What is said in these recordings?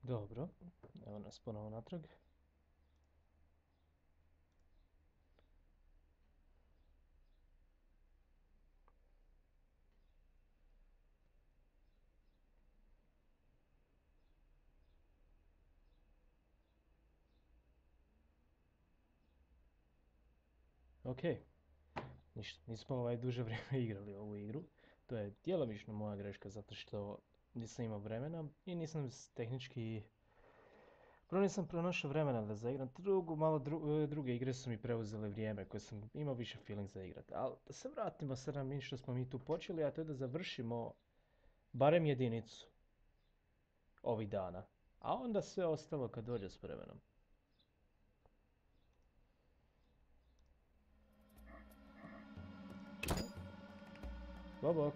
Dobro, evo nas ponovo natrag. Ok, ništa, nismo duže vrijeme igrali ovu igru. To je djelomično moja greška zato što nisam imao vremena i nisam tehnički... Prvo nisam pronašao vremena da zaigram, druge igre su mi preuzele vrijeme koje sam imao više feeling za igrat. Ali da se vratimo sad na mi što smo mi tu počeli, a to je da završimo barem jedinicu ovih dana. A onda sve ostalo kad dođe s vremenom. Bok.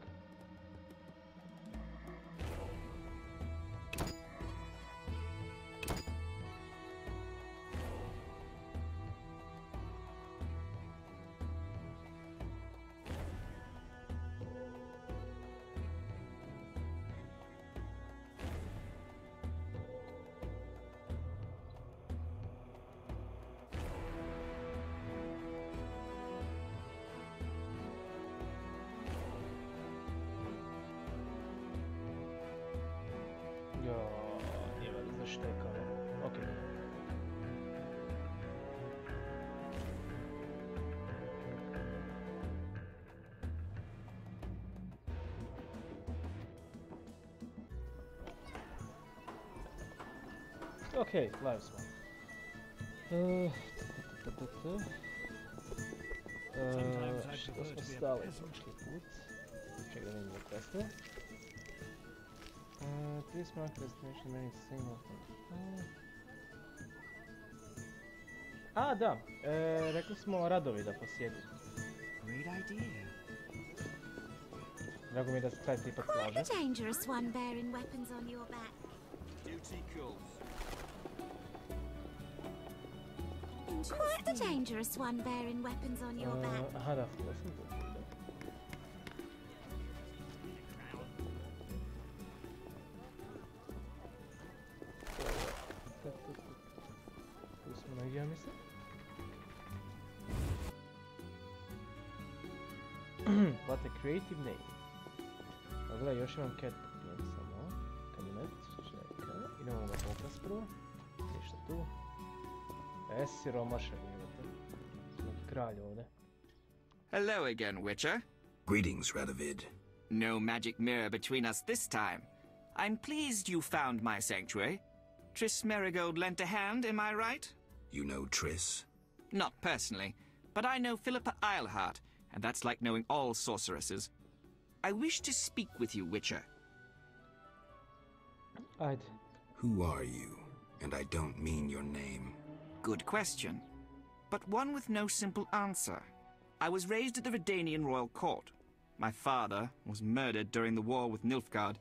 Jo, nije valjda zaštekao. Ok. Ok, live smo. Što smo stali prošli put? Čekaj da vidimo queste. Please mark destination many single things. A, da, rekli smo radovi da posjetimo. Great idea. Drago mi je da se taj tipac slaže. Quite a dangerous one bearing weapons on your back. Duty calls. Quite a dangerous one bearing weapons on your back. Aha, da, htjela sam to. Tu smo negdje, ja mislim. What a creative name. A gledaj, još imam cat pijen samo. Kabinet, čekaj. Idemo ga pokras prvo. Ništa tu. Siromašan imate. Neki kralj ovdje. Hello again, Witcher. Greetings, Radovid. No magic mirror between us this time. I'm pleased you found my sanctuary. Triss Merigold lent a hand, am I right? You know Triss? Not personally, but I know Philippa Eilhart, and that's like knowing all sorceresses. I wish to speak with you, Witcher. Ajde. Who are you? And I don't mean your name. Good question, but one with no simple answer. I was raised at the Redanian royal court. My father was murdered during the war with Nilfgaard.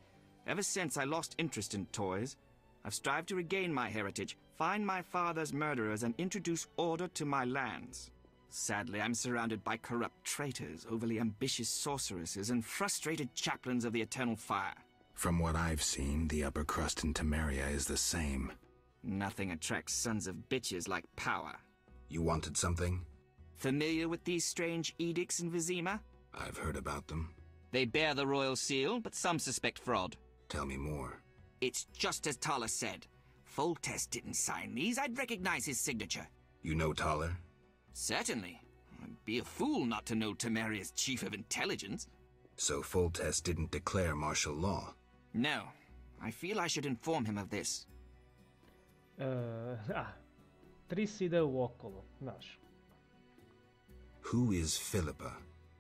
Ever since I lost interest in toys, I've strived to regain my heritage, find my father's murderers, and introduce order to my lands. Sadly, I'm surrounded by corrupt traitors, overly ambitious sorceresses, and frustrated chaplains of the Eternal Fire. From what I've seen, the upper crust in Temeria is the same. Nothing attracts sons of bitches like power. You wanted something? Familiar with these strange edicts in Vizima? I've heard about them. They bear the royal seal, but some suspect fraud. Tell me more. It's just as Tala said. Foltest didn't sign these. I'd recognize his signature. You know Taller? Certainly. I'd be a fool not to know Temeria's chief of intelligence. So Foltest didn't declare martial law? No. I feel I should inform him of this. Tris ide uokolo, znaš. Who is Philippa?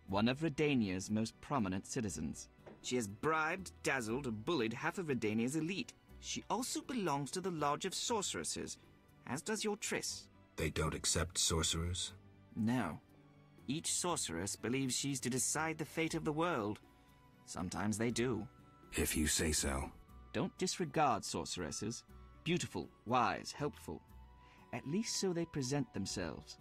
One of Redania's most prominent citizens. She has bribed, dazzled, or bullied half of Redania's elite. She also belongs to the Lodge of Sorceresses, as does your Triss. They don't accept sorcerers? No. Each sorceress believes she's to decide the fate of the world. Sometimes they do. If you say so. Don't disregard sorceresses. Beautiful, wise, helpful. At least so they present themselves.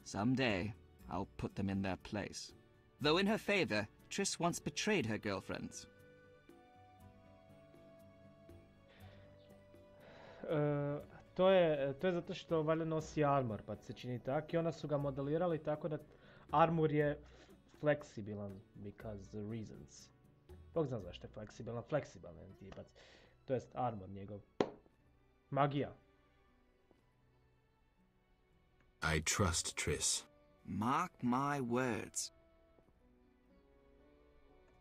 Someday, I'll put them in their place. Though in her favor, Triss once betrayed her girlfriends. To je zato što valjda nosi armor, pa se čini tak. I onda su ga modelirali tako da armor je fleksibilan because the reasons. Bog zna zašto je fleksibilan tipac. To jest armor njegov. Magija. I trust Triss. Mark my words.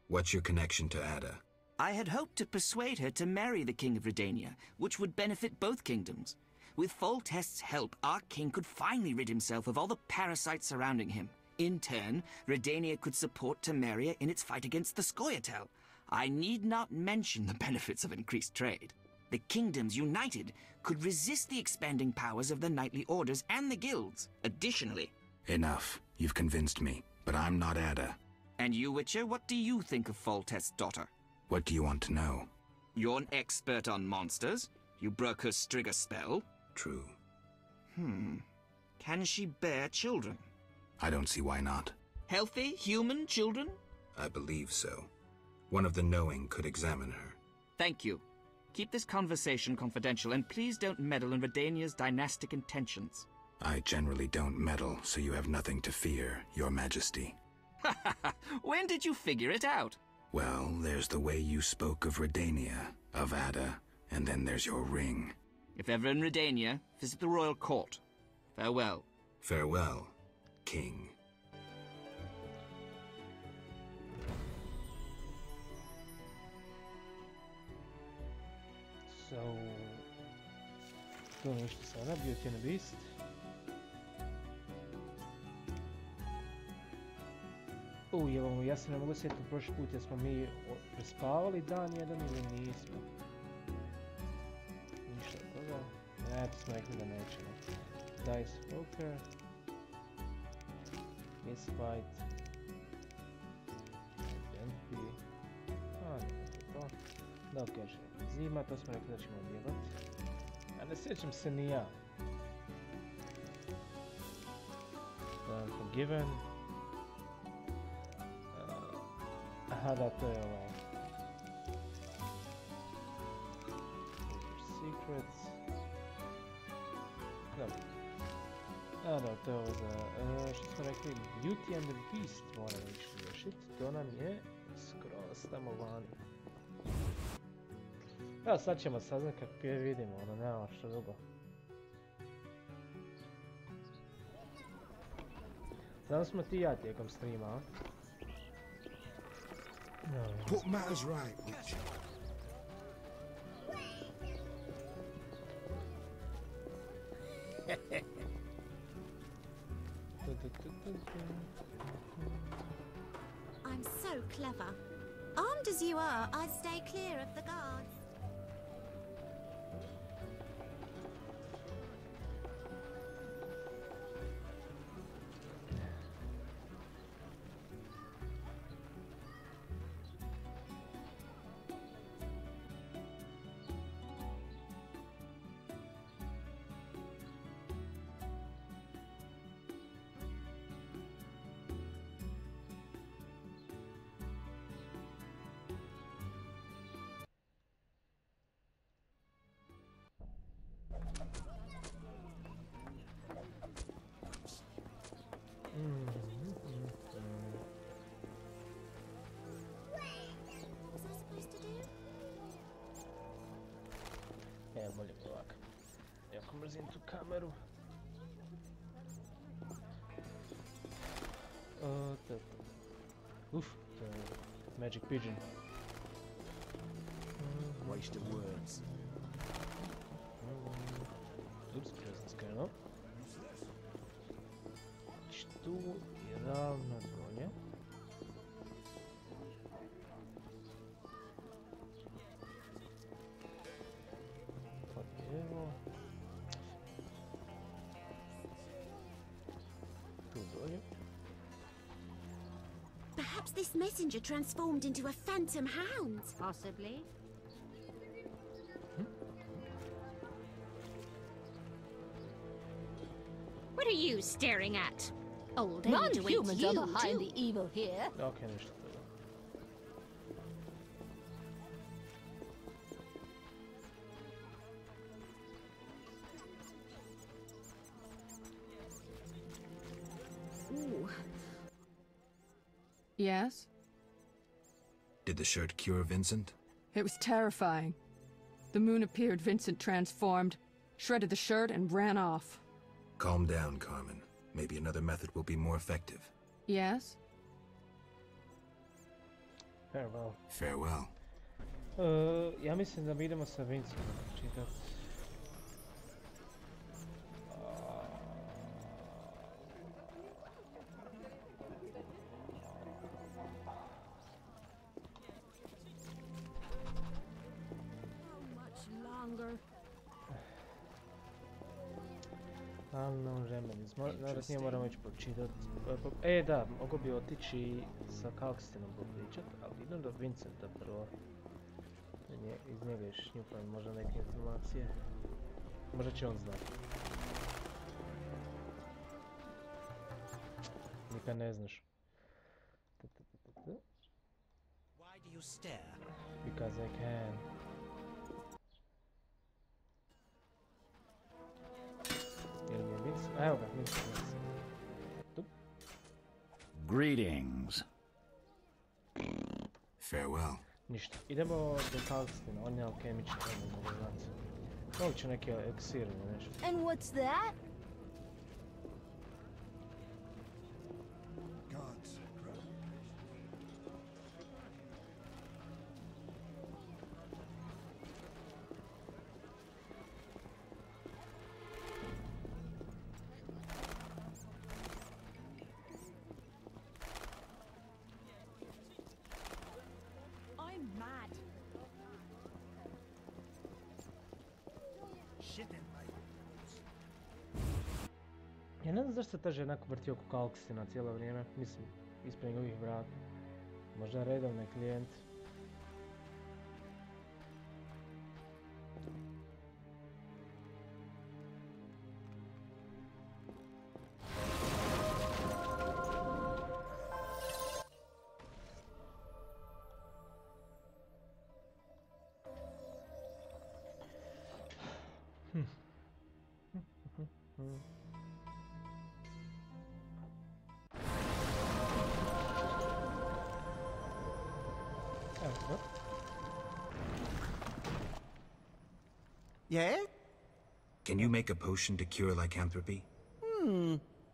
What's your connection to Ada? I had hoped to persuade her to marry the King of Redania, which would benefit both kingdoms. With Foltest's help, our king could finally rid himself of all the parasites surrounding him. In turn, Redania could support Temeria in its fight against the Scoia'tael. I need not mention the benefits of increased trade. The kingdoms united could resist the expanding powers of the knightly orders and the guilds. Additionally... Enough. You've convinced me, but I'm not Ada. And you, Witcher, what do you think of Foltest's daughter? What do you want to know? You're an expert on monsters. You broke her Strigger spell. True. Can she bear children? I don't see why not. Healthy, human children? I believe so. One of the knowing could examine her. Thank you. Keep this conversation confidential, and please don't meddle in Redania's dynastic intentions. I generally don't meddle, so you have nothing to fear, Your Majesty. When did you figure it out? Well, there's the way you spoke of Redania, of Ada, and then there's your ring. If ever in Redania, visit the royal court. Farewell. Farewell, King. So... To ništa sada, Beauty and the Beast. Evo, ja se ne mogu sjetiti prošli put, jesmo mi prespavali dan jedan ili nismo. Ništa od toga. To smo rekli da nećemo. Dice Poker. Miss Fight. Identity. Neko to. Da, kaže. Zima, to smo rekli da ćemo odjebati. A ne sjećam se ni ja. Forgiven. Aha, da, to je ovaj... Secrets... Dobro. A, da, to je ovo za... što smo rekli? Beauty and the Beast moramo ići riješiti. To nam je skroz tamo vani. Evo, sad ćemo saznat kako vidimo, ono, nemamo što drugo. Znam smo ti ja tijekom streama, a? Put matters right, Witcher. I'm so clever. Armed as you are, I stay clear of the guards. Evo, bolje ovako. Jako mrzim tu kameru. Uf, to je Magic Pigeon. Waste of words. Ups, prije sam skrenuo. Tu je ravno dolje. Pa evo. Tu dolje. Perhaps this messenger transformed into a phantom hound. Possibly. What are you staring at? Old age awaits Non-humans you are behind too. the evil here. Ok, ništa toga. Yes? Did the shirt cure Vincent? It was terrifying. The moon appeared, Vincent transformed, shredded the shirt, and ran off. Calm down, Carmen. Maybe another method will be more effective. Yes? Farewell. Farewell. Ja mislim da mi idemo sa Vincentom čitat. Unknown remedies. Naravno moramo ići pročitat. Da, mogu bi otići sa Kalkstinom popričat, ali idem do Vincenta prvo. Iz njega iššnjupam možda neke informacije. Možda će on znati. Nikad ne znaš. Why do you stare? Because I can. Jel mi je Vincent? Evo ga, Vincent. Tu. Greetings. Farewell. Ništa. Idemo do Kalkstina, on je alkemičar, ne mogu znati. Mogu će neki eliksir ili nešto. And what's that? God's grant. I'm mad. Shit in my... Ja ne znam zašto se ta žena vrti oko Kalkstina cijelo vrijeme. Mislim, ispred njegovih vrata. Možda redovni klijent. Yeah? Can you make a potion to cure lycanthropy?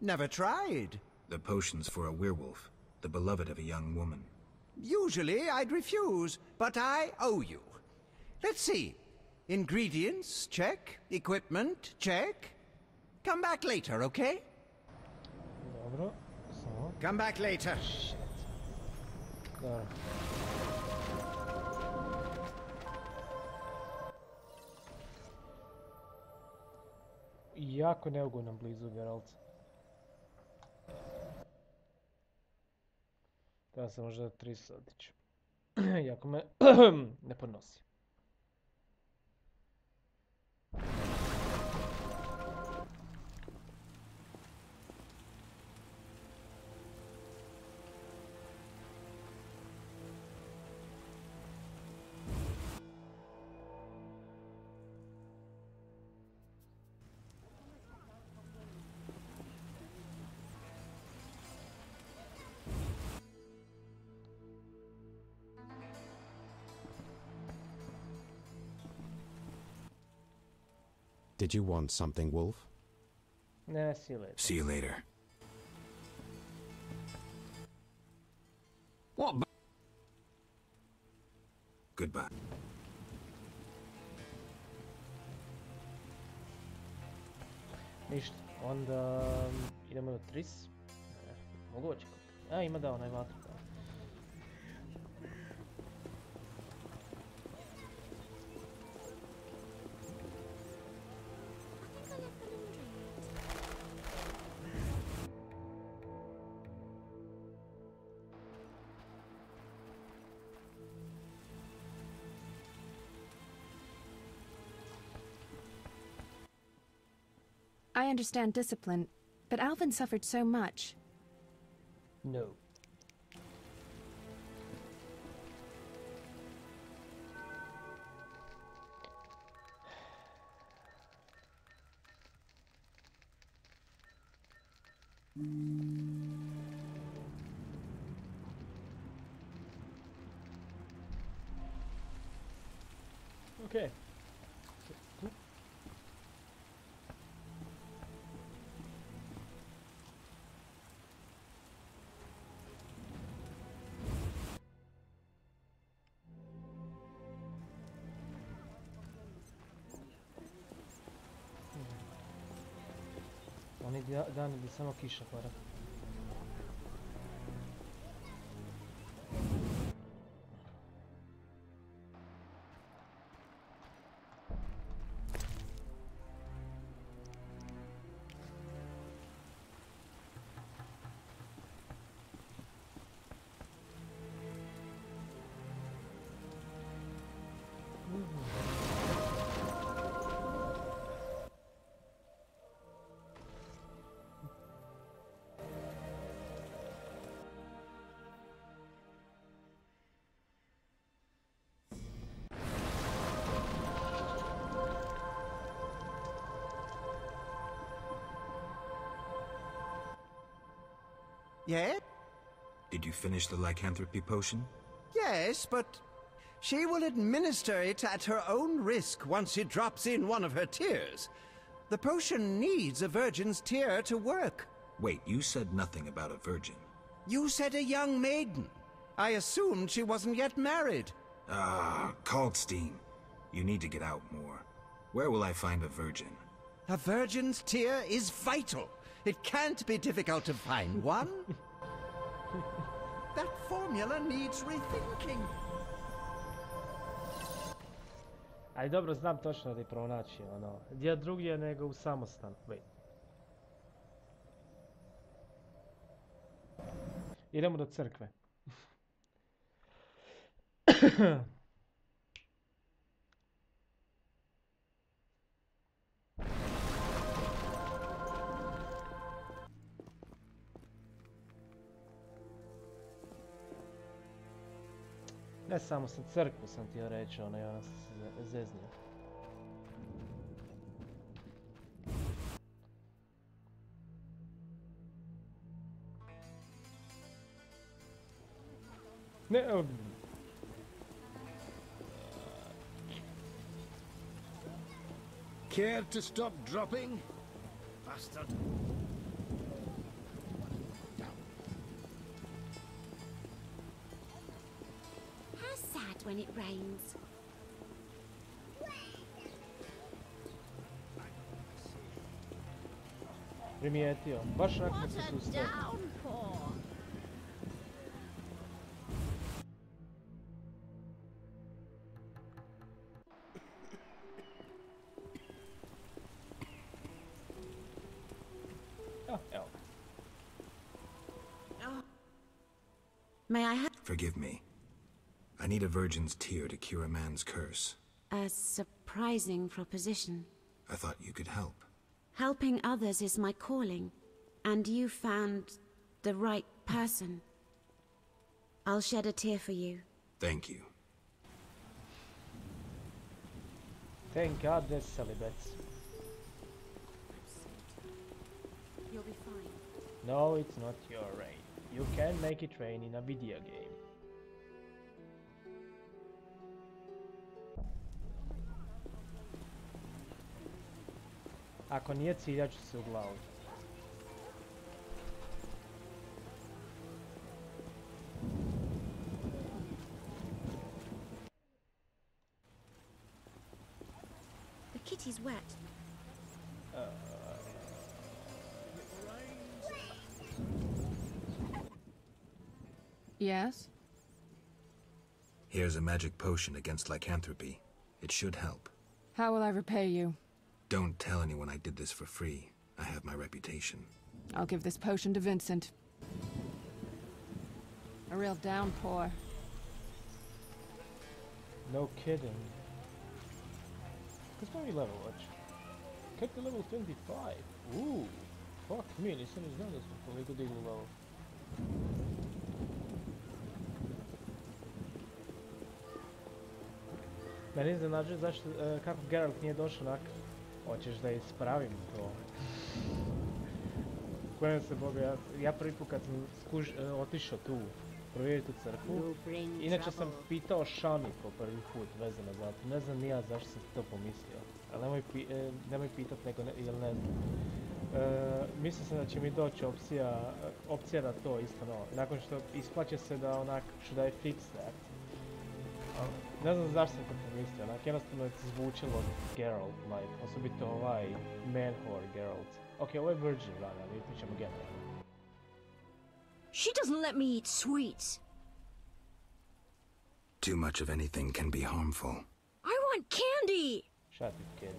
Never tried. The potion's for a werewolf, the beloved of a young woman. Usually I'd refuse, but I owe you. Let's see. Ingredients, check. Equipment, check. Come back later, okay? Dobro, samo. Come back later. Dobro. Jako neugodno blizu Geralta. Treba se možda 3 otići. Jako me ne podnosi. Did you want something, Wolf? Ne, see you later. See you later. What? Goodbye. Ništa, onda idemo do Tris. Mogu očekati. A, ima da onaj vatru. I understand discipline, but Alvin suffered so much. No. Okej. Oni dani bi samo kiša pada. Yeah? Did you finish the lycanthropy potion? Yes, but she will administer it at her own risk once she drops in one of her tears. The potion needs a virgin's tear to work. Wait, you said nothing about a virgin. You said a young maiden. I assumed she wasn't yet married. Ah, Kalkstein. You need to get out more. Where will I find a virgin? A virgin's tear is vital. It can't be difficult to find one. That formula needs rethinking. Ali dobro, znam točno da je pronaći, ono, gdje drugdje nego u samostan. Wait. Idemo do crkve. Ne samo sa crkvu sam ti reći, ono, ja sam se zeznio. Ne, evo. Care to stop dropping? Bastard. How sad when it rains. Primijetio, baš onako kad se sustaje. Downpour. Oh, evo. May I have Forgive me. I need a virgin's tear to cure a man's curse. a surprising proposition? I thought you could help. Helping others is my calling, and you found the right person. I'll shed a tear for you. Thank you. Thank God there's celibate. You'll be fine. No, it's not your rain. You can make it rain in a video game. Ako nije, ciljat ću se u glavu. The kitty's wet. Yes? Here's a magic potion against lycanthropy. It should help. How will I repay you? Don't tell anyone I did this for free. I have my reputation. I'll give this potion to Vincent. A real downpour. No kidding. Kad smo mi level već? Kako je level 25? Fuck me, nisam ni znao da smo toliko digli level. Meni iznenađuje zašto, kako Geralt nije došao onak. Hoćeš da ispravim to? Kojem se Boga, ja prvi put kad sam otišao tu, provjeriti u crkvu. Inače sam pitao Šami po prvi put vezano za to. Ne znam ni ja zašto sam to pomislio. Ali nemoj pitat nego jer ne znam. Mislio sam da će mi doći opcija na to isto no. Nakon što isplaće se da onak should I fix that. Ne znam zašto sam to pomislio, onak jednostavno je zvučilo Geralt, like, osobito ovaj man whore Geralt. Ok, ovo je Virgin Run, ali tu ćemo generalno. She doesn't let me eat sweets. Too much of anything can be harmful. I want candy! Shut up, kid.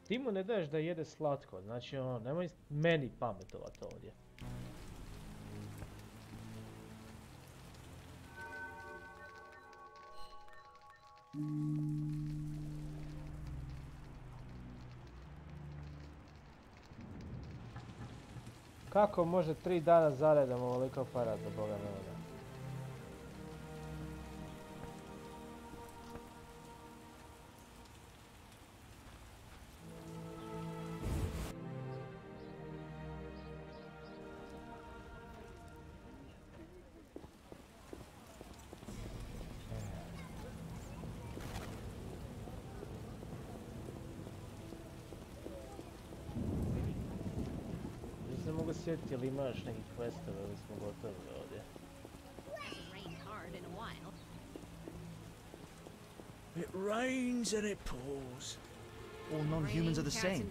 Ti mu ne daješ da jede slatko, znači ono, nemoj meni pametovat ovdje. Kako može 3 dana zaredom ovoliko para za Boga miloga? Sjetiti li imaš nekih questova ili smo gotovi ovdje? It rains and it pours. All non-humans are the same.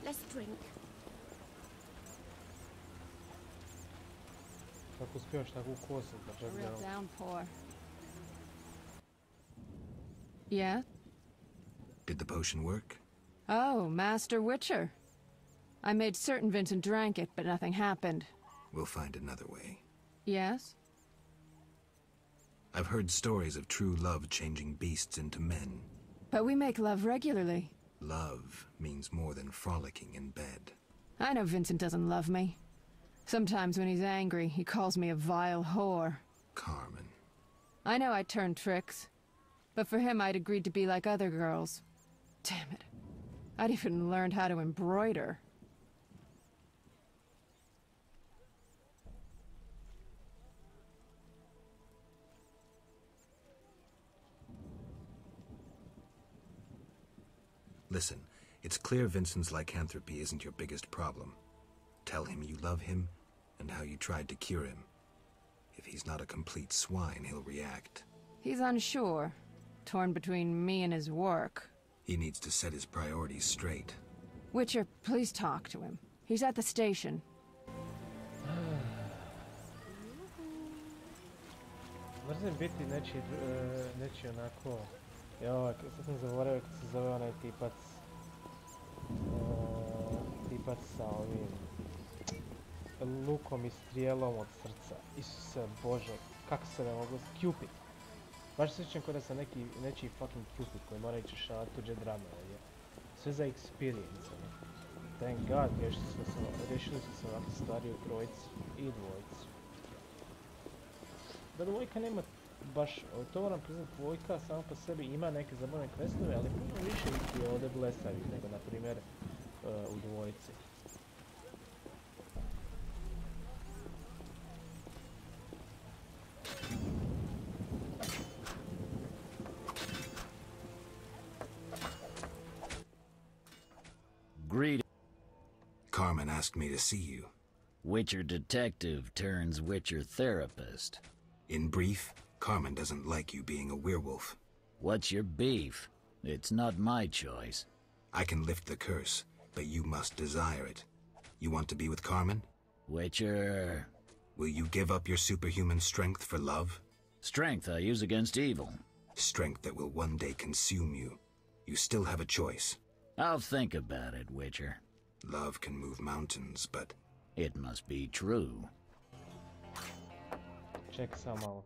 Let's drink. Kako uspijevaš takvu kosu da čak Real da... downpour. Yeah? Did the potion work? Oh, Master Witcher. I made certain Vincent drank it, but nothing happened. We'll find another way. Yes? I've heard stories of true love changing beasts into men. But we make love regularly. Love means more than frolicking in bed. I know Vincent doesn't love me. Sometimes when he's angry, he calls me a vile whore. Carmen. I know I turned tricks. But for him, I'd agreed to be like other girls. Damn it. I'd even learned how to embroider. Listen, it's clear Vincent's lycanthropy isn't your biggest problem. Tell him you love him and how you tried to cure him. If he's not a complete swine, he'll react. He's unsure, torn between me and his work. He needs to set his priorities straight. Witcher, please talk to him. He's at the station. Mrzim biti nečiji onako... Joj, sad sam zaboravio kako se zove onaj tipac... Tipac sa ovim... lukom i strijelom od srca. Isuse Bože, kako se ne mogu... Cupid. Baš se sjećam kada sam nečiji fucking Cupid koji mora ići rješavati tuđe drame ovdje. Sve za experience. Thank God, riješili su se ovakve stvari u trojici i dvojici. Da dvojka nema baš, to moram priznat, dvojka samo po sebi ima neke zabavne questove, ali puno više ih je ovdje blesavih nego na primjer u dvojici. Greed. Carmen asked me to see you. Witcher detective turns Witcher therapist. In brief, Carmen doesn't like you being a werewolf. What's your beef? It's not my choice. I can lift the curse, but you must desire it. You want to be with Carmen? Witcher... Will you give up your superhuman strength for love? Strength I use against evil. Strength that will one day consume you. You still have a choice. I'll think about it, Witcher. Love can move mountains, but... It must be true. Ček samo malo.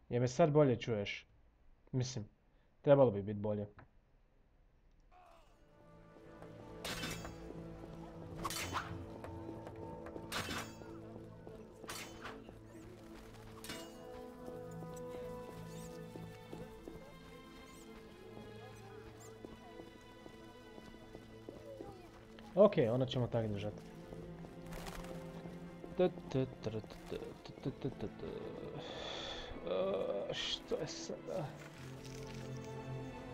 Je me sad bolje čuješ? Mislim, trebalo bi biti bolje. Ok, onda ćemo tak držati. Što je sada?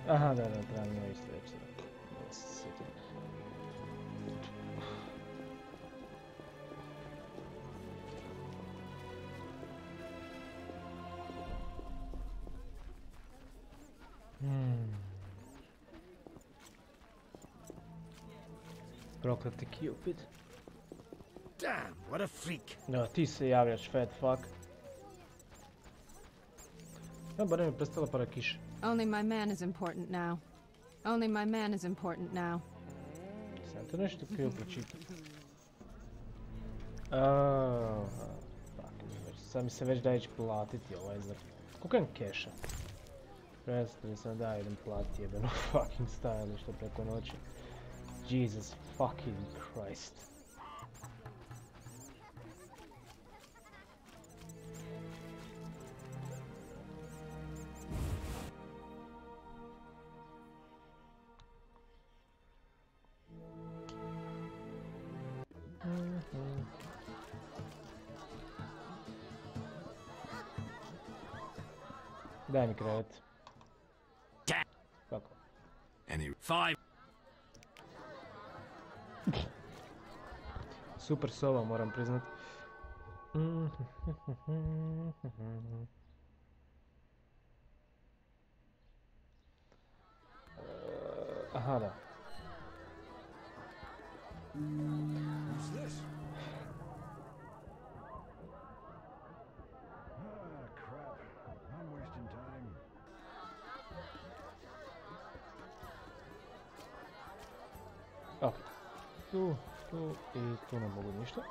Aha, da, trebam njoj isto reći. Da se sjetim. Prokleti Cupid. Damn, what a freak. No, ti se javljaš, fat fuck. Ja, barem je prestala pada kiša. Only my man is important now. Only my man is important now. Sam to nešto krivo pročitao. Sad mi se već da ići platiti ovaj za... Koliko imam keša? Predstavljam sam da idem platiti jebeno fucking stajalište preko noći. Jesus fucking Christ. Daj mi krevet. Kako? Five. Super sova, moram priznat. Aha, da. Who's this? Crap. I'm wasting time. Ok. Tu i tu ne mogu ništa.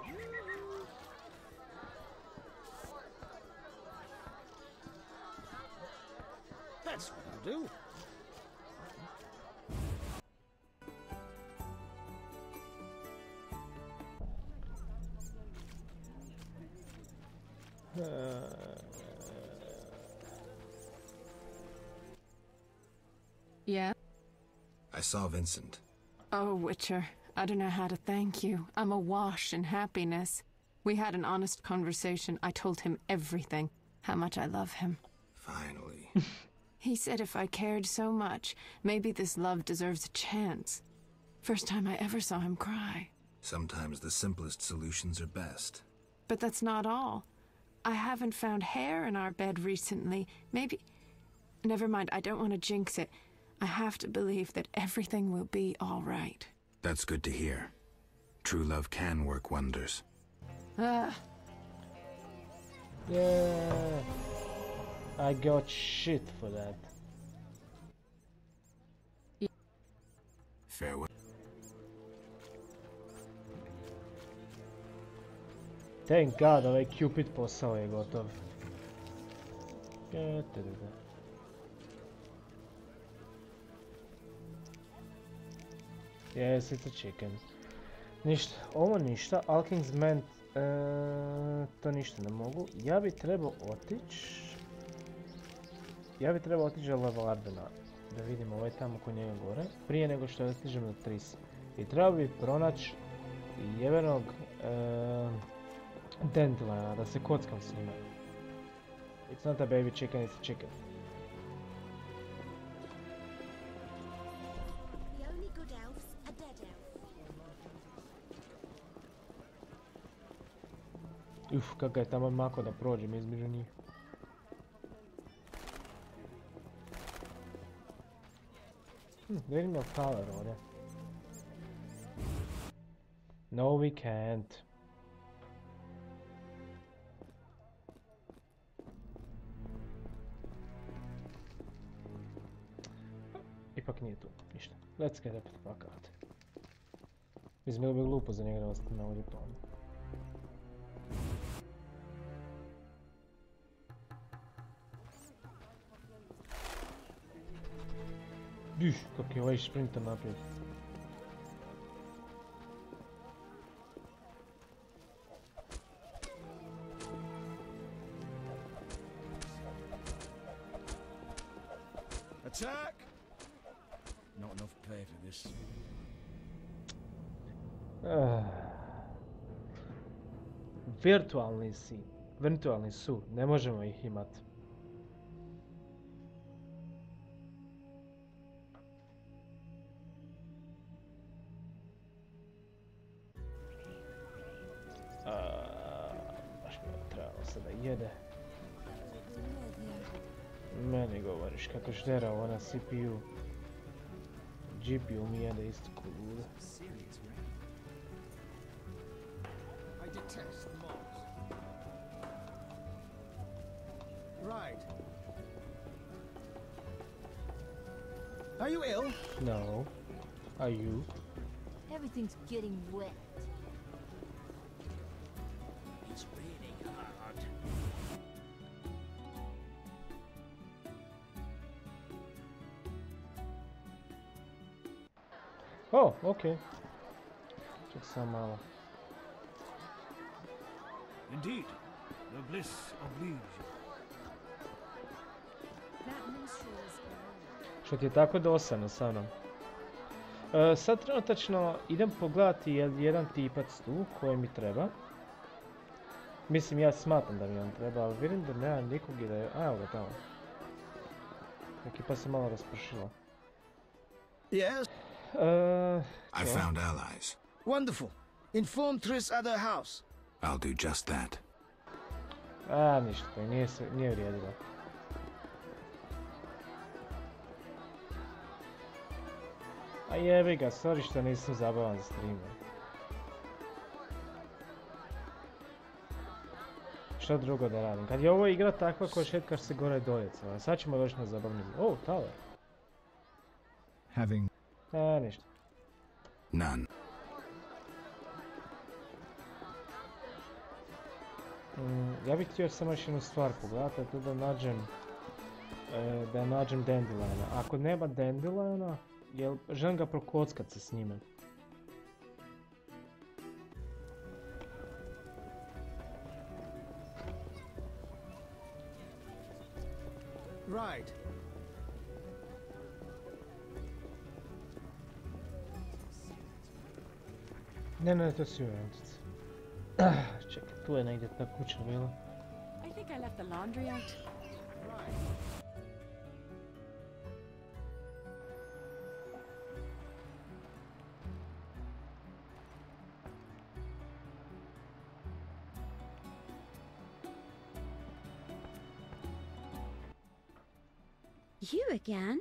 That's what I'll do. Yeah? I saw Vincent. Oh, Witcher, I don't know how to thank you. I'm awash in happiness. We had an honest conversation. I told him everything, how much I love him. Finally. He said if I cared so much, maybe this love deserves a chance. First time I ever saw him cry. Sometimes the simplest solutions are best. But that's not all. I haven't found hair in our bed recently. Maybe... Never mind, I don't want to jinx it. I have to believe that everything will be all right. That's good to hear. True love can work wonders. Ah. Yeah. I got shit for that. Farewell. Thank God, ovaj Cupid posao je gotov. Yes, it's a chicken. Ništa, ovo ništa, Alking's Man, to ništa ne mogu. Ja bi trebao otići do Levardena, da vidim ovaj tamo kod njega gore, prije nego što ja stižem do Tris. I trebao bi pronaći jebenog Dandeliona, da se kockam s njima. It's not a baby chicken, it's a chicken. The only good elf's a dead elf. Kakav je tamo mako da prođem između njih. Da vidim je Tower ovdje. No, we can't. Ipak nije tu, ništa. Let's get the fuck out. Mislim, bilo bi glupo za njega da ostane ovdje pa onda. Kak je ovaj sprinter naprijed. Attack! Not enough pay for this. Virtualni su, ne možemo ih imati. Baš mi je trebalo se da jede. Meni govoriš kako ždera ona CPU. GPU mi jede isto ko luda. Right. Are you ill? No. Are you? Everything's getting wet. It's raining hard. Oh, okej. Ček sam malo. Indeed, the bliss oblige. That minstrel is Što ti je tako dosadno sa mnom? Sad trenutačno idem pogledati jedan tipac tu koji mi treba. Mislim, ja smatram da mi on treba, ali vidim da nema nikog i da je... evo ga tamo. Ekipa se malo raspršila. Yes. I found allies. Wonderful. Inform Triss at her house. I'll do just that. Ništa, to nije vrijedilo. A jebi ga, sorry što nisam zabavan za streamer. Što drugo da radim? Kad je ovo igra takva ko šetkaš se gore dolje, sad ćemo doći na zabavni... Oh, tower. Having... Ništa. None. Ja bih htio samo još jednu stvar pogledati, to da nađem Dandeliona. Ako nema Dandeliona, želim ga prokockat se s njime. Right. Ne, to si uvjetice. Čekaj, tu je negdje ta kuća bila. I think I left the laundry out. You again?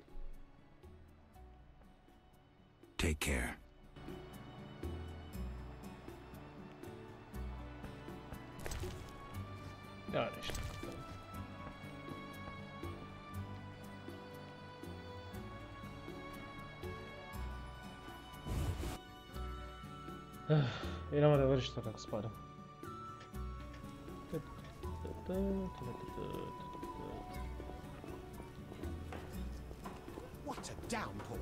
Take care. Ja, ništa. Idemo da vrši to kako spada. What a downpour!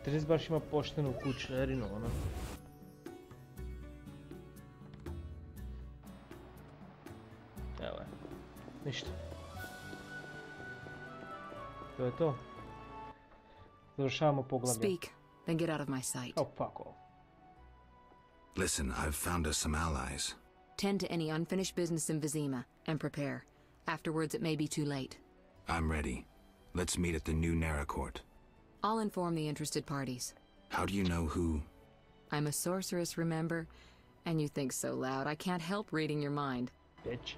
Tris baš ima poštenu kućerinu, ono. Evo je. Ništa. To je to. Završavamo poglavlje. Speak, then get out of my sight. Oh, fuck off. Listen, I've found us some allies. Tend to any unfinished business in Vizima, and prepare. Afterwards, it may be too late. I'm ready. Let's meet at the new Nara court. I'll inform the interested parties. How do you know who? I'm a sorceress, remember? And you think so loud, I can't help reading your mind. Bitch.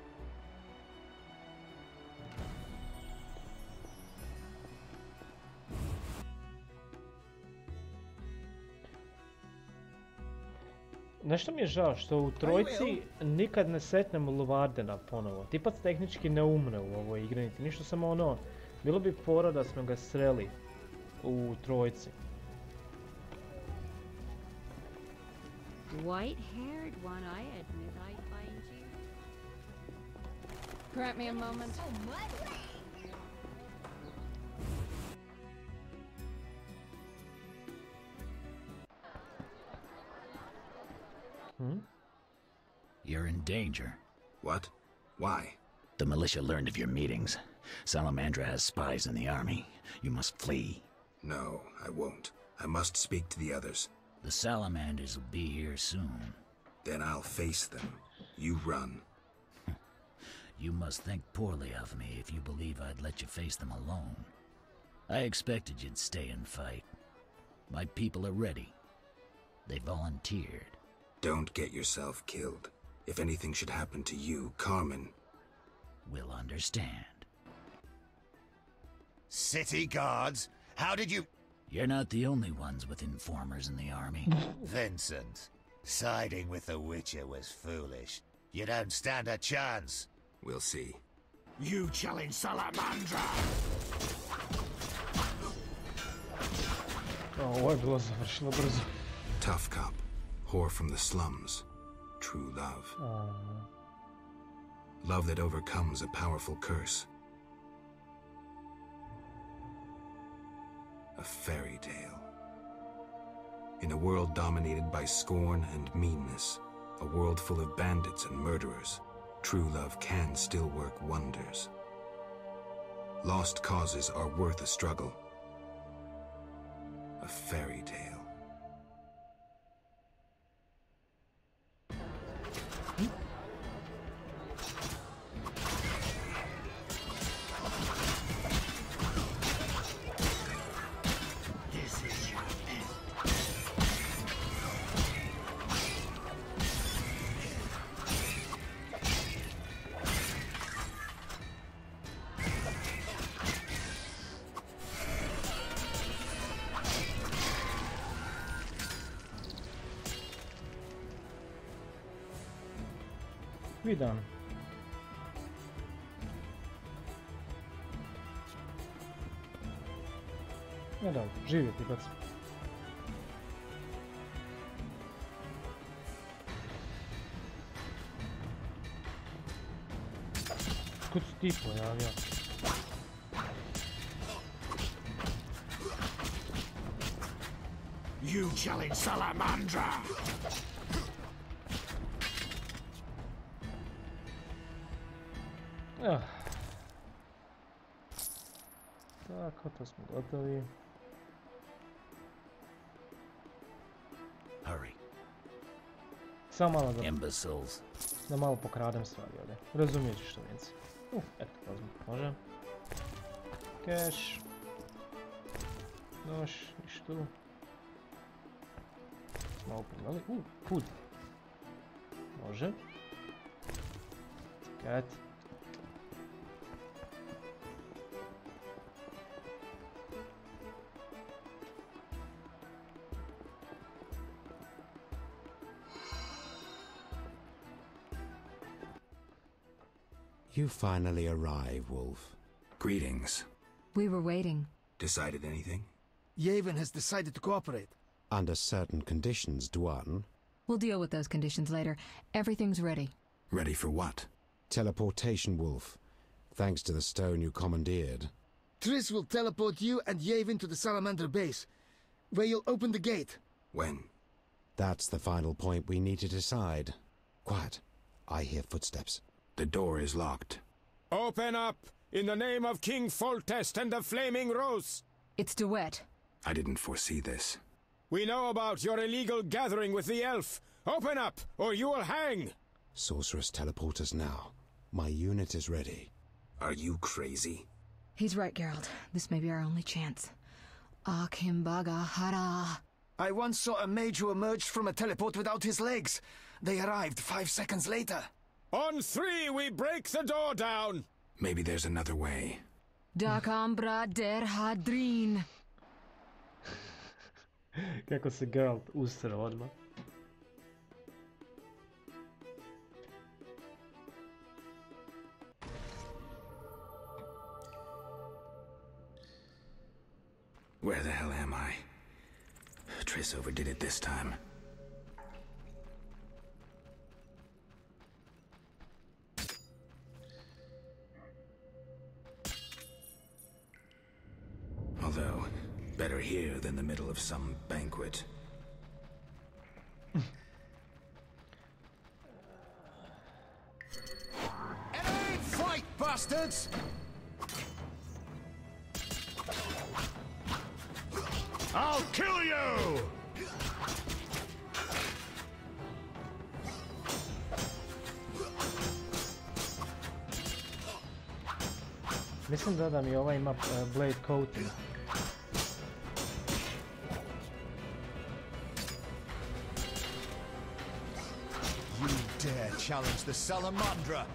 Nešto mi je žao što u trojci nikad ne setnemo Luvardena ponovo. Tipac tehnički ne umre u ovoj igri, niti ništa, samo ono, bilo bi fora da smo ga sreli u trojci. white-haired one, I admit I find you. Grant me a moment. You're in danger. What? Why? The militia learned of your meetings. Salamandra has spies in the army. You must flee. No, I won't. I must speak to the others. The Salamanders will be here soon. Then I'll face them. You run. You must think poorly of me if you believe I'd let you face them alone. I expected you'd stay and fight. My people are ready. They volunteered. Don't get yourself killed. If anything should happen to you, Carmen... will understand. City guards? How did you... You're not the only ones with informers in the army. Vincent, siding with the Witcher was foolish. You don't stand a chance. We'll see. You challenge Salamandra! Ovo je bilo završilo brzo. Tough cop. Whore from the slums. True love. Love that overcomes a powerful curse. A fairy tale. In a world dominated by scorn and meanness, a world full of bandits and murderers, true love can still work wonders. Lost causes are worth a struggle. A fairy tale. Vidan. Ne da, živjeti bac. Kud si ti pojavio? You challenge Salamandra! Tako, to smo gotovi. Hurry. Samo malo Imbeciles. da malo pokradem stvari ovdje. Razumiješ što vinci. Eto, uzmem. Može. Cash. Nož, niš tu. Malo pogledali. Food. Može. Cat. You finally arrive, Wolf. Greetings. We were waiting. Decided anything? Yavin has decided to cooperate. Under certain conditions, Dwan. We'll deal with those conditions later. Everything's ready. Ready for what? Teleportation, Wolf. Thanks to the stone you commandeered. Triss will teleport you and Yavin to the Salamander base, where you'll open the gate. When? That's the final point we need to decide. Quiet. I hear footsteps. The door is locked. Open up! In the name of King Foltest and the Flaming Rose! It's Duet. I didn't foresee this. We know about your illegal gathering with the elf. Open up, or you will hang! Sorceress, teleport us now. My unit is ready. Are you crazy? He's right, Geralt. This may be our only chance. Akimbaga Hara. I once saw a mage who emerged from a teleport without his legs. They arrived 5 seconds later. On 3, we break the door down! Maybe there's another way. Dakambra der Hadrin. Kako se Geralt ustra odmah. Where the hell am I? Triss overdid it this time. Although, better here than the middle of some banquet. Fight, bastards! I'll kill you! Mislim da mi ova ima blade coating. You dare challenge the Salamandra?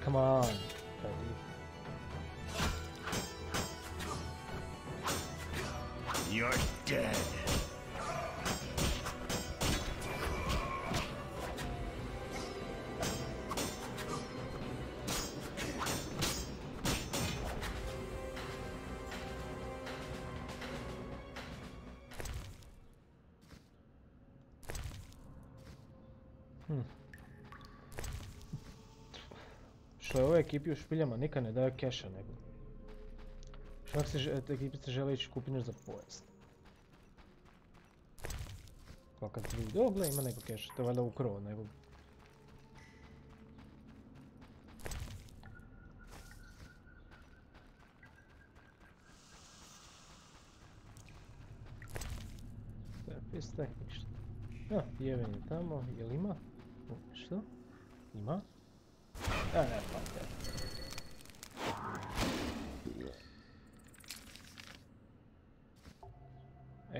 Come on. You're dead. Što je ovoj ekipi u špiljama nikad ne daje keša nego. Što ako se ekipi se žele ići kupiti nešto za pojest. Pa kad vidi, o gle ima neko keša, to je valjda ukrovo nego. Pistak, ništa. Ja, jeven je tamo, jel ima? Što? Ima? A ne, pa ne.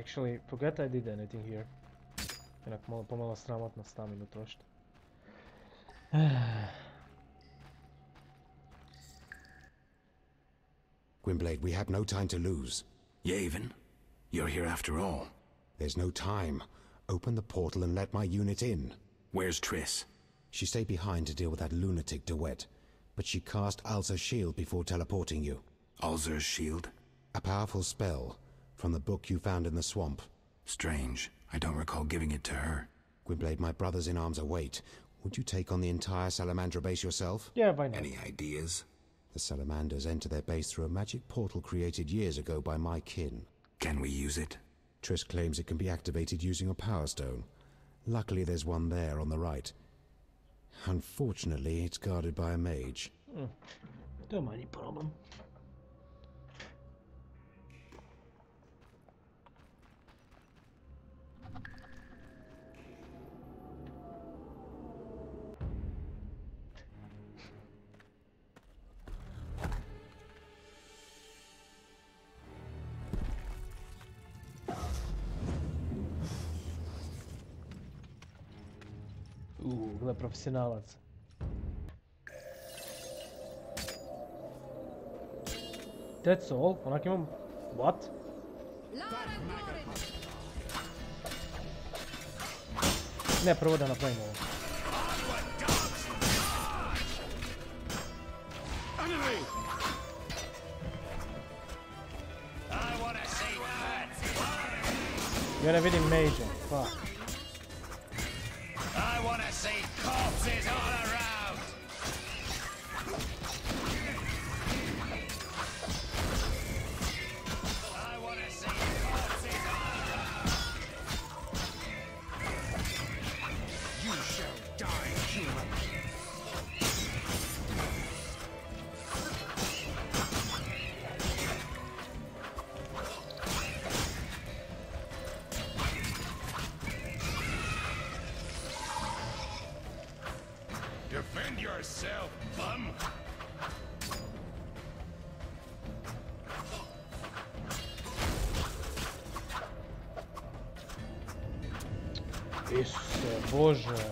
Actually, forget I did anything here. Inak pomalo sramotno staminu trošiti. Gwynblade, we have no time to lose. Yavin, you're here after all. There's no time. Open the portal and let my unit in. Where's Triss? She stayed behind to deal with that lunatic Dewet, but she cast Alzur's shield before teleporting you. Alzur's shield? A powerful spell from the book you found in the swamp. Strange. I don't recall giving it to her. Gwynblade, my brothers in arms await. Would you take on the entire Salamandra base yourself? Yeah, why not? Any ideas? The Salamanders enter their base through a magic portal created years ago by my kin. Can we use it? Triss claims it can be activated using a power stone. Luckily there's one there on the right. Unfortunately, it's guarded by a mage. Don't mind any problem. Gle, profesionalac. That's all? Onak imam... What? Ne, prvo da napravim ovo. Ja ne vidim mage, fuck. I want to see corpses all around! I want to see corpses all around! You shall die, human! Defend yourself, bum! Isuse Bože.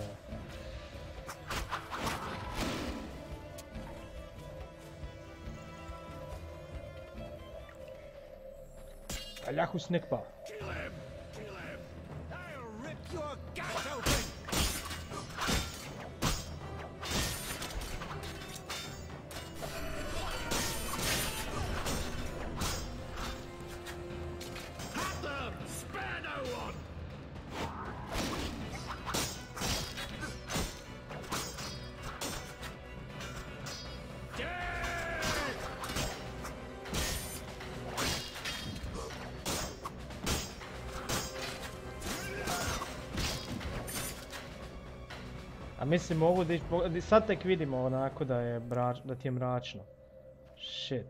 Aljahus nek pa. Kill him! Kill him! I'll rip your gut open! A mislim mogu da sad tek vidimo onako da ti je mračno. Shit.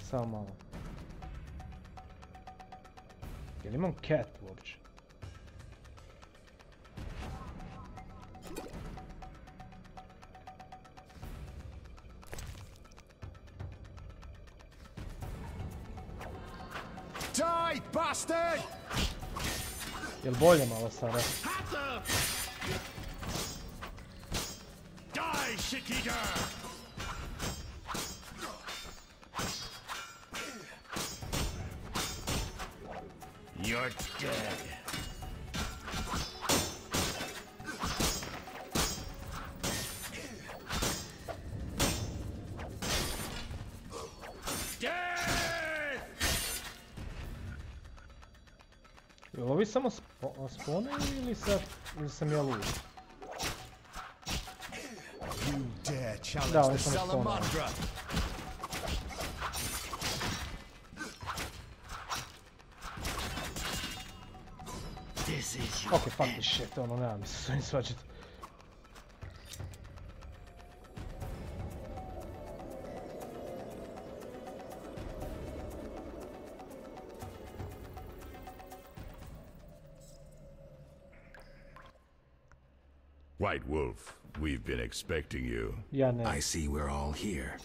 Samo malo. Jel imam cat uopće? Die, bastard! Jel bolje malo sada? Die, shit-eater! You're dead. Jel ovi samo spone ili sam ja lud? Da, oni samo spone. Ok, fuck this shit, ono nema mi se s ovim svađati. White Wolf, we've been expecting you. Ja ne. I see we're all here.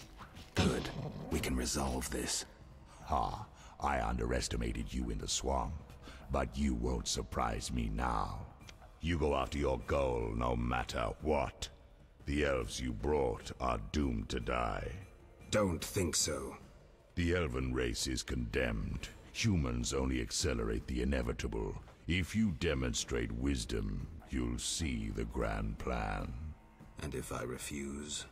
Good. We can resolve this. Ha, I underestimated you in the swamp. But you won't surprise me now. You go after your goal no matter what. The elves you brought are doomed to die. Don't think so. The elven race is condemned. Humans only accelerate the inevitable. If you demonstrate wisdom, you'll see the grand plan. And if I refuse?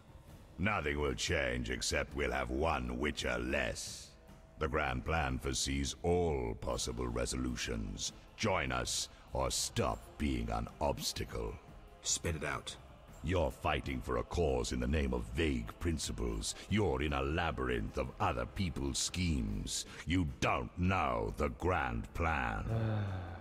Nothing will change except we'll have one Witcher less. The grand plan foresees all possible resolutions. Join us, or stop being an obstacle. Spit it out. You're fighting for a cause in the name of vague principles. You're in a labyrinth of other people's schemes. You don't know the grand plan.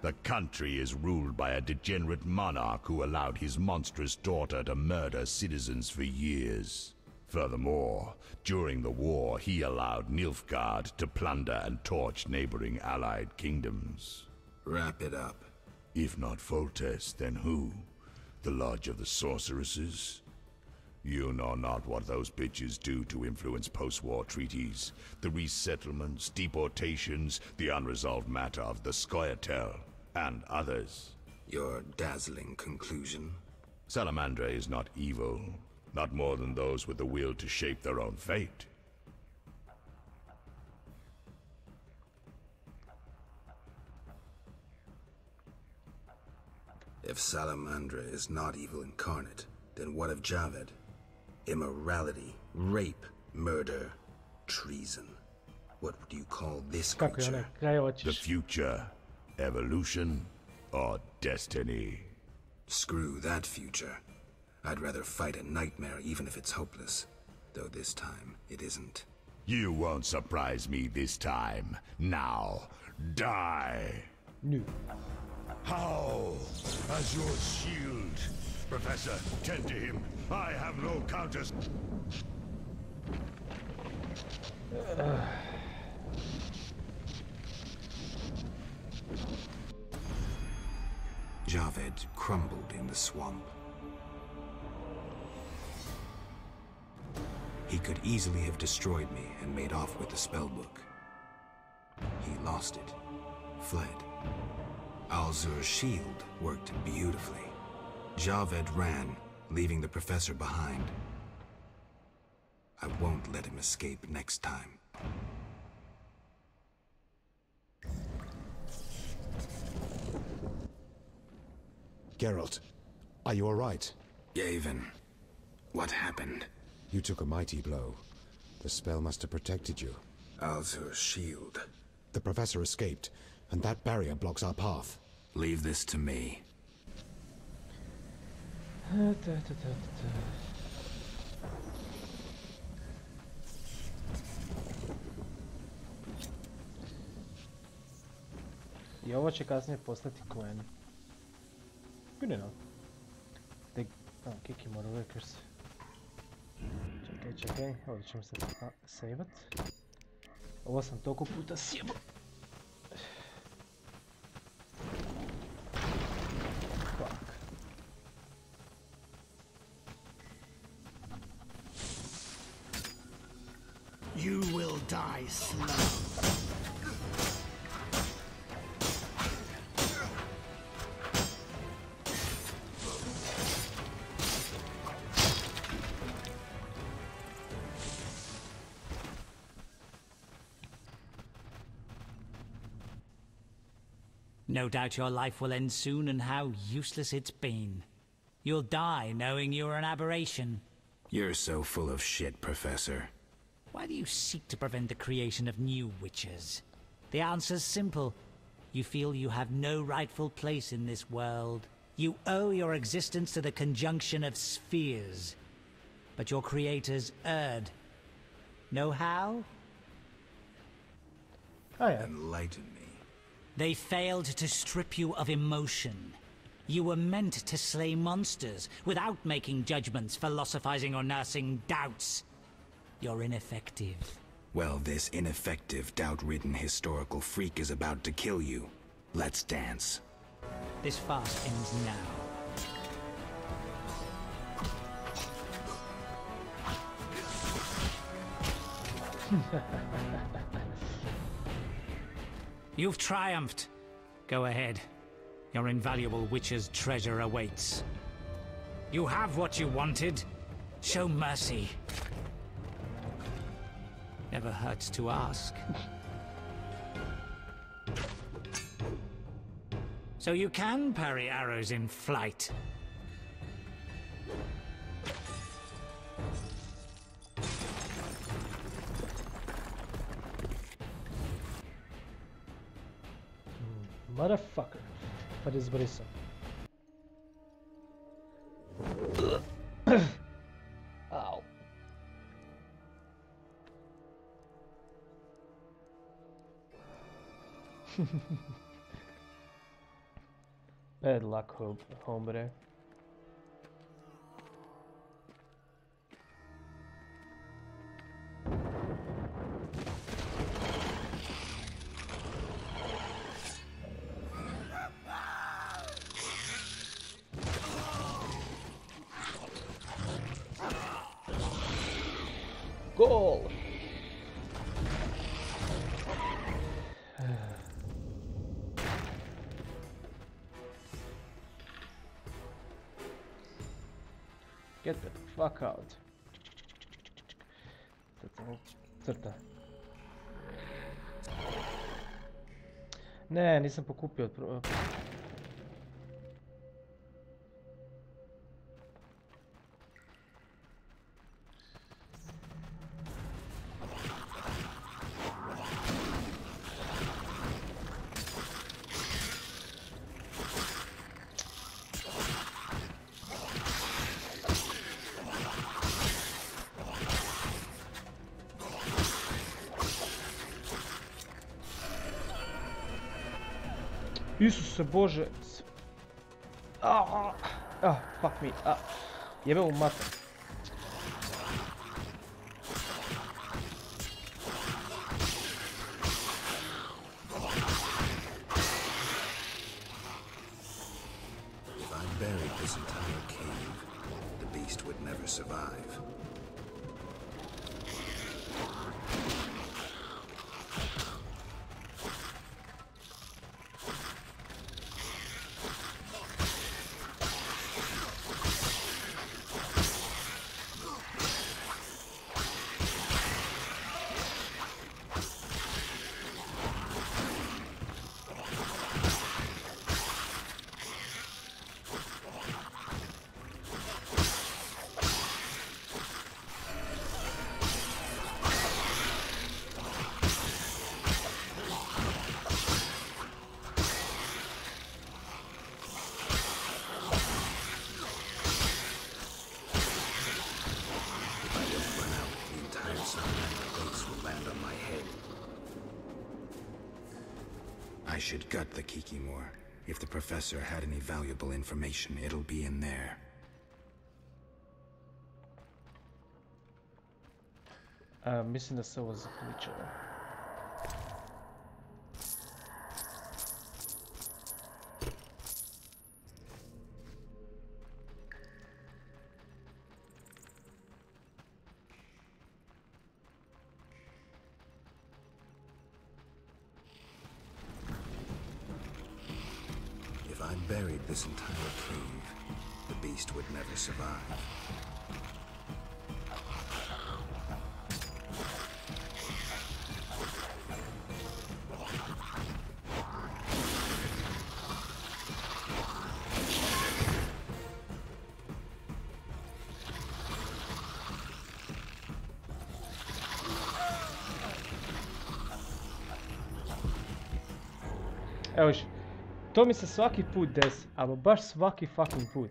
The country is ruled by a degenerate monarch who allowed his monstrous daughter to murder citizens for years. Furthermore, during the war, he allowed Nilfgaard to plunder and torch neighboring allied kingdoms. Wrap it up. If not Foltest, then who? The Lodge of the Sorceresses? You know not what those bitches do to influence post-war treaties. The resettlements, deportations, the unresolved matter of the Scoia'tael, and others. Your dazzling conclusion? Salamandra is not evil. Not more than those with the will to shape their own fate. If Salamandra is not evil incarnate, then what of Javed? Immorality, rape, murder, treason. What would you call this creature? The future, evolution, or destiny? Screw that future. I'd rather fight a nightmare even if it's hopeless. Though this time, it isn't. You won't surprise me this time. Now, die! No. How? As your shield. Professor, tend to him. I have no counters. Javed crumbled in the swamp. He could easily have destroyed me and made off with the spellbook. He lost it, fled. Alzur's shield worked beautifully. Javed ran, leaving the professor behind. I won't let him escape next time. Geralt, are you all right? Yavin, what happened? You took a mighty blow. The spell must have protected you. Alzur's shield. The professor escaped, and that barrier blocks our path. Leave this to me. I ovo će kasnije postati Quen. ispunjeno. Kiki mora workers. Čekaj, ovdje ćemo se saveat. Ovo sam toliko puta sjebao. You will die slow. No doubt your life will end soon, and how useless it's been. You'll die knowing you're an aberration. You're so full of shit, Professor. Why do you seek to prevent the creation of new witches? The answer's simple. You feel you have no rightful place in this world. You owe your existence to the conjunction of spheres. But your creators erred. Know how? Oh, yeah. Enlighten me. They failed to strip you of emotion. You were meant to slay monsters without making judgments, philosophizing, or nursing doubts. You're ineffective. Well, this ineffective, doubt-ridden historical freak is about to kill you. Let's dance. This fast ends now. You've triumphed. Go ahead. Your invaluable witch's treasure awaits. You have what you wanted. Show mercy. Never hurts to ask. So you can parry arrows in flight. Motherfucker. But it's bristle. Ow. Bad luck, hombre. Goal! Get the fuck out. Crta. Ne, nisam pokupio od... Isuse Bože. Fuck me. Jebe u mater. If I buried this entire cave, the beast would never survive. I should gut the Kikimor. If the professor had any valuable information, it'll be in there. Mislim da se ovo zaključilo. If I buried this entire cave, the beast would never survive. Evo još, to mi se svaki put desi, ali baš svaki fucking put.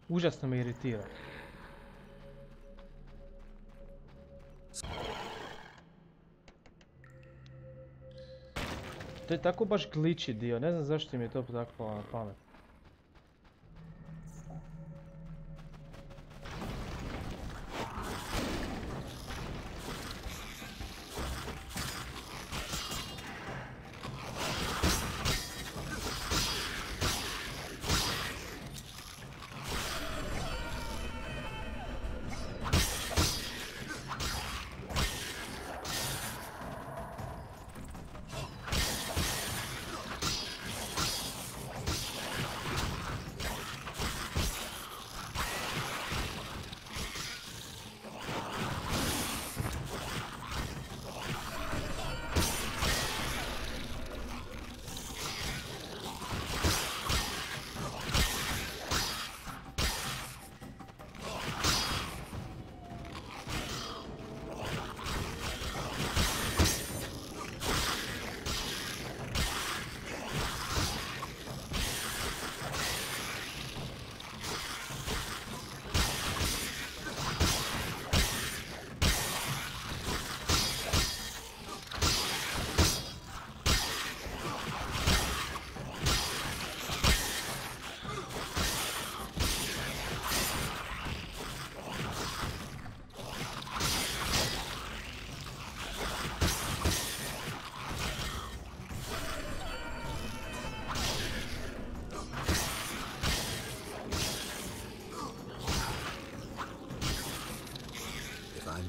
Užasno me iritira. To je tako baš glitchy dio, ne znam zašto mi je to tako palo na pamet.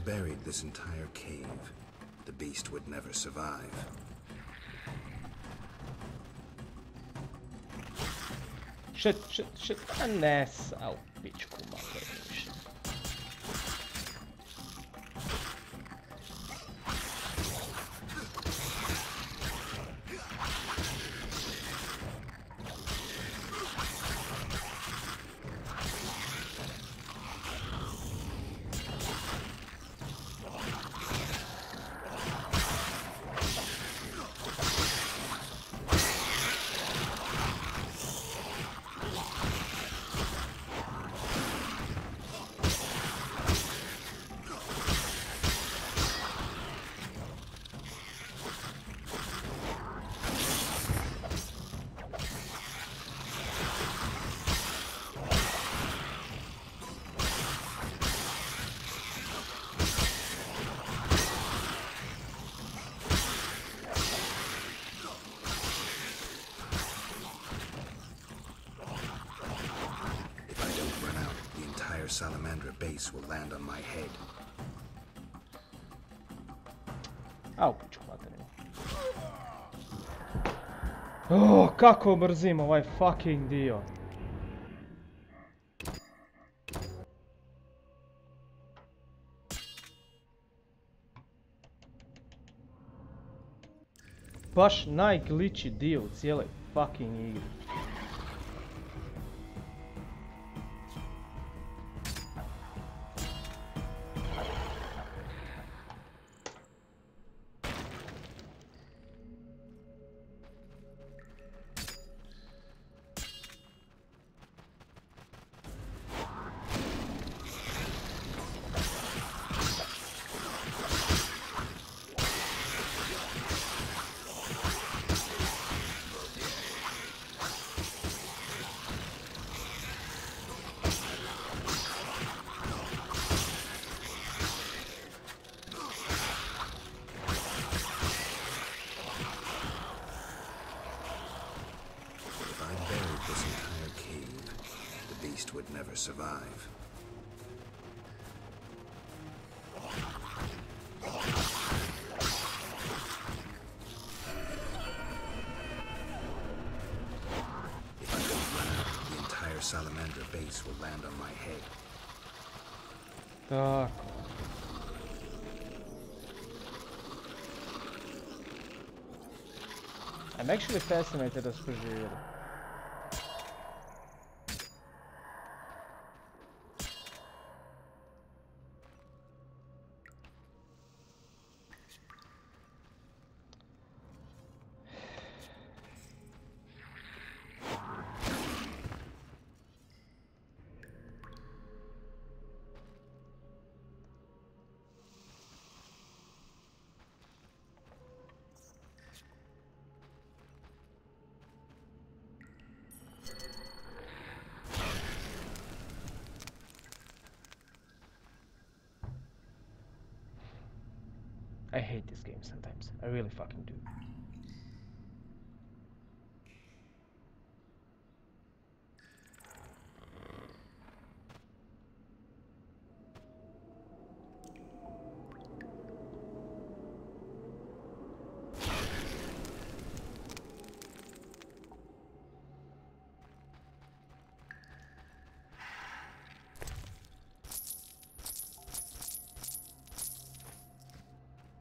Buried this entire cave, the beast would never survive. Shit, a ne sa u pičku materinu više. Salamandra base will land on my head. Au, pičku materinu. Oh, kako mrzim ovaj fucking dio. Baš najglitchy dio u cijeloj fucking igri. survive. If I don't run out, the entire salamander base will land on my head. Tako. I'm actually fascinated da smo živjeli. I hate this game sometimes. I really fucking do.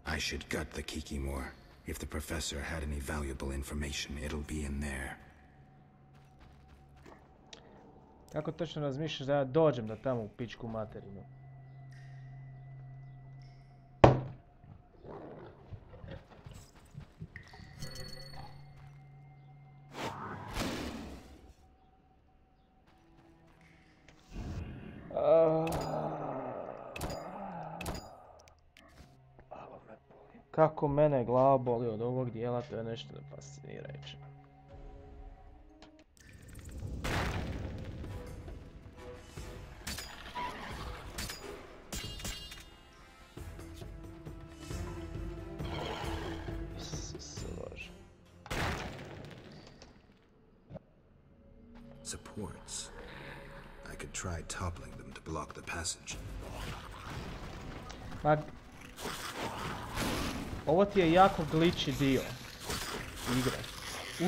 I should gut the Kikimore. If the professor had any valuable information, it'll be in there. Kako točno razmišljaš da ja dođem do tamo u pičku materinu? Kako mene glava boli od ovog dijela, to je nešto fascinirajuće. Supports. I could try toppling them to block the passage. Ovo ti je jako glitchy dio igre.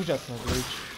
Užasno glitchy.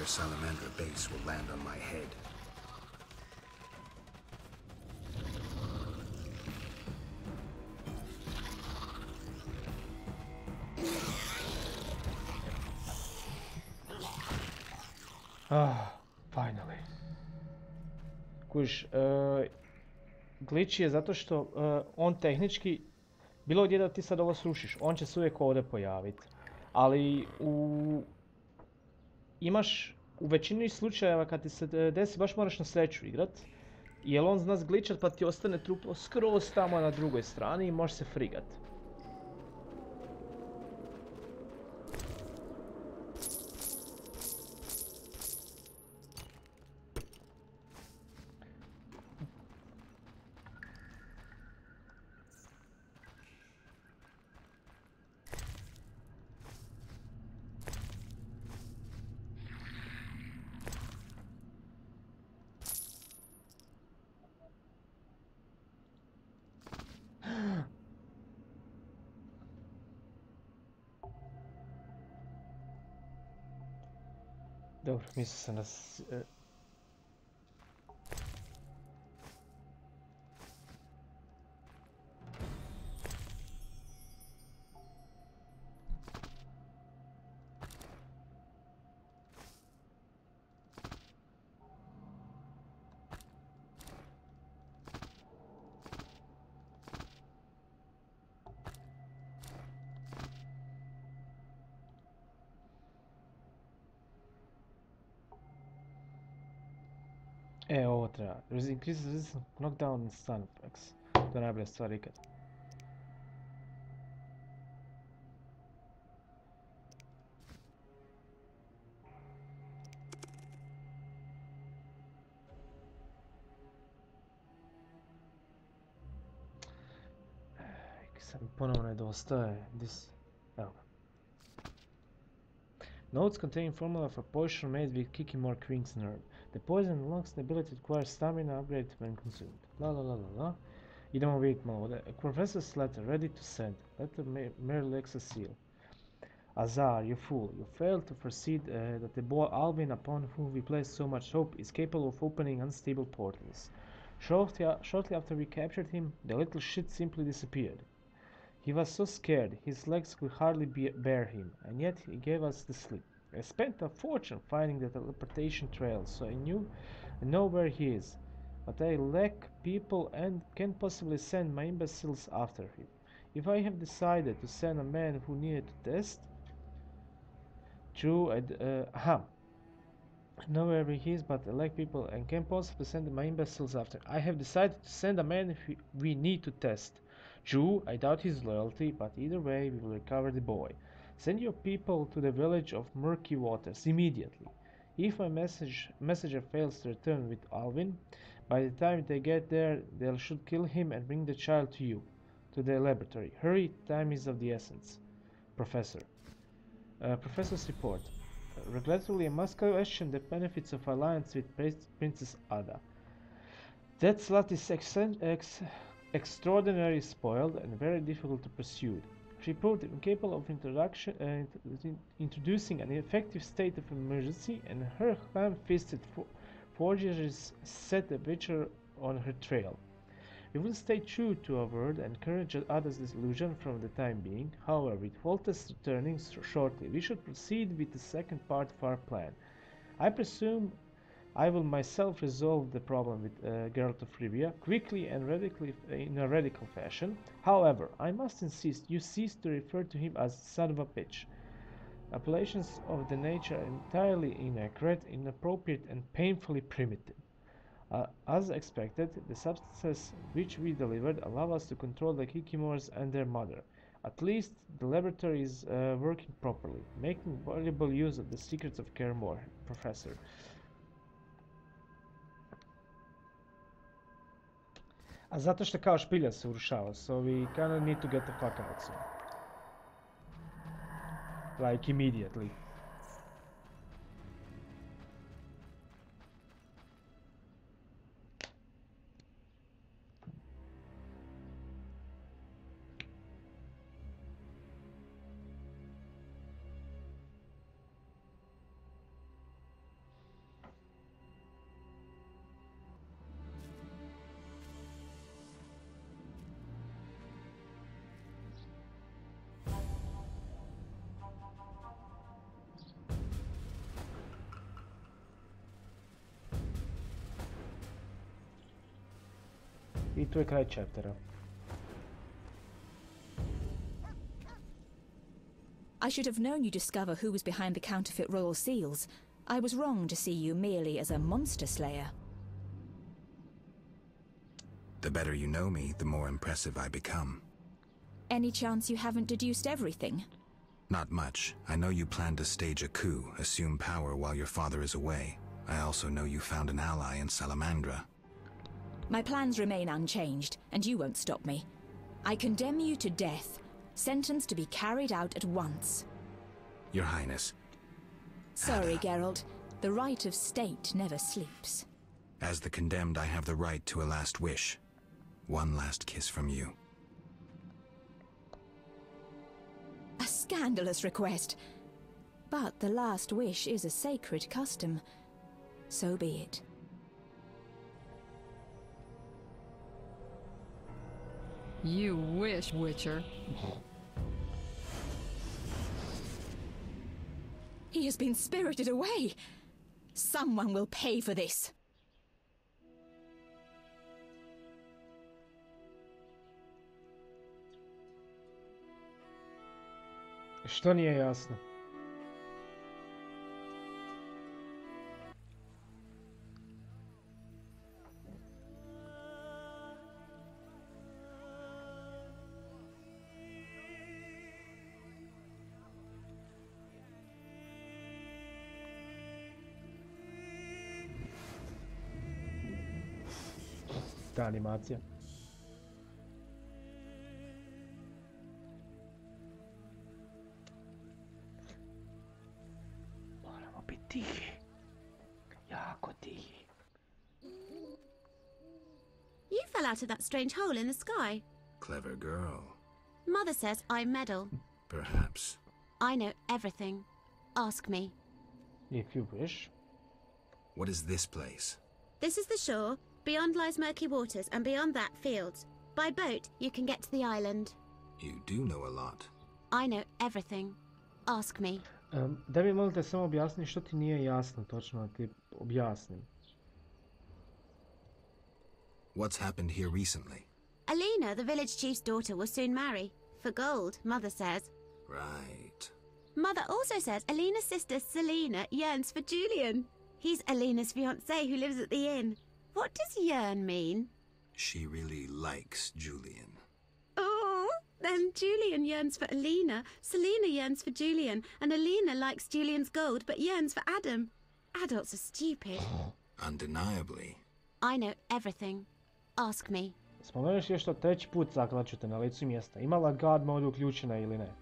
Salamander base will land on my head. Finally. Kužiš, glitch je zato što on tehnički, bilo gdje da ti sad ovo srušiš, on će se uvijek ovdje pojaviti. Ali imaš u većini slučajeva kad ti se desi baš moraš na sreću igrat. Jer on zna zgličat pa ti ostane truplo skroz tamo na drugoj strani i možeš se frigat. Dobro, mislio sam da s... ovo treba. Increases resistance, knockdown and stun effects. To je najbolja stvar ikad. Sad ponovno nedostaje. Evo ga. Notes contain formula for potion made with Kikimor King's nerve. The poison lacks the ability to acquire stamina upgrade when consumed. La la la la la. Idemo vidjeti malo ovdje. A professor's letter, ready to send. Letter merely lacks a seal. Azar, you fool. You failed to foresee that the boy Alvin, upon whom we place so much hope, is capable of opening unstable portals. Shortly after we captured him, the little shit simply disappeared. He was so scared, his legs could hardly bear him, and yet he gave us the slip. I spent a fortune finding the teleportation trail, so I know where he is. But I lack people and can't possibly send my imbeciles after him. If I have decided to send a man who needed to test... True, I know where he is, but I lack people and can't possibly send my imbeciles after. I have decided to send a man we need to test. True, I doubt his loyalty, but either way we will recover the boy. Send your people to the village of Murky Waters immediately. If my messenger fails to return with Alvin, by the time they get there, they should kill him and bring the child to you, to the laboratory. Hurry, time is of the essence. Professor. Professor's report. Regretfully, I must question the benefits of alliance with Princess Ada. That slut is extraordinarily spoiled and very difficult to pursue. She proved incapable of introducing an effective state of emergency, and her ham-fisted forgeries set the Witcher on her trail. We will stay true to our word and encourage others' disillusion from the time being. However, with Voltes returning shortly, we should proceed with the second part of our plan. I presume I will myself resolve the problem with Geralt of Rivia quickly and in a radical fashion. However, I must insist you cease to refer to him as son of a bitch. Appellations of the nature are entirely inaccurate, inappropriate, and painfully primitive. As expected, the substances which we delivered allow us to control the Kikimors and their mother. At least the laboratory is working properly, making valuable use of the secrets of Kermor, Professor. A zato što kao špilja se urušava, so we kinda need to get the fuck out soon. Like immediately. I tu je kraj chaptera. I should have known you'd discover who was behind the counterfeit royal seals. I was wrong to see you merely as a monster slayer. The better you know me, the more impressive I become. Any chance you haven't deduced everything? Not much. I know you plan to stage a coup, assume power while your father is away. I also know you found an ally in Salamandra. My plans remain unchanged, and you won't stop me. I condemn you to death, sentenced to be carried out at once. Your Highness. Sorry, Geralt. The right of state never sleeps. As the condemned, I have the right to a last wish. One last kiss from you. A scandalous request. But the last wish is a sacred custom. So be it. You wish, Witcher. He has been spirited away. Someone will pay for this. Što nije jasno? Ta animacija. Moramo biti tihi. Jako tihi. You fell out of that strange hole in the sky. Clever girl. Mother says I meddle. Perhaps. I know everything. Ask me. If you wish. What is this place? This is the shore. Beyond lies murky waters, and beyond that, fields. By boat, you can get to the island. You do know a lot. I know everything. Ask me. Da mi molite samo objasni što ti nije jasno, točno da ti objasnim. What's happened here recently? Alina, the village chief's daughter, will soon marry. For gold, Mother says. Right. Mother also says Alina's sister, Selena, yearns for Julian. He's Alina's fiancé who lives at the inn. What does yearn mean? She really likes Julian. Oh, then Julian yearns for Alina, Selena yearns for Julian, and Alina likes Julian's gold but yearns for Adam. Adults are stupid. Undeniably. I know everything. Ask me. Spomeneš još što treći put zaklaću te na licu mjesta. Imala God mode uključena ili ne?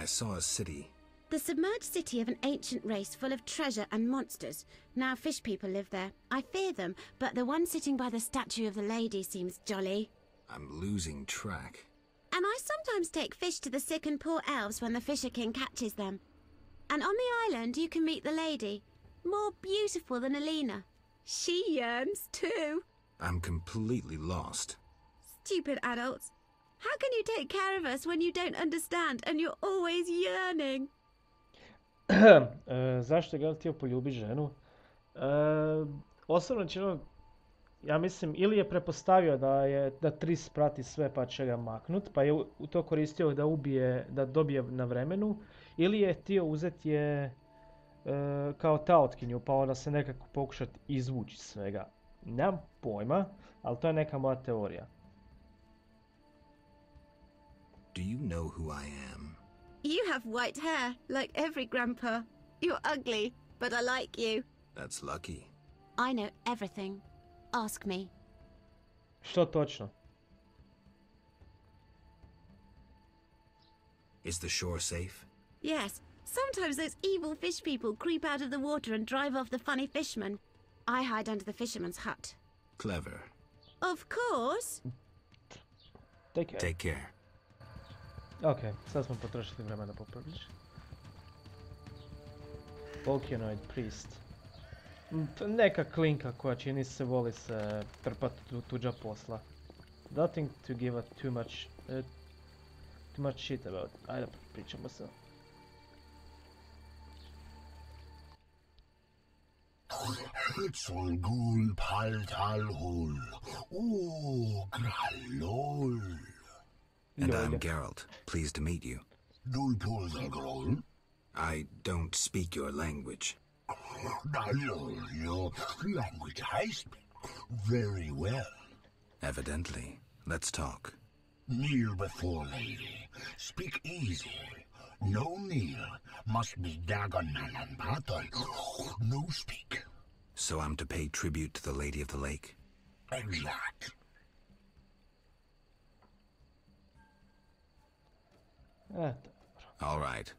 I saw a city. The submerged city of an ancient race full of treasure and monsters. Now fish people live there. I fear them, but the one sitting by the statue of the lady seems jolly. I'm losing track. And I sometimes take fish to the sick and poor elves when the Fisher King catches them. And on the island you can meet the lady. More beautiful than Alina. She yearns too. I'm completely lost. Stupid adults. How can you take care of us when you don't understand and you're always yearning? Zašto je Gel htio poljubiti ženu? Osobno rečeno, ja mislim, ili je prepostavio da Tris prati sve pa će ga maknut, pa je u to koristio da ubije, da dobije na vremenu, ili je htio uzeti je kao taotkinju, pa onda se nekako pokušati izvući svega. Nemam pojma, ali to je neka moja teorija. Do you know who I am? You have white hair, like every grandpa. You're ugly, but I like you. That's lucky. I know everything. Ask me. Što točno? Is the shore safe? Yes, sometimes those evil fish people creep out of the water and drive off the funny fishermen. I hide under the fisherman's hut. Clever. Of course. Take care. Take care. Ok, sad smo potrošili vremena poprilično. Volcanoid Priest. Neka klinka koja čini se voli se trpati u tuđa posla. Nothing to give a too much shit about. Ajde, pričamo se. Hetzol gul paltal hul. Gralol. And I'm Geralt. Pleased to meet you. Dulpolzagrol. I don't speak your language. Your language I speak very well. Evidently. Let's talk. Kneel before lady. Speak easy. No kneel. Must be Dagonan battle. No speak. So I'm to pay tribute to the Lady of the Lake? Exact. All right.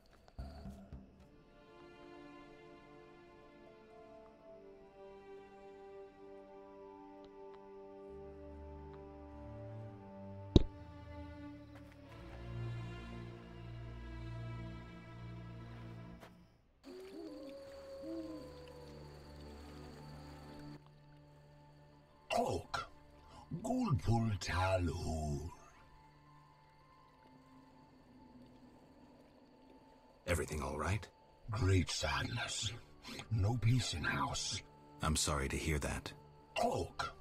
Talk. Gulpul Talhul. Everything all right? Great sadness. No peace in house. I'm sorry to hear that. Talk.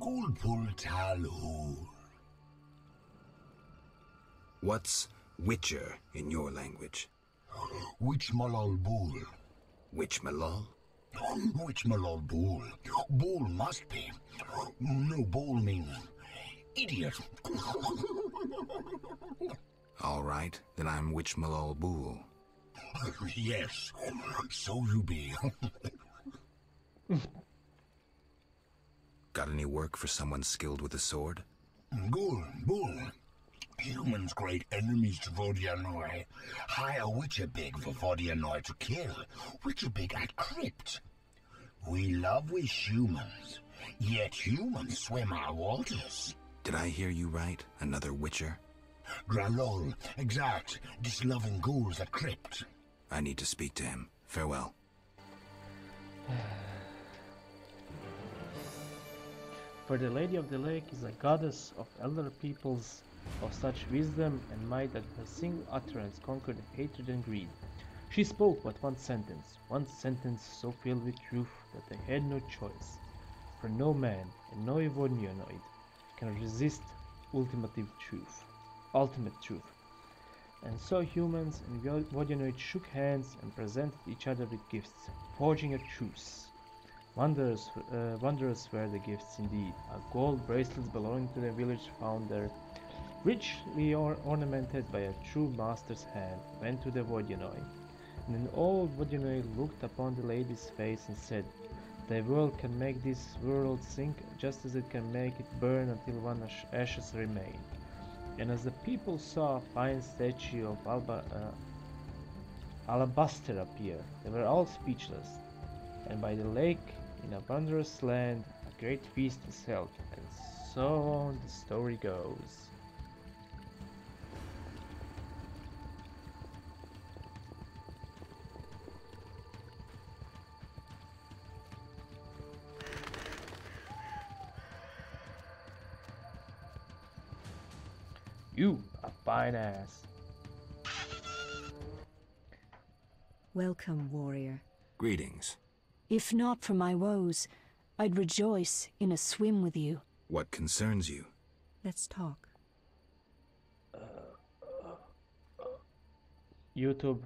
Gulpul Talhul. What's Witcher in your language? Witch Malal Bul. Witch Malal? Witch Malal Bul. Bul must be. No, Bul means idiot. All right, then I'm Witch Malal Bul. Yes, so you be. Got any work for someone skilled with a sword? Bull. Humans great enemies to Vodianoi. Hire Witcher big for Vodianoi to kill. Witcher big at crypt. We love with humans, yet humans swim our waters. Did I hear you right? Another Witcher? Gralol, exact. Disloving ghouls at crypt. I need to speak to him. Farewell. For the Lady of the Lake is a goddess of elder peoples, of such wisdom and might that her single utterance conquered hatred and greed. She spoke but one sentence so filled with truth that they had no choice. For no man and no Evonianoid can resist ultimate truth. And so humans and Vodianoid shook hands and presented each other with gifts, forging a truce. Wondrous were the gifts indeed. A gold bracelets belonging to the village founder, richly ornamented by a true master's hand, went to the Vodianoi. And an old Vodianoi looked upon the lady's face and said, "Thy world can make this world sink just as it can make it burn until one ashes remain." And as the people saw a fine statue of alabaster appear, they were all speechless. And by the lake, in a wondrous land, a great feast was held, and so on the story goes. You a fine ass. Welcome, warrior. Greetings. If not for my woes, I'd rejoice in a swim with you. What concerns you? Let's talk. YouTube,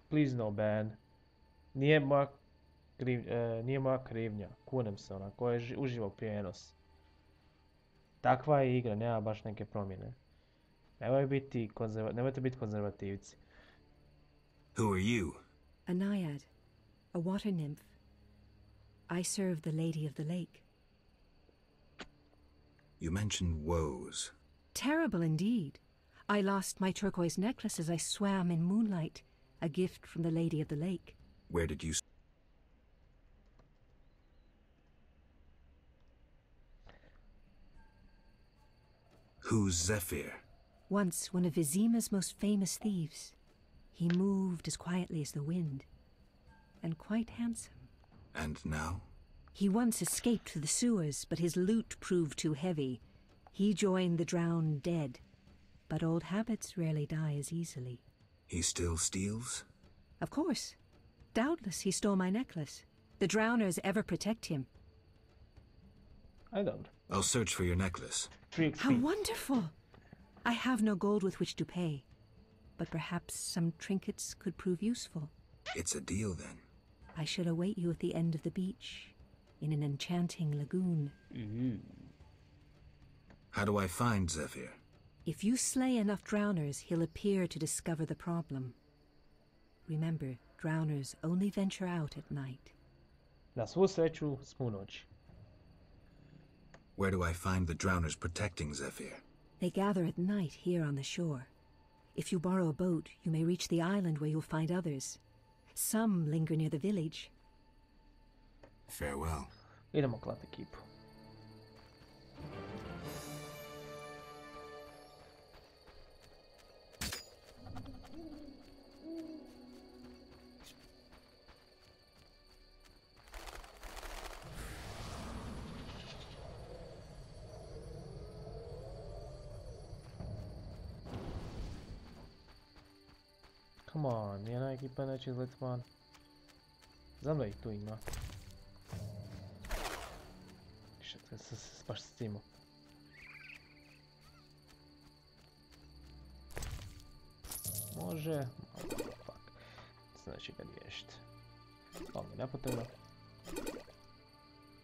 please no ban. Nije moja krivnja. Kunem se onako, je uživo prijenos. Takva je igra, nema baš neke promjene. Nemojte biti konzervativci. Who are you? A naiad, a water nymph. I serve the Lady of the Lake. You mentioned woes. Terrible indeed. I lost my turquoise necklace as I swam in moonlight, a gift from the Lady of the Lake. Where did you... Who's Zephyr? Once one of Vizima's most famous thieves. He moved as quietly as the wind, and quite handsome. And now? He once escaped through the sewers, but his loot proved too heavy. He joined the drowned dead, but old habits rarely die as easily. He still steals? Of course. Doubtless he stole my necklace. The drowners ever protect him. I don't. I'll search for your necklace. How wonderful! I have no gold with which to pay, but perhaps some trinkets could prove useful. It's a deal, then. I shall await you at the end of the beach, in an enchanting lagoon. How do I find Zephyr? If you slay enough drowners, he'll appear to discover the problem. Remember, drowners only venture out at night. Na svu sreću, svu noć. Where do I find the drowners protecting Zephyr? They gather at night here on the shore. If you borrow a boat, you may reach the island where you'll find others. Some linger near the village. Farewell. Idemo klati ekipu. come on, nijedna ekipa neće izlet van. Znam da ih tu ima. Šta se baš s timom. Može, fuck. Znači ga riješiti. Ovo mi je nepotrebno.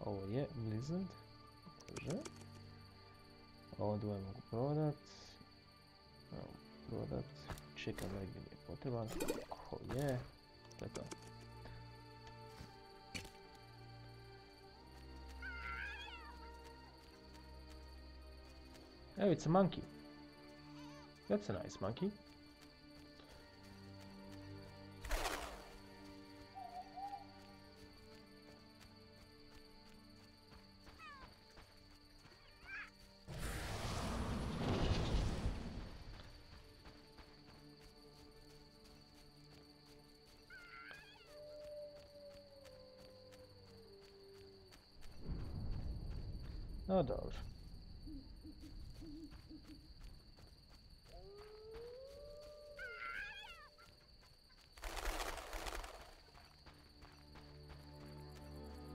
Ovo je Blizzard. Može. Ovo dvoje mogu prodat. Ovo prodat. Čekam negdje mi je potreban. Ko je? To je to. Evo, it's a monkey. That's a nice monkey. No dobro.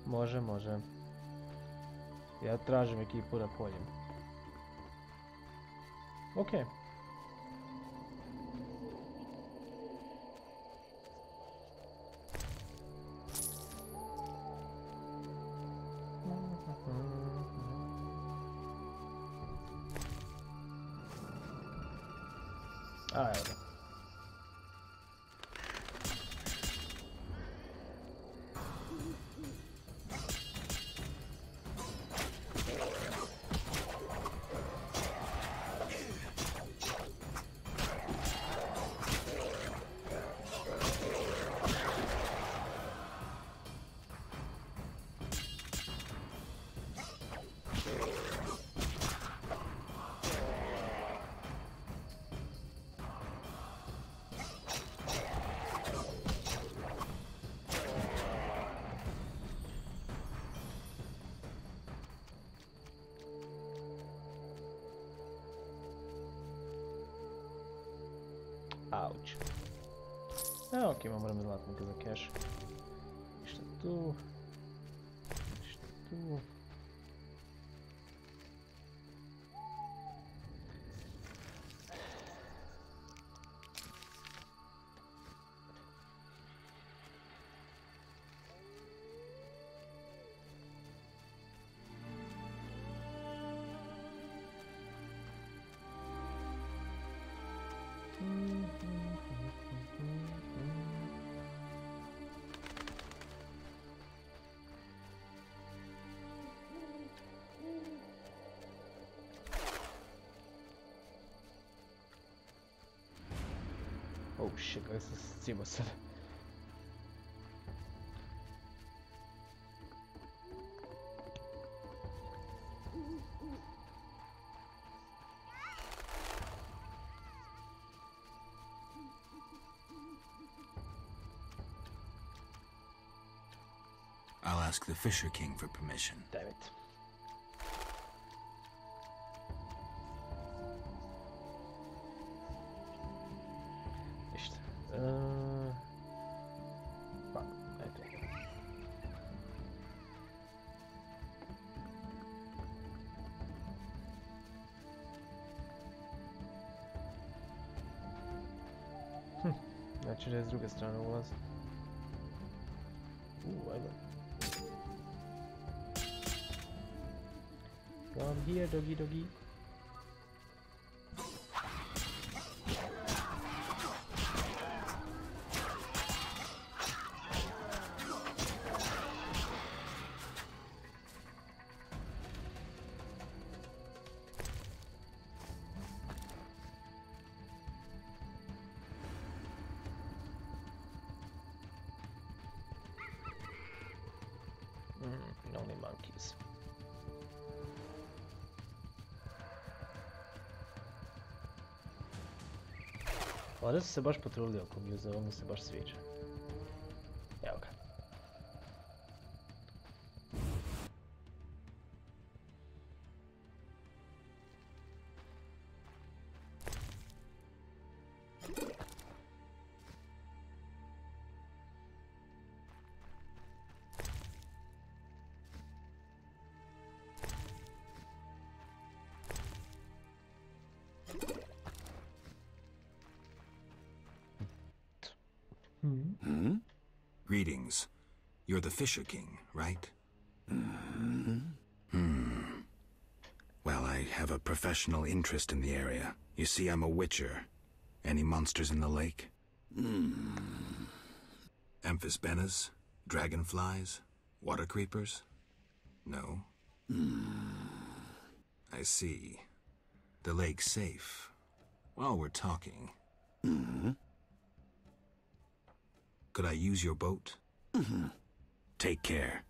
Može, može. Ja tražim ekipu na poljem. Okej. A, evo ga. Auć. Evo, ok, moram zlatnika za cash. Ništa tu. Ništa tu. Oh shit, kako se scimo sad. I'll ask the Fisher King for permission. Damn it. Ništa. Pa, eto. Znači da je s druge strane ulaz. Ajde. Come here, doggy doggy. Only monkeys. Ovdje su se baš potrudili oko mjuza, ovo mi se baš sviđa. Evo ga. Greetings. You're the Fisher King, right? Well, I have a professional interest in the area. You see, I'm a witcher. Any monsters in the lake? Amphisbaenas? Dragonflies? Water creepers? No? I see. The lake's safe. While we're talking. Could I use your boat? Take care.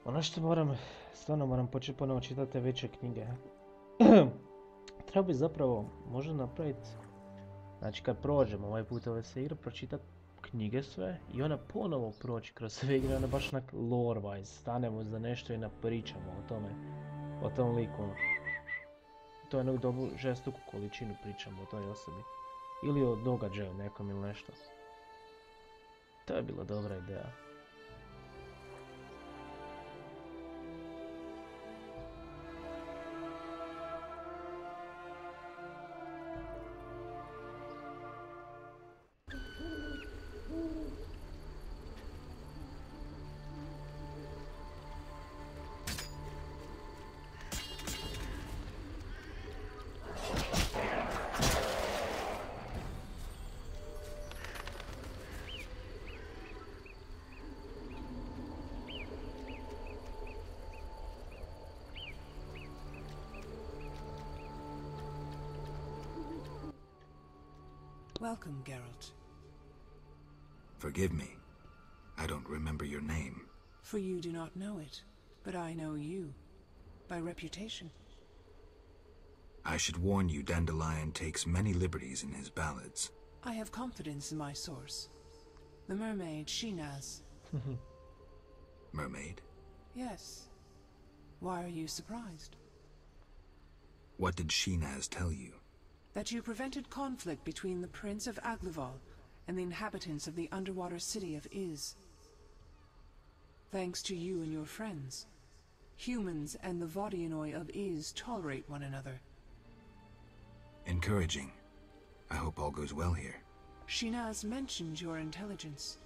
Ono što stvarno moram početi ponovo čitati te veće knjige. Treba bi zapravo možda napraviti, znači kad prođemo ovaj put ove se igre, pročitati knjige sve i onda ponovo proći kroz sve igre, onda baš onak lore-wise, stanemo za nešto i napričamo o tome, o tom liku. To je jednu dobru žestoku količinu pričamo o toj osobi. Ili o događaju nekom ili nešto. To je bila dobra ideja. Welcome, Geralt. Forgive me. I don't remember your name. For you do not know it, but I know you. By reputation. I should warn you, Dandelion takes many liberties in his ballads. I have confidence in my source. The mermaid, Shinaz. Mermaid? Yes. Why are you surprised? What did Shinaz tell you? That you prevented conflict between the Prince of Aglaval and the inhabitants of the underwater city of Iz. Thanks to you and your friends, humans and the Vodianoi of Iz tolerate one another. Encouraging. I hope all goes well here. Shinaz mentioned your intelligence.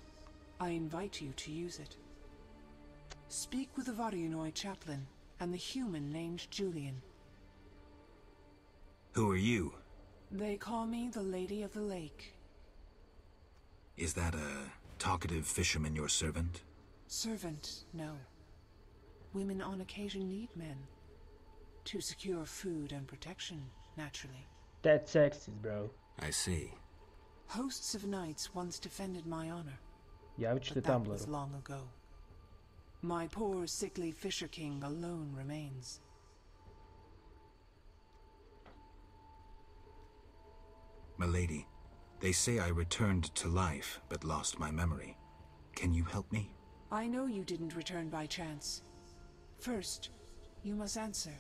I invite you to use it. Speak with the Vodianoi chaplain and the human named Julian. Who are you? They call me the Lady of the Lake. Is that a talkative fisherman your servant? Servant, no. Women on occasion need men. To secure food and protection, naturally. That's sexist, bro. I see. Hosts of knights once defended my honor. Javit But that was long ago. My poor, sickly Fisher King alone remains. Milady, they say I returned to life, but lost my memory. Can you help me? I know you didn't return by chance. First, you must answer.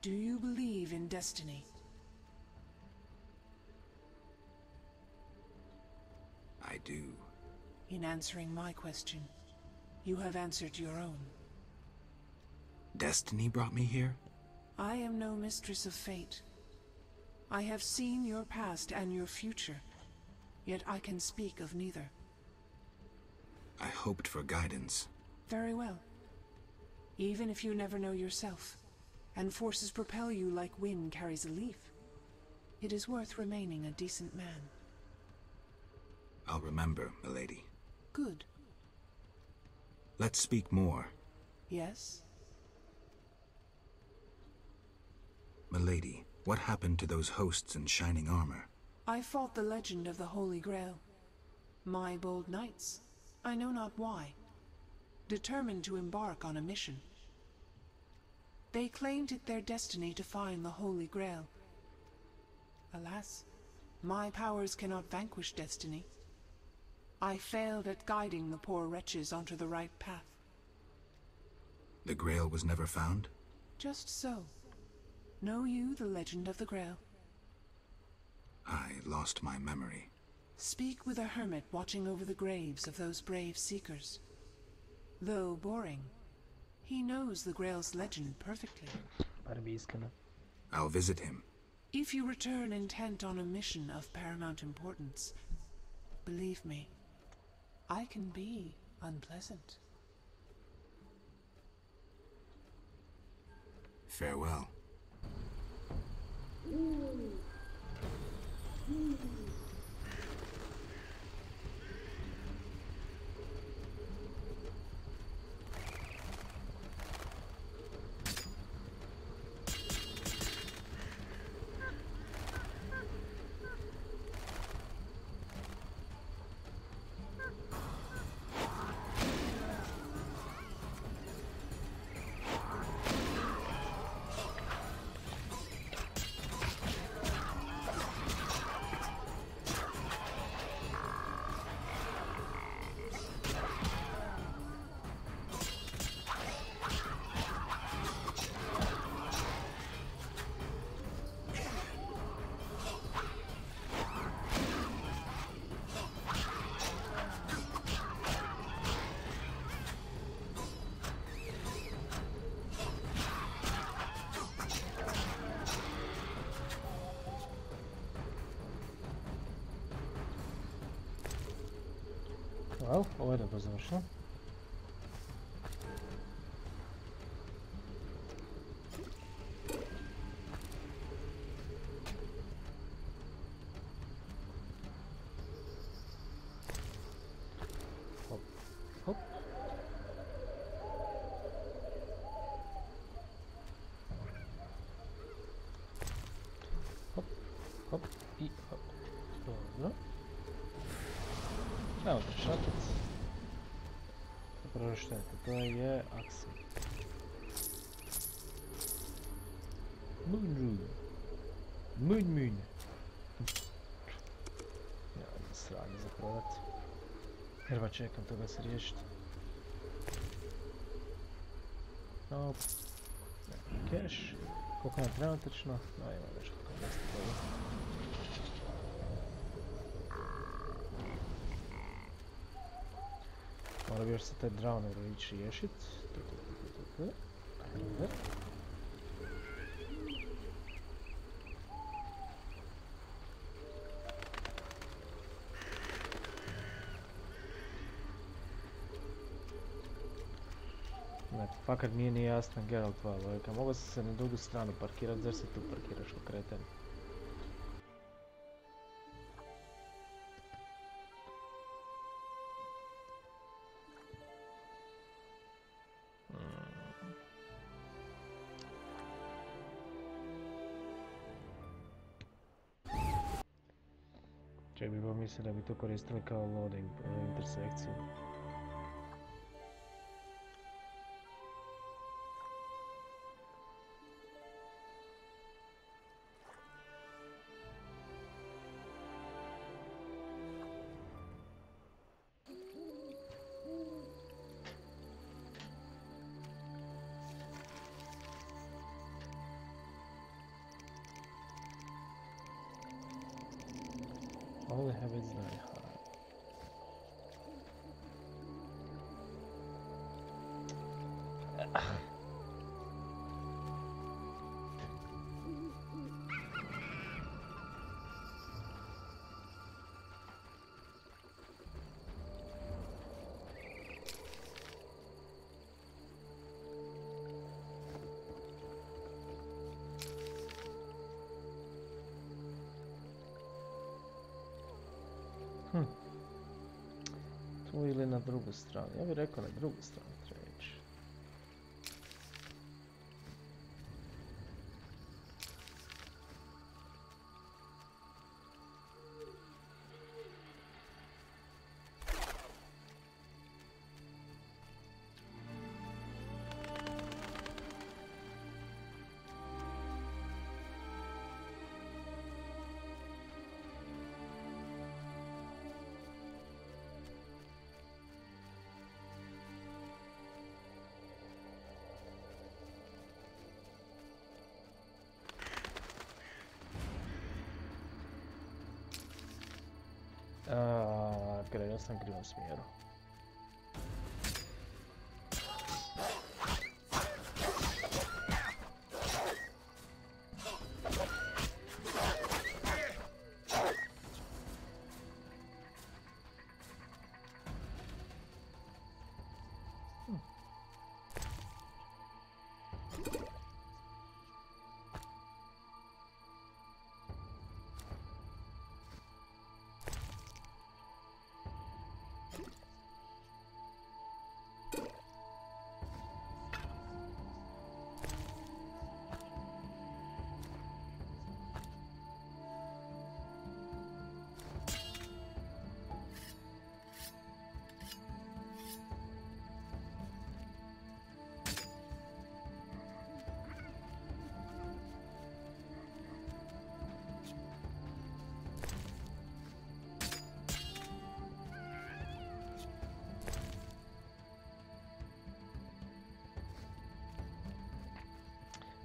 Do you believe in destiny? I do. In answering my question, you have answered your own. Destiny brought me here? I am no mistress of fate. I have seen your past and your future, yet I can speak of neither. I hoped for guidance. Very well. Even if you never know yourself, and forces propel you like wind carries a leaf, it is worth remaining a decent man. I'll remember, milady. Good. Let's speak more. Yes? Milady, what happened to those hosts in shining armor? I fought the legend of the Holy Grail. My bold knights, I know not why, determined to embark on a mission. They claimed it their destiny to find the Holy Grail, Alas, my powers cannot vanquish destiny. I failed at guiding the poor wretches onto the right path. The Grail was never found? Just so. Know you the legend of the Grail? I lost my memory. Speak with a hermit watching over the graves of those brave seekers. Though boring, he knows the Grail's legend perfectly. I'll visit him. If you return intent on a mission of paramount importance, believe me, I can be unpleasant. Farewell. Well, ovo je dobro završeno. Hop, hop. Hop, hop i hop. Dobro. Evo ga šatac. Zapravo što je to? To je aksa. Moon. Ja da sranje za prodat. Prva čekam toga se riješiti. Hop. Cash. Koliko nam trenutačno? No, ima nešto kao 10 toga. Mora bi još se taj drowner ići riješit. Fakat nije ni jasna Geraltova logika. Mogao sam se na drugu stranu parkirat, zar se tu parkiraš ko kreten? Čak bi pomislio da bi to koristili kao loading intersekciju. All the habits die hard. Tu ili na drugu stranu? Ja bih rekao na drugu stranu treba ići. sam u krivom smjeru.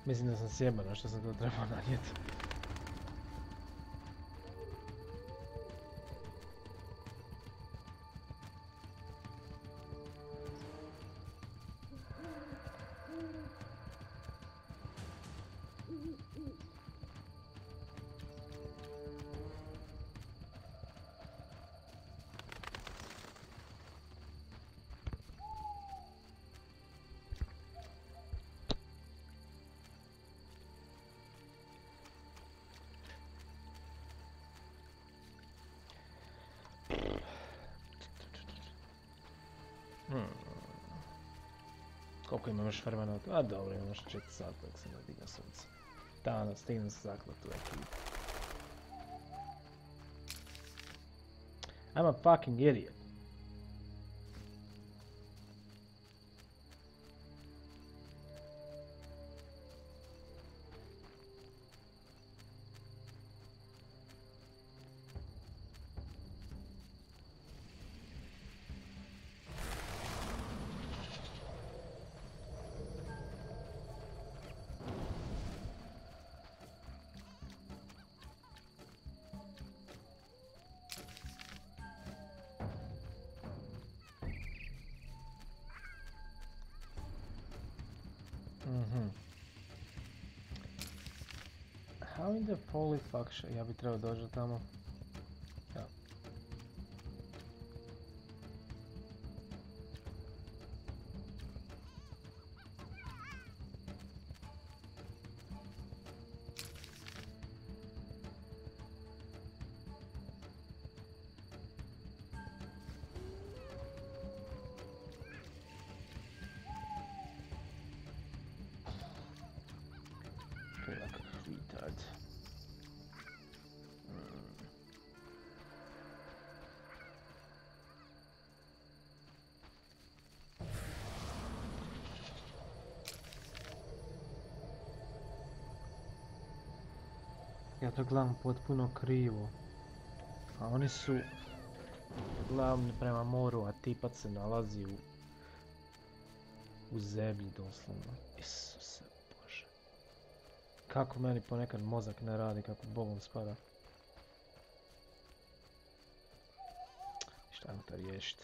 Mislim da sam sjeban, a što sam to trebao nanijeti. Koliko imam još vremena? A dobro, imam još 4 sata dok se ne digne sunce. Da, stignem se zaklati u ekipu. I'm a fucking idiot. How in the holy fuck ja bi trebao doći do tamo? Ja. Ja to gledam potpuno krivo. A oni su glavni prema moru, a tipac se nalazi u zemlji doslovno. Isuse Bože. Kako meni ponekad mozak ne radi, kako Bogom spada. Šta ajmo to riješiti?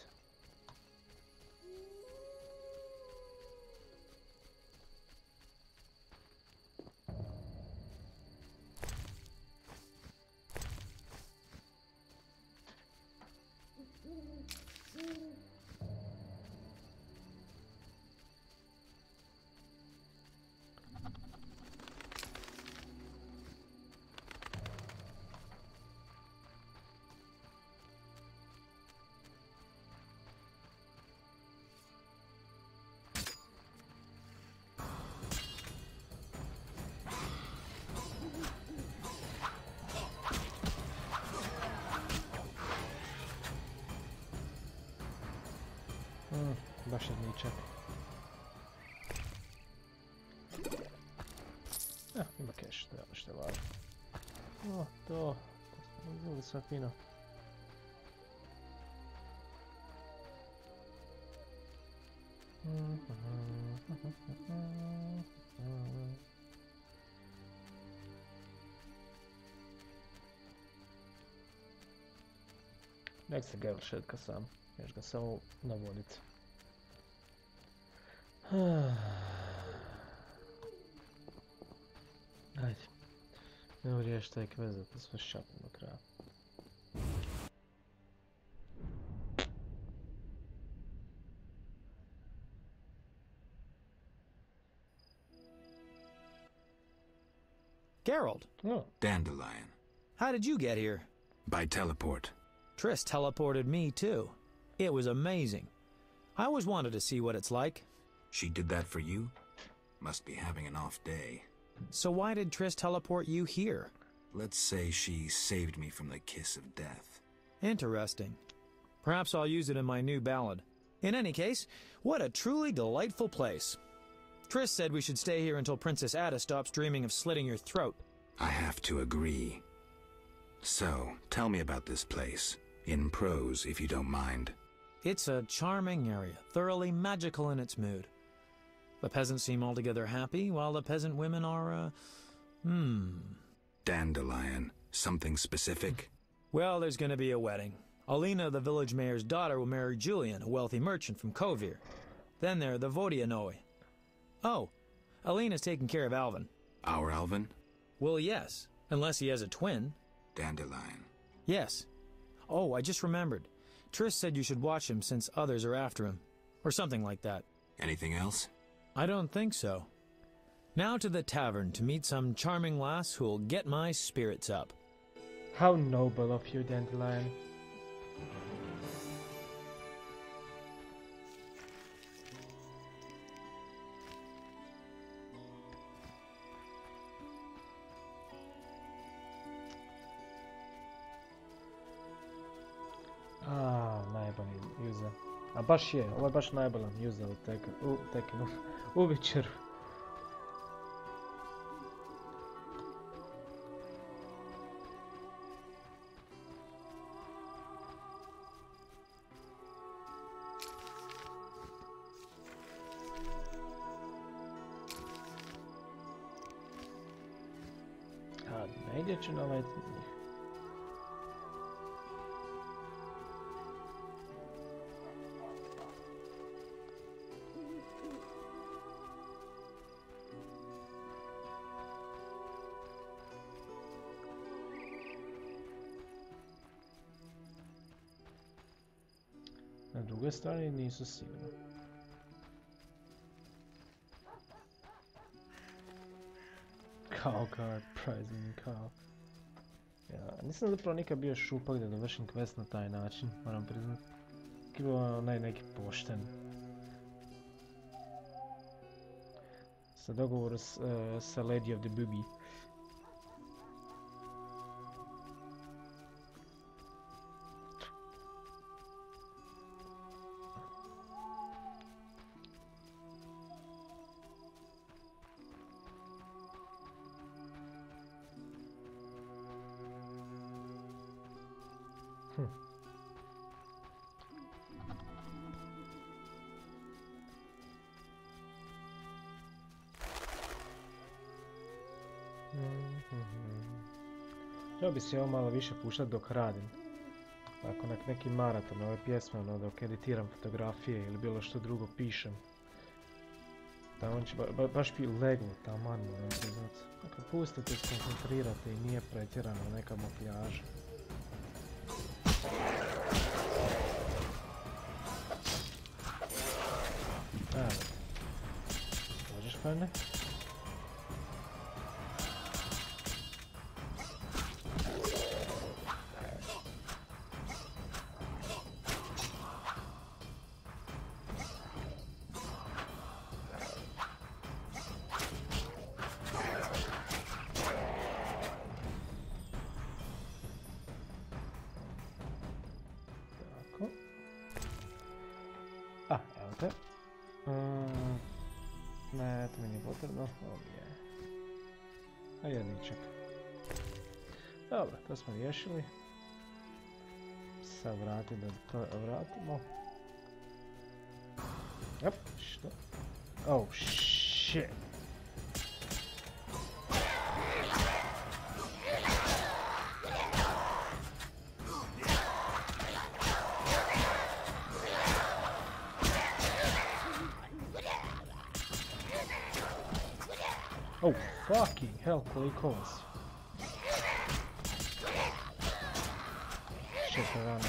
Baš je ničak. Ima cash, to je ono što je važno. To smo uzeli sve fino. Nek se Geralt šetka sam. Još ga samo navoditi. Ajde. Evo riješ taj kvez da to sve šapim do kraja. Geralt. Oh. Dandelion. How did you get here? By teleport. Triss teleported me, too. It was amazing. I always wanted to see what it's like. She did that for you? Must be having an off day. So why did Triss teleport you here? Let's say she saved me from the kiss of death. Interesting. Perhaps I'll use it in my new ballad. In any case, what a truly delightful place. Triss said we should stay here until Princess Ada stops dreaming of slitting your throat. I have to agree. So, tell me about this place. In prose, if you don't mind. It's a charming area, thoroughly magical in its mood. The peasants seem altogether happy, while the peasant women are, Dandelion. Something specific? Well, there's going to be a wedding. Alina, the village mayor's daughter, will marry Julian, a wealthy merchant from Kovir. Then there are the Vodianoi. Oh, Alina's taking care of Alvin. Our Alvin? Well, yes, unless he has a twin. Dandelion. Yes. Oh, I just remembered. Triss said you should watch him since others are after him. Or something like that. Anything else? I don't think so. Now to the tavern to meet some charming lass who'll get my spirits up. How noble of you, Dandelion. Najbolji user. A baš je, ovo je baš najboljan user u Tekenu. U Witcheru. A negdje ću na ovaj... Na drugoj strani nisu sigurno. Kao card, prizing kao. Ja, nisam zapravo nikad bio šupak da dovršim quest na taj način, moram priznat. Bilo neki pošten. Sa dogovoru sa Lady of the Boogie. Trebao bi se ovo malo više puštat dok radim. Ako neki maraton ove pjesme, dok editiram fotografije ili bilo što drugo pišem. Tamo će baš bi leglo taman, moram priznat. Ako pustite, skoncentrirate i nije pretjerano neka makljaža. Evo. Možeš pa ne? Ne, to mi nije potrebno. Ovdje. A jedničak. Dobro, to smo riješili. Sad vrati da to vratimo. Op, što? Oh, shit. Oh, fucking hell, koliko vas. Čekaj rano.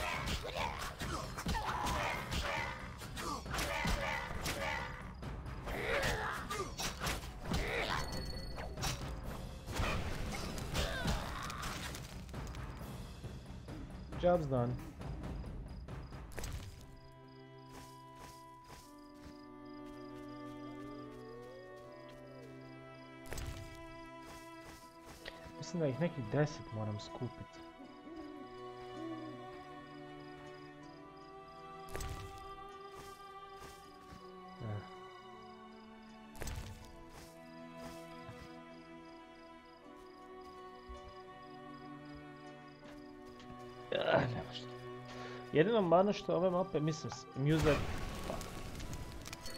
Job's done. Mislim da ih nekih 10 moram skupiti. Jedino mano što ove mape, mislim,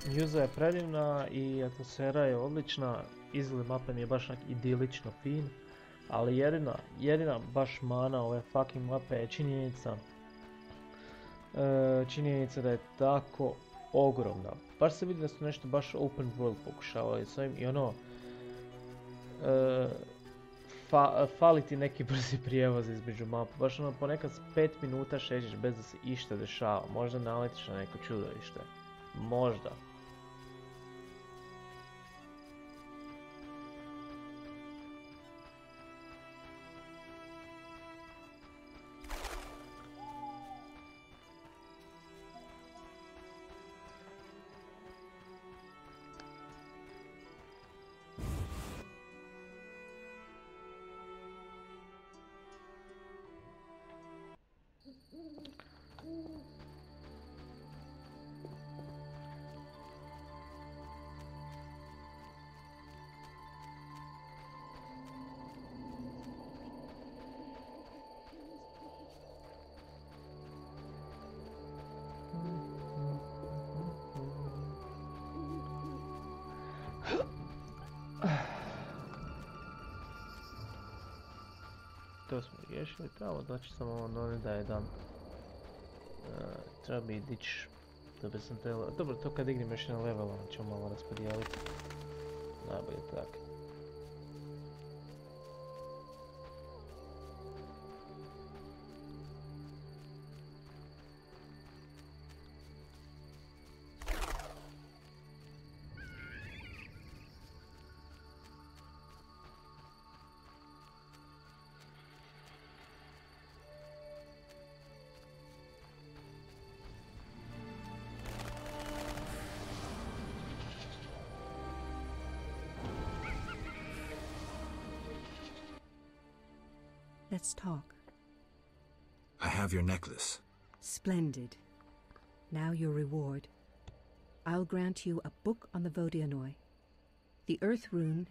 Muza je predivna i atmosfera je odlična, izgled mape mi je baš idilično fin, ali jedina baš mana ove fucking mape je činjenica da je tako ogromna. Baš se vidi da su nešto baš open world pokušavali s ovim i ono, fali ti neki brzi prijevoz između mapa, baš ono ponekad 5 minuta šećeš bez da se išta dešava, možda naletiš na neko čudovište, možda. To smo riješili, tamo znači samo ono ne daje dan. Treba bi dići da bi sam trebalo... Dobro, to kad dignem još jedan level, onda ćemo malo raspodijeliti. Najbolje tako. Let's talk. I have your necklace. Splendid. Now your reward. I'll grant you a book on the Vodianoi, the Earth Rune,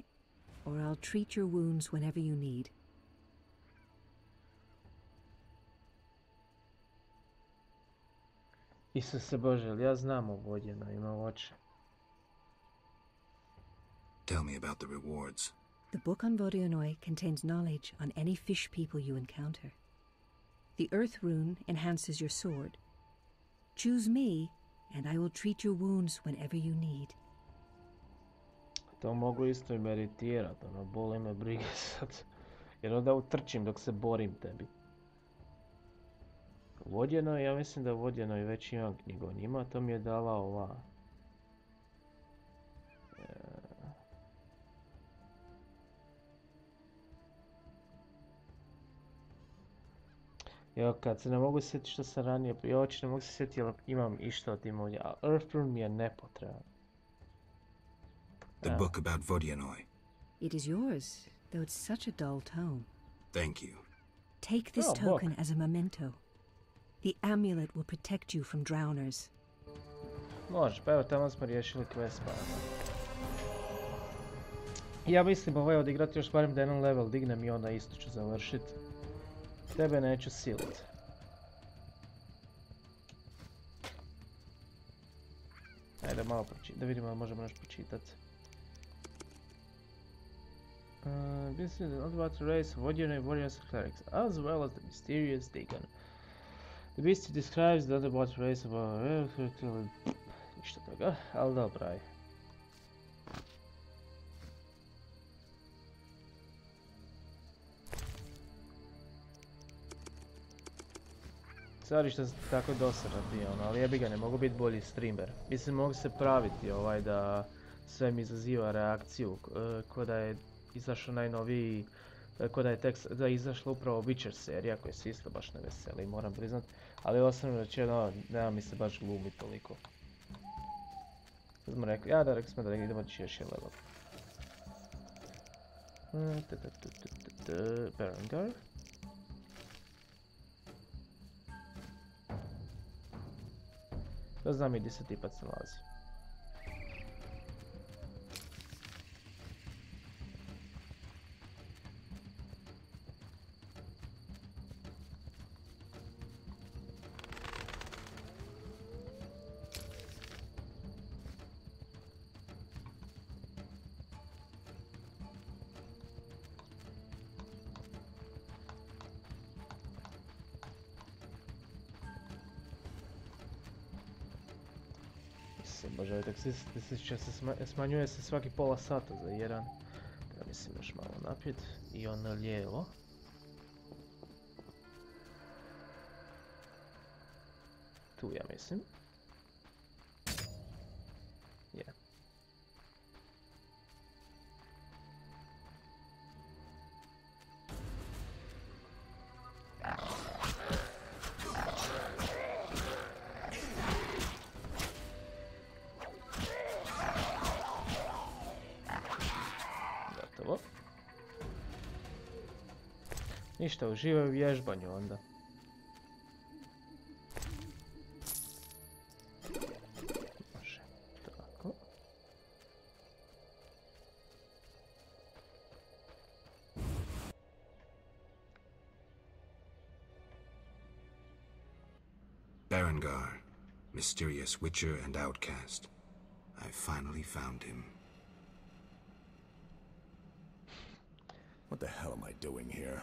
or I'll treat your wounds whenever you need. Isuse Bože, ali ja znam o Vodjanoj, imam oči. Tell me about the rewards. The book on Vodianoi contains knowledge on any fish people you encounter. The Earth Rune enhances your sword. Choose me, and I will treat your wounds whenever you need. To mogu isto i meditirat, ono, boli me brige sad. Jer onda utrčim dok se borim tebi. Vodjanoj, ja mislim da Vodjanoj već imam knjigu o njima, to mi je dala ova... Evo kad se ne mogu sjetiti što sam ranije prije oči, ne mogu se sjetiti jer imam išta od tim ovdje, a Earth Rune mi je nepotreban. The book about Vodianoi. It is yours, though it's such a dull tome. Thank you. Take this token as a memento. The amulet will protect you from drowners. Može, pa evo tamo smo riješili quest bar. Ja mislim ovaj odigrati još barem da jedan level dignem i onda isto ću završit. Tebe neću silit. Ajde malo da vidimo da možemo nešto pročitat. This is not about the race of Vodjanoi warriors and clerics, as well as the mysterious Dagon. The beast describes the underwater race of ništa toga, ali dobro aj. Stvari što sam tako dosadan bio, ali jebi ga, ne mogu biti bolji streamer. Mislim, mogu se praviti da sve mi izaziva reakciju, ko da je izašao najnoviji, ko da je da je izašla upravo Witcher serija koja se isto baš ne veseli, moram priznat. Ali osnovno rečeno, nema mi se baš glumi toliko. Smo rekli, rekli smo da idemo još jedan level. Berengar. Da znam i gdje se tipac nalazi. Bože, tak smanjuje se svaki pola sata za jedan. Da mislim još malo naprijed. I ono lijevo. Tu ja mislim. Je. Ništa, uživaj u vježbanju onda. Može, tako. Berengar, mysterious witcher and outcast. I finally found him. What the hell am I doing here?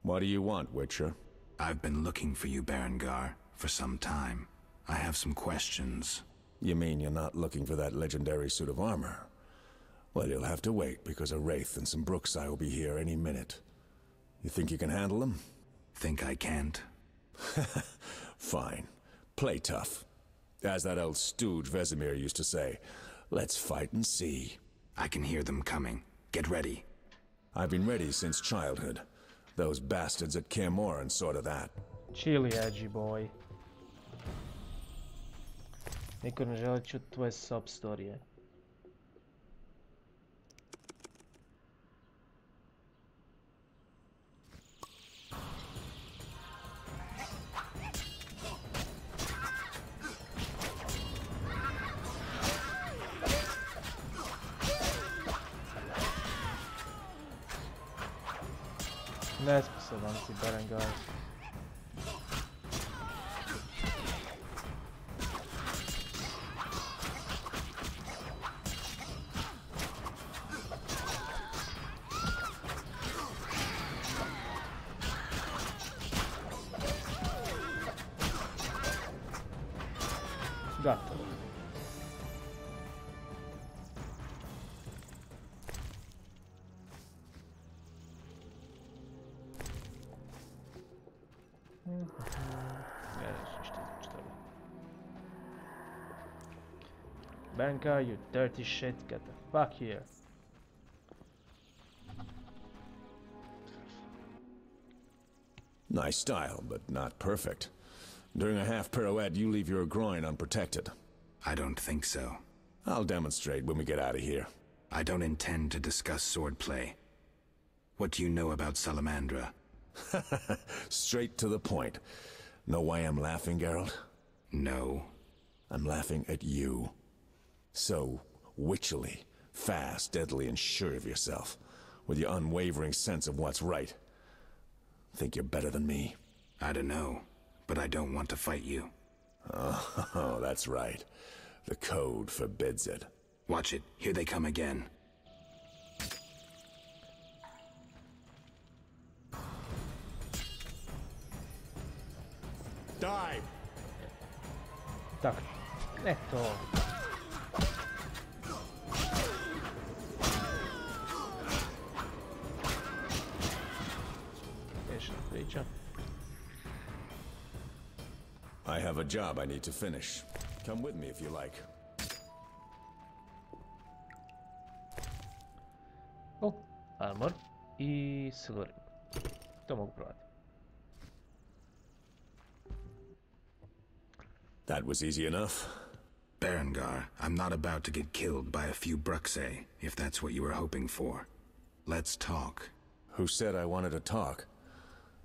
What do you want, Witcher? I've been looking for you, Berengar, for some time. I have some questions. You mean you're not looking for that legendary suit of armor? Well, you'll have to wait, because a Wraith and some Brookside will be here any minute. You think you can handle them? Think I can't? Fine. Play tough. As that old stooge Vesemir used to say, let's fight and see. I can hear them coming. Get ready. I've been ready since childhood. Those bastards at Kaer Morhen sort of that. Chili, edgy boy. Niko ne želi čuti tvoje sob storije. Nesposoban si, Berengar. Gotovo. Berengar, you dirty shit, get the fuck here. Nice style, but not perfect. During a half pirouette, you leave your groin unprotected. I don't think so. I'll demonstrate when we get out of here. I don't intend to discuss swordplay. What do you know about Salamandra? Straight to the point. Know why I'm laughing, Geralt? No. I'm laughing at you. So witchily, fast, deadly, and sure of yourself, with your unwavering sense of what's right. Think you're better than me? I don't know, but I don't want to fight you. Oh, that's right. The code forbids it. Watch it. Here they come again. Die! Tak, eto. sreća. I have a job I need to finish. Come with me if you like. O, armor i silver. To mogu provati. That was easy enough. Berengar, I'm not about to get killed by a few Bruxay, if that's what you were hoping for. Let's talk. Who said I wanted to talk?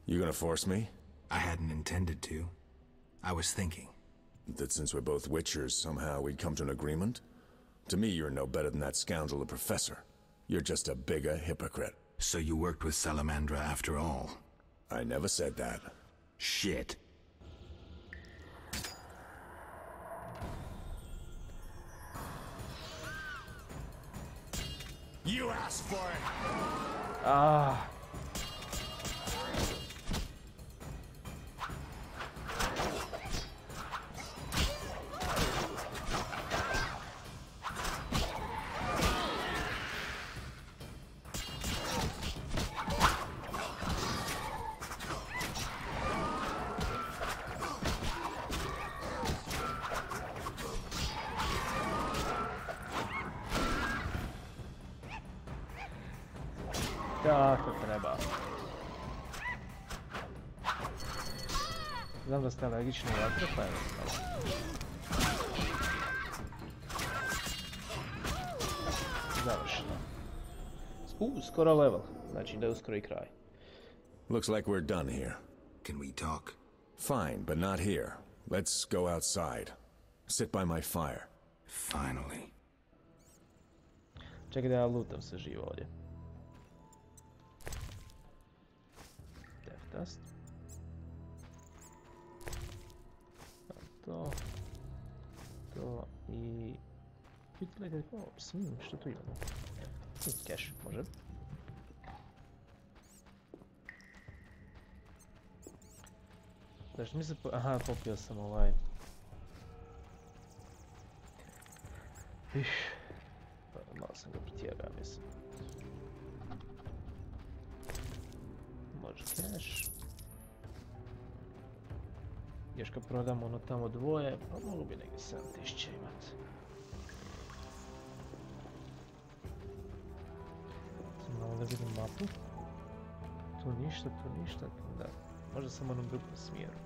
You gonna force me? I hadn't intended to. I was thinking. That since we're both Witchers, somehow we'd come to an agreement? To me, you're no better than that scoundrel, the Professor. You're just a bigger hypocrite. So you worked with Salamandra after all? I never said that. Shit. You asked for it! Ah. Tako treba. Znam da ste alergični na vatre, pa evo. Završeno. Skoro level. Znači da je uskoro i kraj. Looks like we're done here. Can we talk? Fine, but not here. Let's go outside. Sit by my fire. Finally. Čekaj da ja lutam se živo ovdje. Dust. To i... Utility Ops, što tu imamo? Cash, može. Zašto mi se... Aha, popio sam ovaj... Malo sam ga pretjerao, mislim. Može cash. Još kad prodamo ono tamo dvoje, pa mogu bi negdje 7000 imat. Malo da vidim mapu. Tu ništa, da. Možda sam u onom drugom smjeru.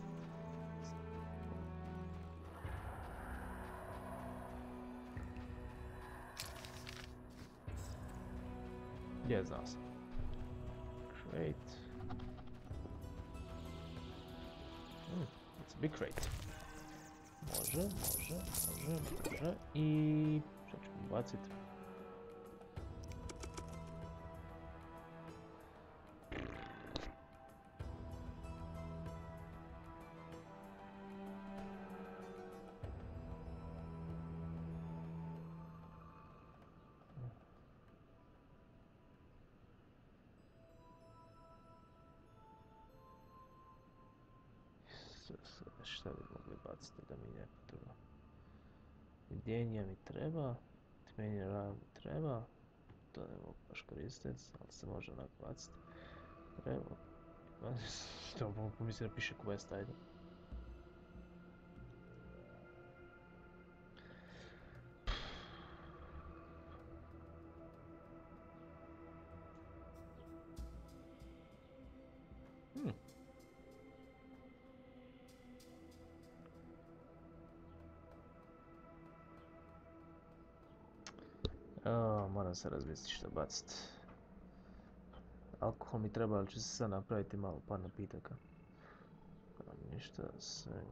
Gdje znao sam? Crate. It's a big crate. Može. I... Što ćemo bacit? Šta bi mogli baciti da mi ne treba? Videnja mi treba, tmenje rana mi treba, to ne mogu baš koristiti, ali se može onak baciti. Evo, što mogu pomisliti da piše quest, ajde. Moram se razmisliti što baciti. Alkohol mi treba, ali ću se sad napraviti malo par napitaka. Ništa, sve...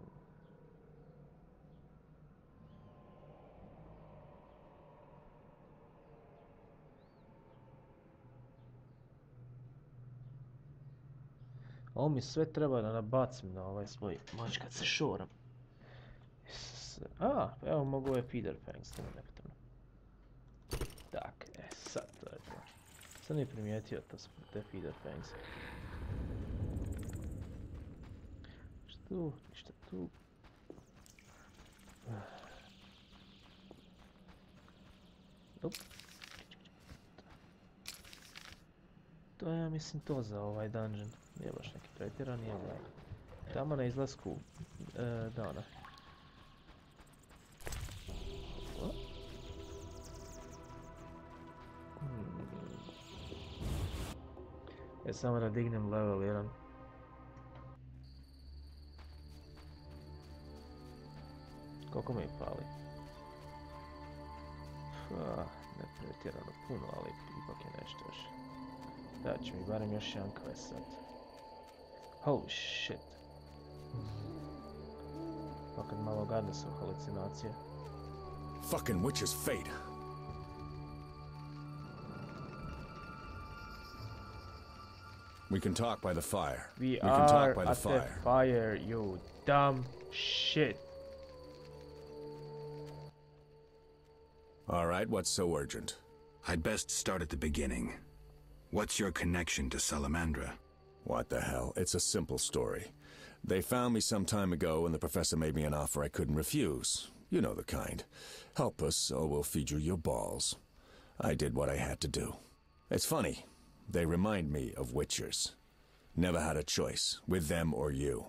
Ovo mi sve treba da nabacim na ovaj svoj mačkat se šoram. Evo mogu ove feeder fangs, to mi nepotrebno. Tak, sad to je to. Sad nije primijetio to su te feeder fangs. Ništa tu. Op. To je, ja mislim, to za ovaj dungeon. Nije baš neki pretjerani, ali tamo na izlasku dana. Samo da dignem level 1. Koliko mi fali? Ne pretjerano puno, ali ipak je nešto još. Da će mi barem još jedan quest sad. Holy shit. Opet malo gadne su halucinacije. Fucking witch's fate. We can talk by the fire. We can are talk by the at fire. the fire, you dumb shit. All right, what's so urgent? I'd best start at the beginning. What's your connection to Salamandra? What the hell? It's a simple story. They found me some time ago and the professor made me an offer I couldn't refuse. You know the kind. Help us or we'll feed you your balls. I did what I had to do. It's funny. They remind me of Witchers. Never had a choice, with them or you.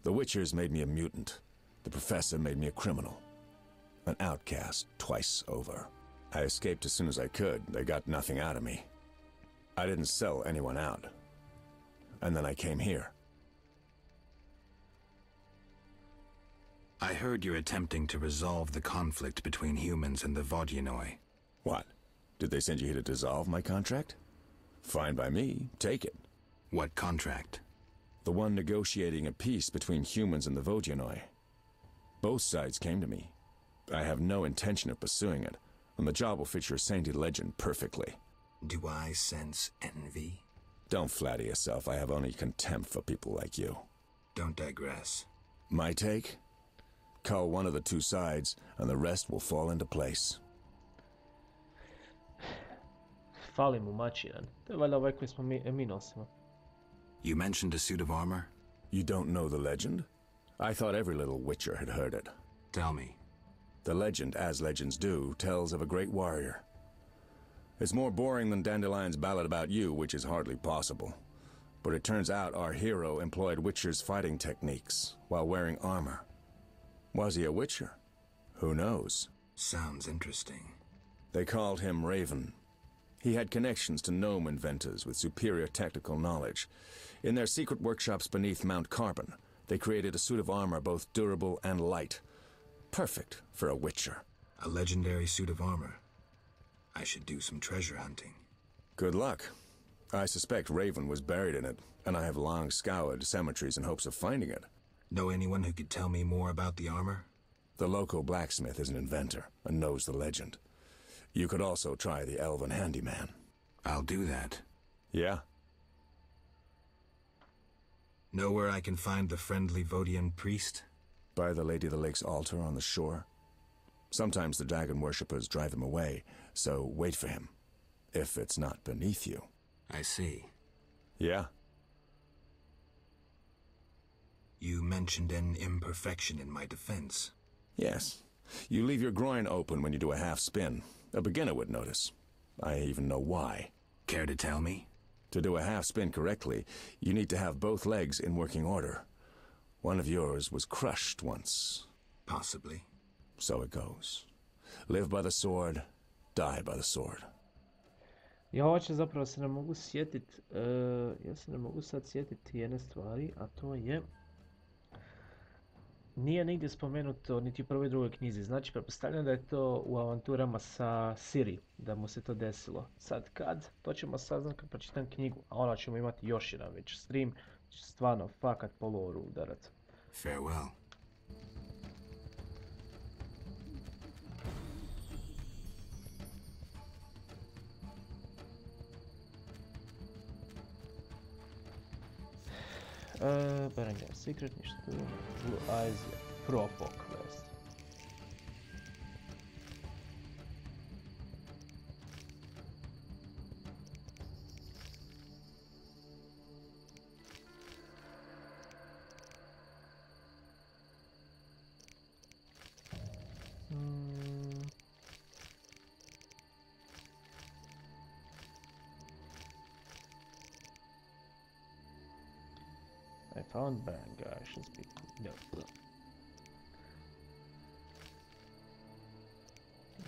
The Witchers made me a mutant. The professor made me a criminal. An outcast twice over. I escaped as soon as I could. They got nothing out of me. I didn't sell anyone out. And then I came here. I heard you're attempting to resolve the conflict between humans and the Vodyanoi. What? Did they send you here to dissolve my contract? Fine by me. Take it. What contract? The one negotiating a peace between humans and the Vodyanoi. Both sides came to me. I have no intention of pursuing it, and the job will fit your sainted legend perfectly. Do I sense envy? Don't flatter yourself. I have only contempt for people like you. Don't digress. My take? Cull one of the two sides, and the rest will fall into place. Fali mu mač jedan. To je valjda ovaj koji smo mi nosimo. You mentioned a suit of armor? You don't know the legend? I thought every little witcher had heard it. Tell me. The legend, as legends do, tells of a great warrior. It's more boring than Dandelion's ballad about you, which is hardly possible. But it turns out our hero employed witchers' fighting techniques while wearing armor. Was he a witcher? Who knows? Sounds interesting. They called him Raven. He had connections to gnome inventors with superior technical knowledge. In their secret workshops beneath Mount Carbon, they created a suit of armor both durable and light. Perfect for a witcher. A legendary suit of armor. I should do some treasure hunting. Good luck. I suspect Raven was buried in it, and I have long scoured cemeteries in hopes of finding it. Know anyone who could tell me more about the armor? The local blacksmith is an inventor and knows the legend. You could also try the elven handyman. I'll do that. Yeah? Know where I can find the friendly Vodian priest? By the Lady of the Lake's altar on the shore. Sometimes the dragon worshippers drive him away, so wait for him. If it's not beneath you. I see. Yeah? You mentioned an imperfection in my defense. Yes. You leave your groin open when you do a half spin. A beginner would notice. I even know why. Care to tell me? To do a half spin correctly, you need to have both legs in working order. One of yours was crushed once. Possibly. So it goes. Live by the sword, die by the sword. Ja hoće zapravo se ne mogu sjetit, ja se ne mogu sad sjetiti jedne stvari, a to je nije nigdje spomenuto niti u prvoj i drugoj knjizi, znači pretpostavljam da je to u avanturama sa Siri, da mu se to desilo. Sad kad? To ćemo saznat kad pročitam knjigu, a onda ćemo imati još jedan već stream, stvarno fakat po loru udarat. Farewell. Berengar Secret, ništa tu. Blue Eyes je Prvog quest. Found bad guy, should speak. No.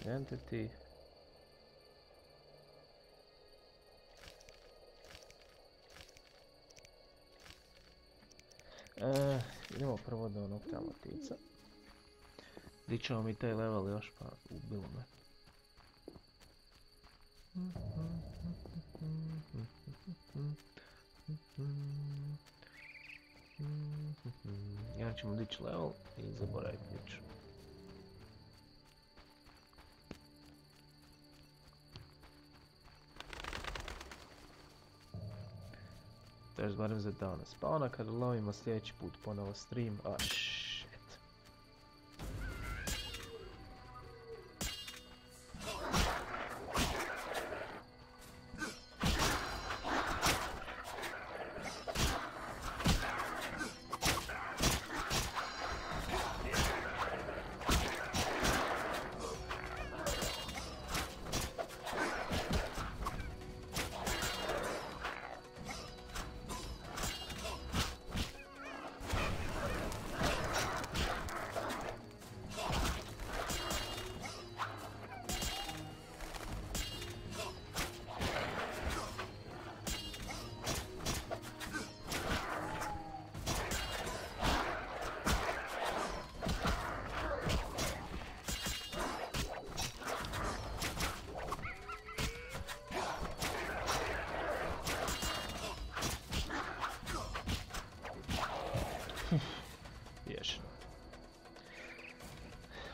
Identity. Idemo prvo do onog tamo tica. Gdje ćemo mi taj level još, pa ubilo me. Ja ćemo dići level i zaboraviti priču. There's barem za dana spawna kada lovimo sljedeći put ponovo stream. Ah, shit.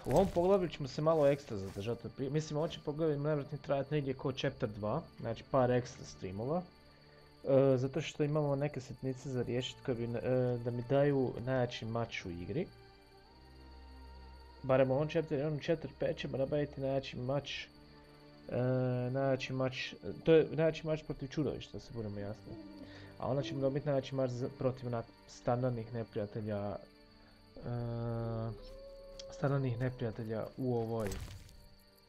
U ovom poglavlju ćemo se malo ekstra zadržati. Mislim, ovo će poglavlje nevjerojatno trajati negdje kao chapter 2, znači par ekstra streamova. Zato što imamo neke sitnice za riješiti koje bi, da mi daju najjači mač u igri. Barem u ovom chapter 5 ćemo nabaviti najjači mač. To je najjači mač protiv čudovišta, da se budemo jasni. A onda ćemo dobiti najjači mač protiv standardnih neprijatelja. Standardnih neprijatelja u ovoj.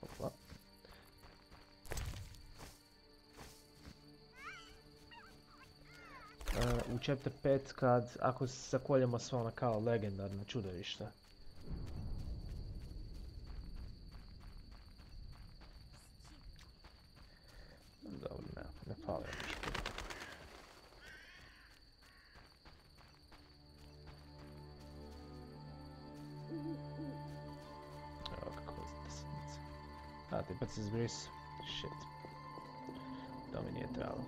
Opa. U chapter 5 ako zakoljemo sva ona kao legendarna čudovišta. Dobro, ne fali ništa. Evo kako je desetnica. A, ti pa se zbris. Shit. To mi nije trebalo.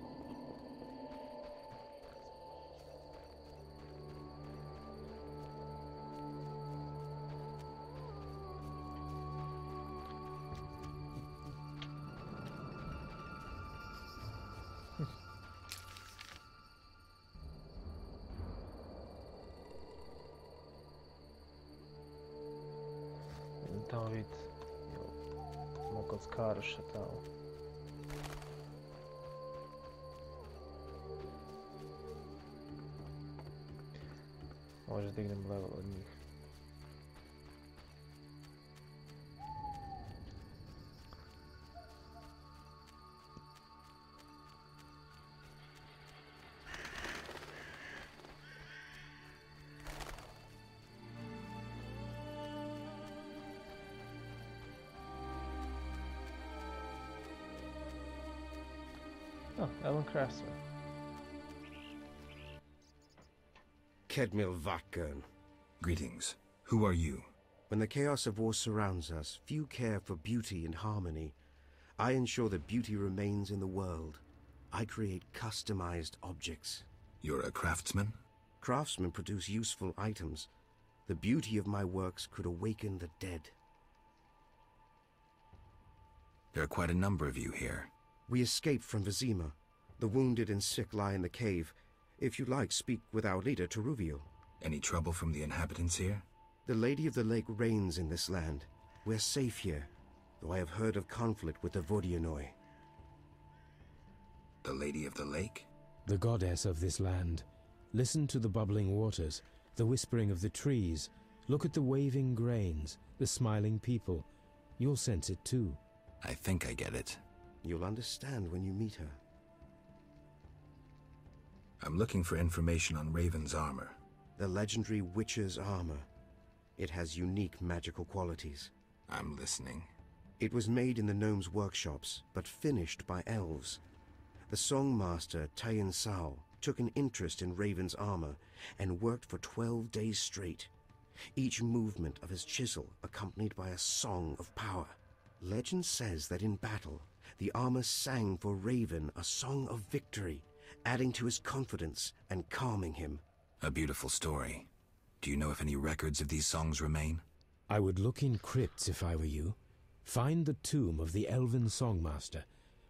Tamo vidite, ima kockaroša tamo. Možda dignem level od njih. Craftsman. Kedmil Vatgern. Greetings. Who are you? When the chaos of war surrounds us, few care for beauty and harmony. I ensure that beauty remains in the world. I create customized objects. You're a craftsman? Craftsmen produce useful items. The beauty of my works could awaken the dead. There are quite a number of you here. We escaped from Vizima. The wounded and sick lie in the cave. If you like, speak with our leader, Teruvio. Any trouble from the inhabitants here? The Lady of the Lake reigns in this land. We're safe here, though I have heard of conflict with the Vodianoi. The Lady of the Lake? The goddess of this land. Listen to the bubbling waters, the whispering of the trees. Look at the waving grains, the smiling people. You'll sense it too. I think I get it. You'll understand when you meet her. I'm looking for information on Raven's armor. The legendary Witcher's armor. It has unique magical qualities. I'm listening. It was made in the gnomes' workshops, but finished by elves. The songmaster Tayan Sao took an interest in Raven's armor and worked for 12 days straight. Each movement of his chisel accompanied by a song of power. Legend says that in battle, the armor sang for Raven a song of victory, adding to his confidence and calming him. A beautiful story. Do you know if any records of these songs remain? I would look in crypts if I were you. Find the tomb of the elven songmaster.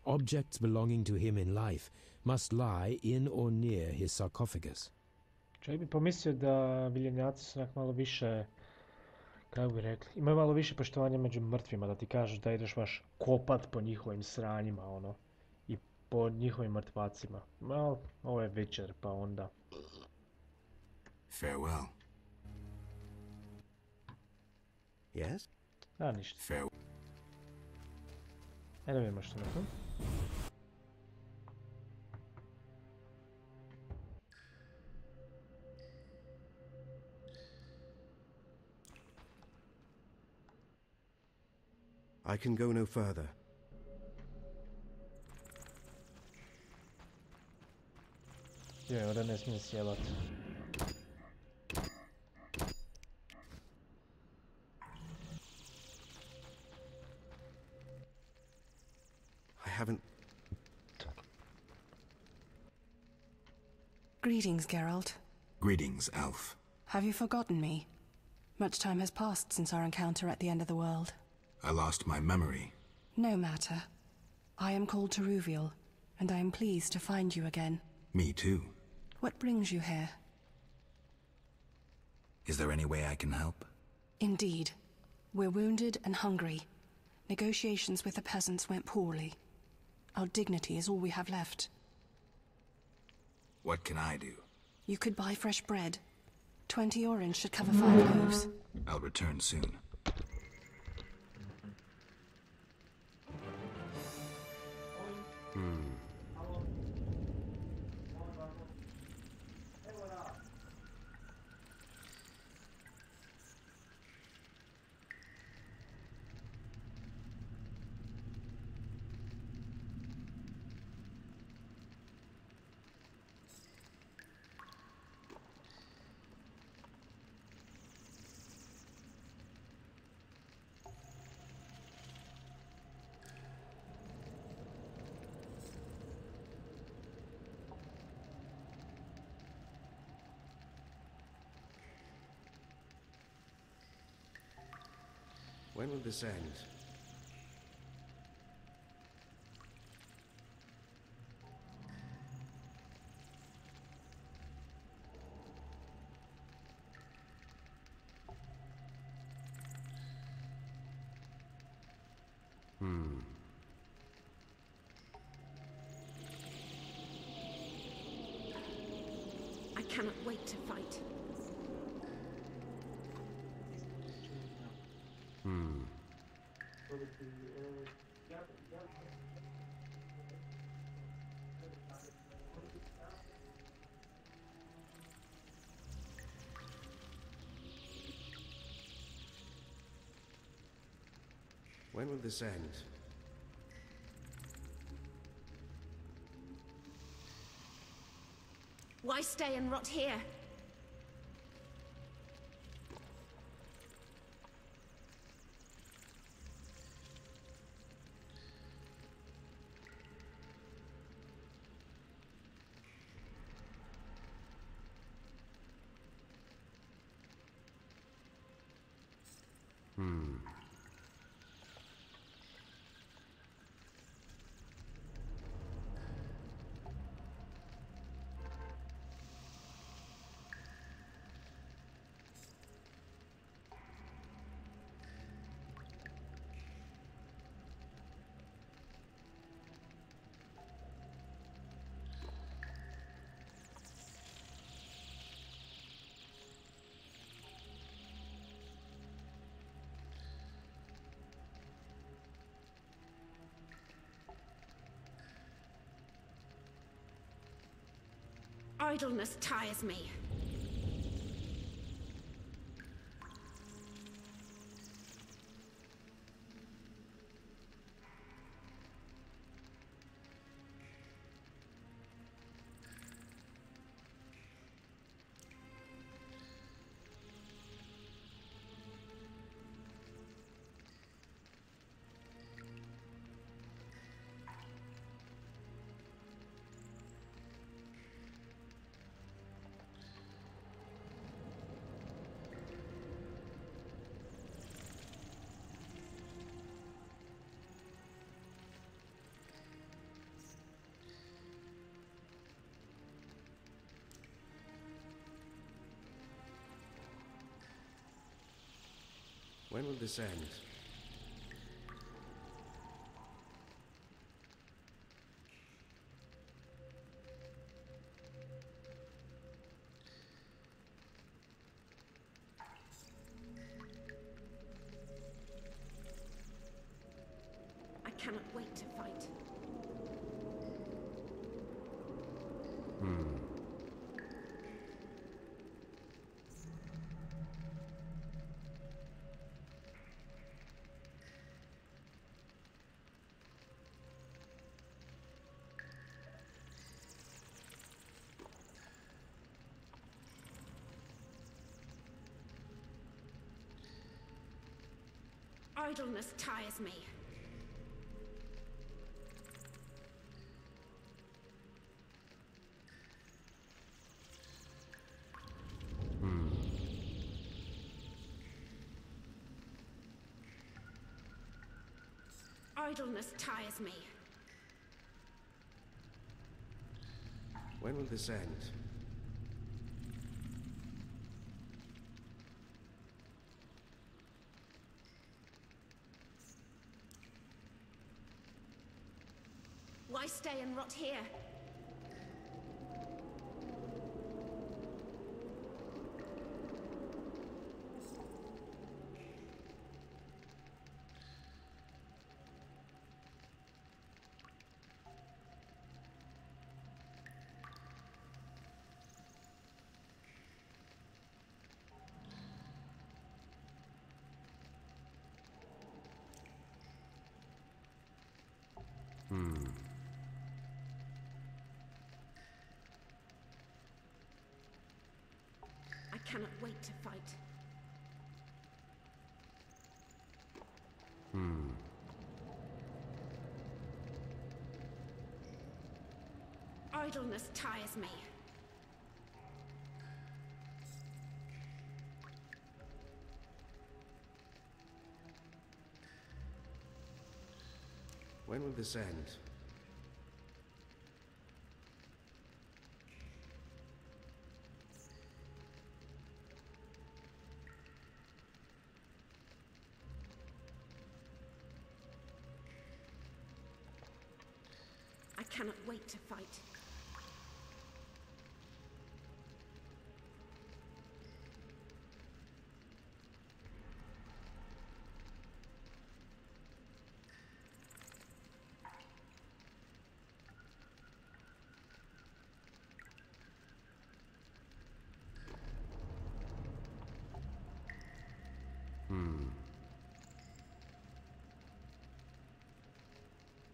Objects belonging to him in life must lie in or near his sarcophagus. Čovjek bi pomislio da miljenjaci su malo više, kako bi rekli, imaju malo više poštovanja među mrtvima, da ti kažeš da ideš baš kopat po njihovim sranjima, ono, i po njihovim mrtvacima. Malo, ovo je večer, pa onda. Farewell. Yes? A, ništa. Farewell. Da vidimo što na to. I can go no further. Je, ovdje ne smijem sjebat. I haven't... Greetings, Geralt. Greetings, Elf. Have you forgotten me? Much time has passed since our encounter at the end of the world. I lost my memory. No matter. I am called Teruviel, and I am pleased to find you again. Me too. What brings you here? Is there any way I can help? Indeed. We're wounded and hungry. Negotiations with the peasants went poorly. Our dignity is all we have left. What can I do? You could buy fresh bread. 20 orange should cover 5 loaves. I'll return soon. When will this end? I cannot wait to fight. When will this end? Why stay and rot here? Idleness tires me. When will this end? I cannot wait to fight. Idleness tires me. Idleness tires me. When will this end? Why stay and rot here? I cannot wait to fight. Idleness tires me. When will this end? I cannot wait to fight.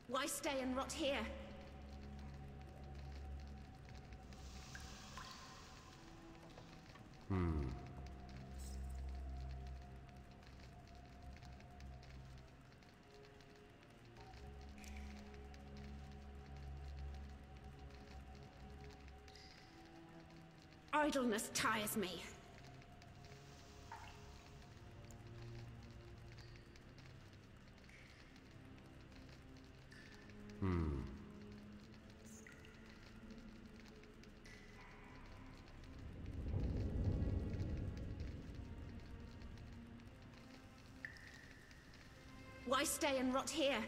Why stay and rot here? Idleness tires me. Why stay and rot here?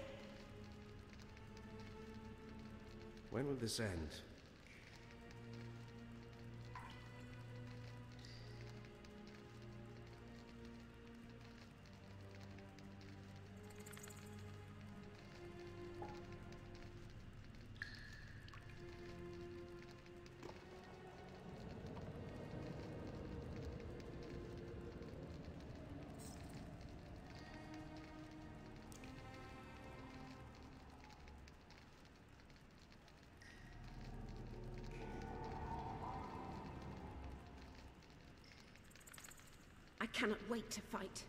When will this end? I cannot wait to fight.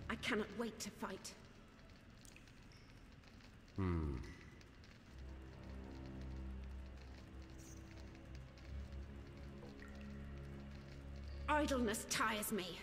I cannot wait to fight. Idleness tires me.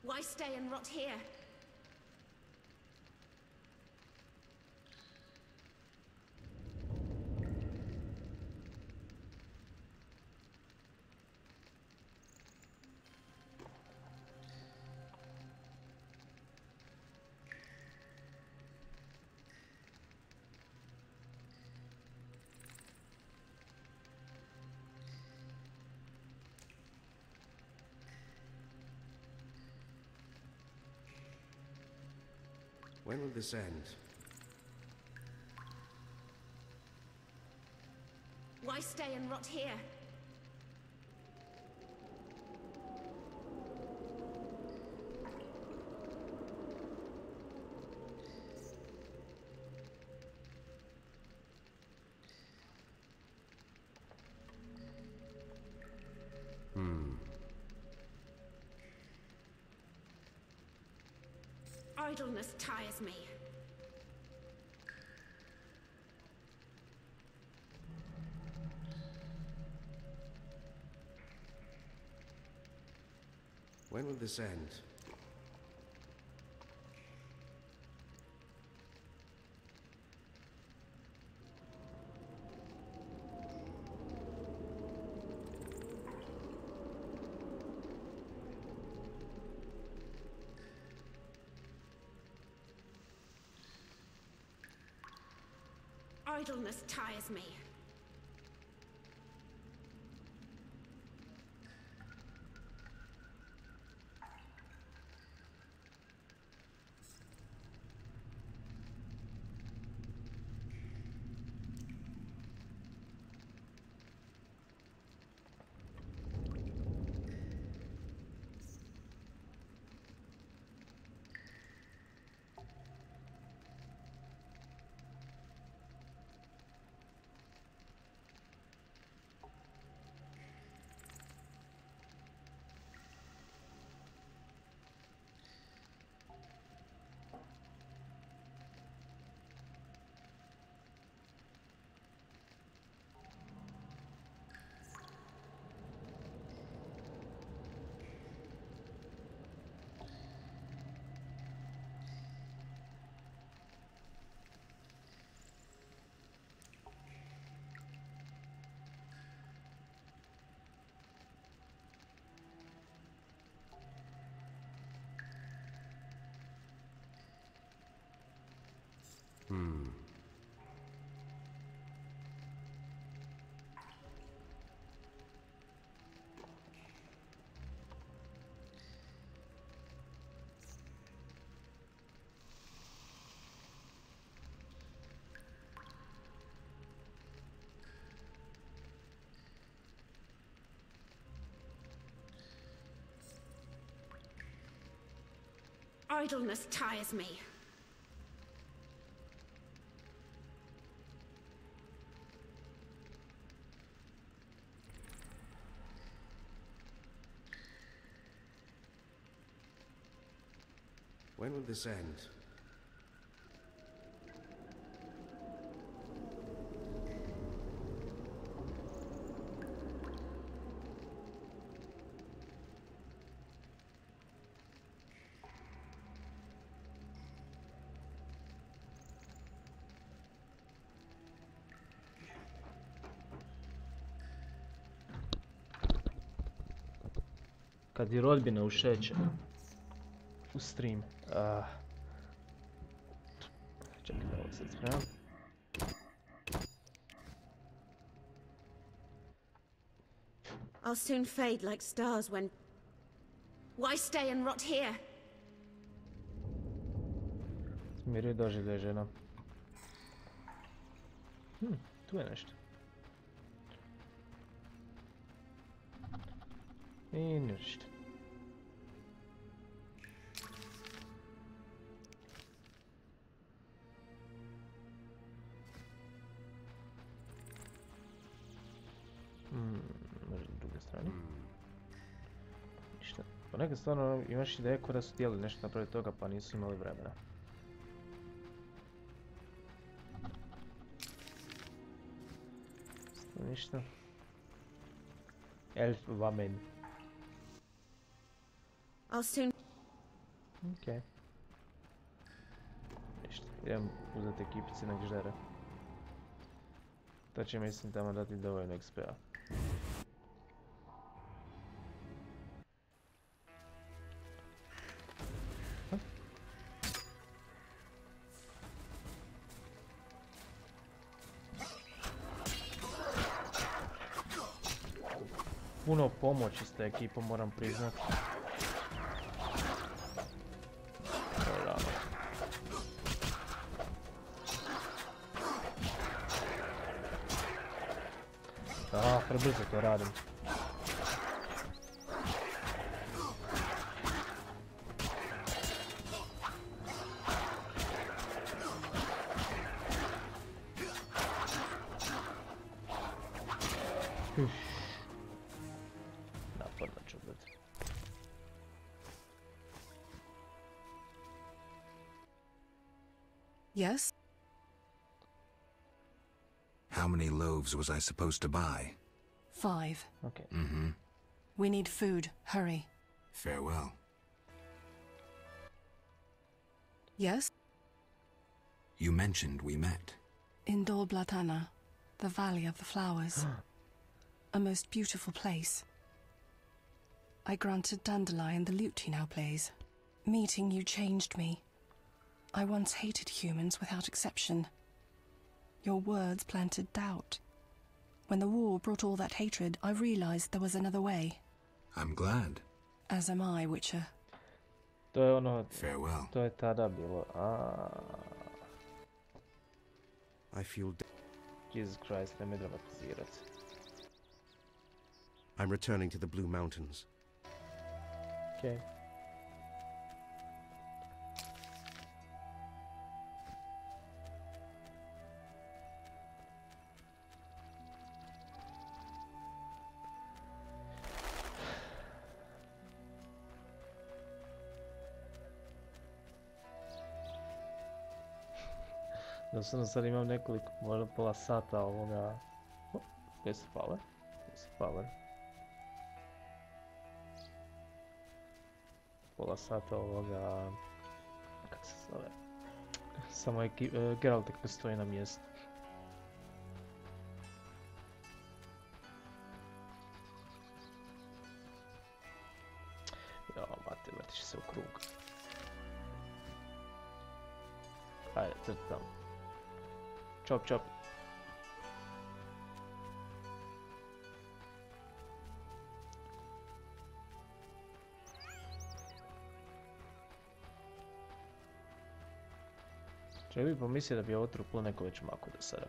Why stay and rot here? When will this end? Why stay and rot here? Idleness tires me. When will this end? Idleness tires me. Idleness tires me. When will this end? Kad je rodbina ušeće u stream. Čekaj da ovo sad spremam. I'll soon fade like stars when... Why stay and rot here? Smiruje doživljaj žena. Tu je nešto. I ništa. Možda na druge strane. Ništa. Ponekad stvarno imaš ideje koja su htjeli nešto napraviti toga pa nisu imali vremena. Ništa. Elf vamen. I'll soon... Okej. Ništa. Idem uzeti ekipici nek ždere. To će mislim tamo dati dovoljno XP-a. Puno pomoći s te ekipom, moram priznat. Prebrzo to radim. Napadna ću biti. Yes? How many loaves was I supposed to buy? 5. Okay. Mm-hmm. We need food. Hurry. Farewell. Yes? You mentioned we met. In Dol Blatana, the Valley of the Flowers. A most beautiful place. I granted Dandelion the lute he now plays. Meeting you changed me. I once hated humans without exception. Your words planted doubt. When the war brought all that hatred, I realized there was another way. I'm glad. As am I, Witcher. To je ono... Farewell. To je tada bilo. I feel... Jesus Christ, nemoj dramatizirati. I'm returning to the Blue Mountains. Okay. Doslovno sad imam nekoliko, možda pola sata ovoga... Gdje su pale? Gdje su pale? Pola sata ovoga... Kako se zove? Samo Geralt tek stoji na mjestu. Jo, mate, vrtiš se u krug. Ajde, crtam. Čop, čop. Čovjek bi pomislio da bi ovo truplo neko već maku do sada.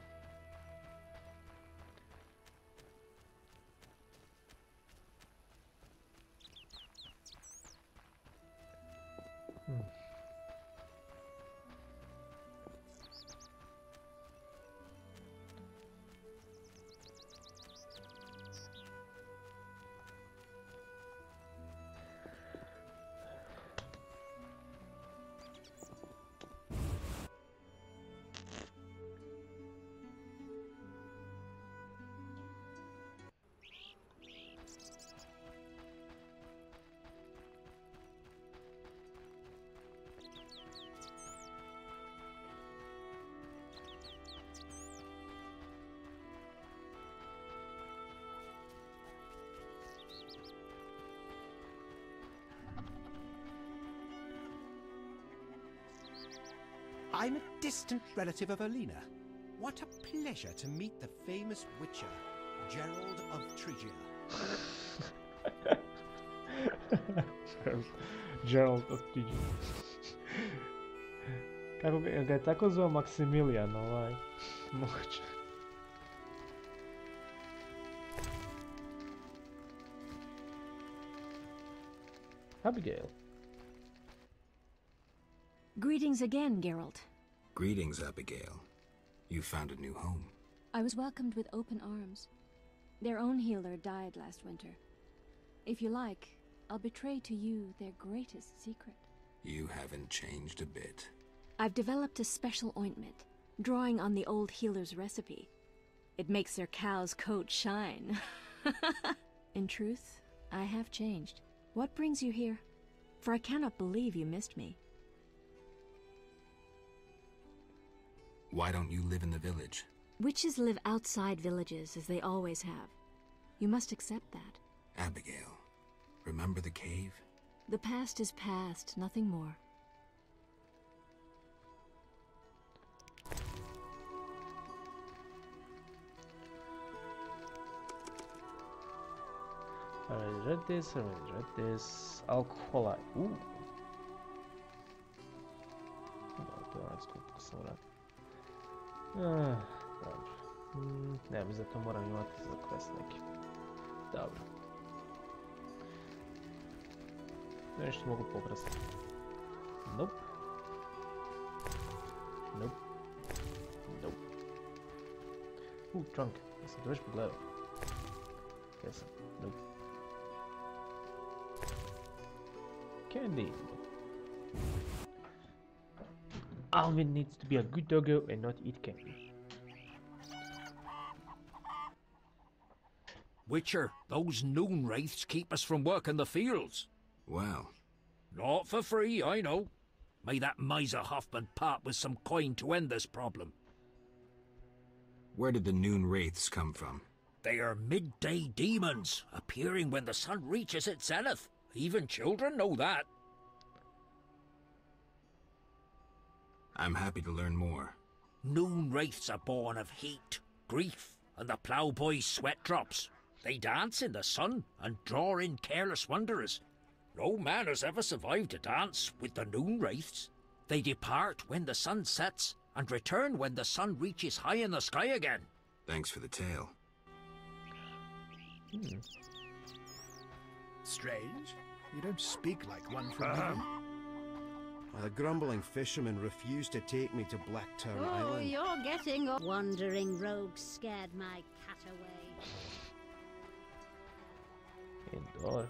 I'm a distant relative of Alina. What a pleasure to meet the famous witcher, Gerald of Trigia. Gerald of Trigia. Kako ga je tako zvao Maximilian, moguće. Abigail. Greetings again, Geralt. Greetings, Abigail. You found a new home. I was welcomed with open arms. Their own healer died last winter. If you like, I'll betray to you their greatest secret. You haven't changed a bit. I've developed a special ointment, drawing on the old healer's recipe. It makes their cow's coat shine. In truth, I have changed. What brings you here? For I cannot believe you missed me. Why don't you live in the village? Witches live outside villages, as they always have. You must accept that. Abigail, remember the cave? The past is past, nothing more. I read this, Alcohol. Ooh. To je onaj skup ko sam vratio. Dobro. Ne, mi za to moram imati za quest neki. Dobro. Nešto mogu pokrasti. Nope. Nope. Nope. Trunk. Ja sam to već pogledao. Jesam. Nope. Candy. Alvin needs to be a good doggo and not eat candy. Witcher, those noon wraiths keep us from working the fields. Well. Not for free, I know. May that miser Hoffman part with some coin to end this problem. Where did the noon wraiths come from? They are midday demons, appearing when the sun reaches its zenith. Even children know that. I'm happy to learn more. Noon wraiths are born of heat, grief, and the ploughboy's sweat drops. They dance in the sun and draw in careless wanderers. No man has ever survived a dance with the noon wraiths. They depart when the sun sets and return when the sun reaches high in the sky again. Thanks for the tale. Strange. You don't speak like one from heaven. The grumbling fishermen refused to take me to Blacktown Oh, Island. you're getting old. Wandering rogues scared my cat away. Dobro.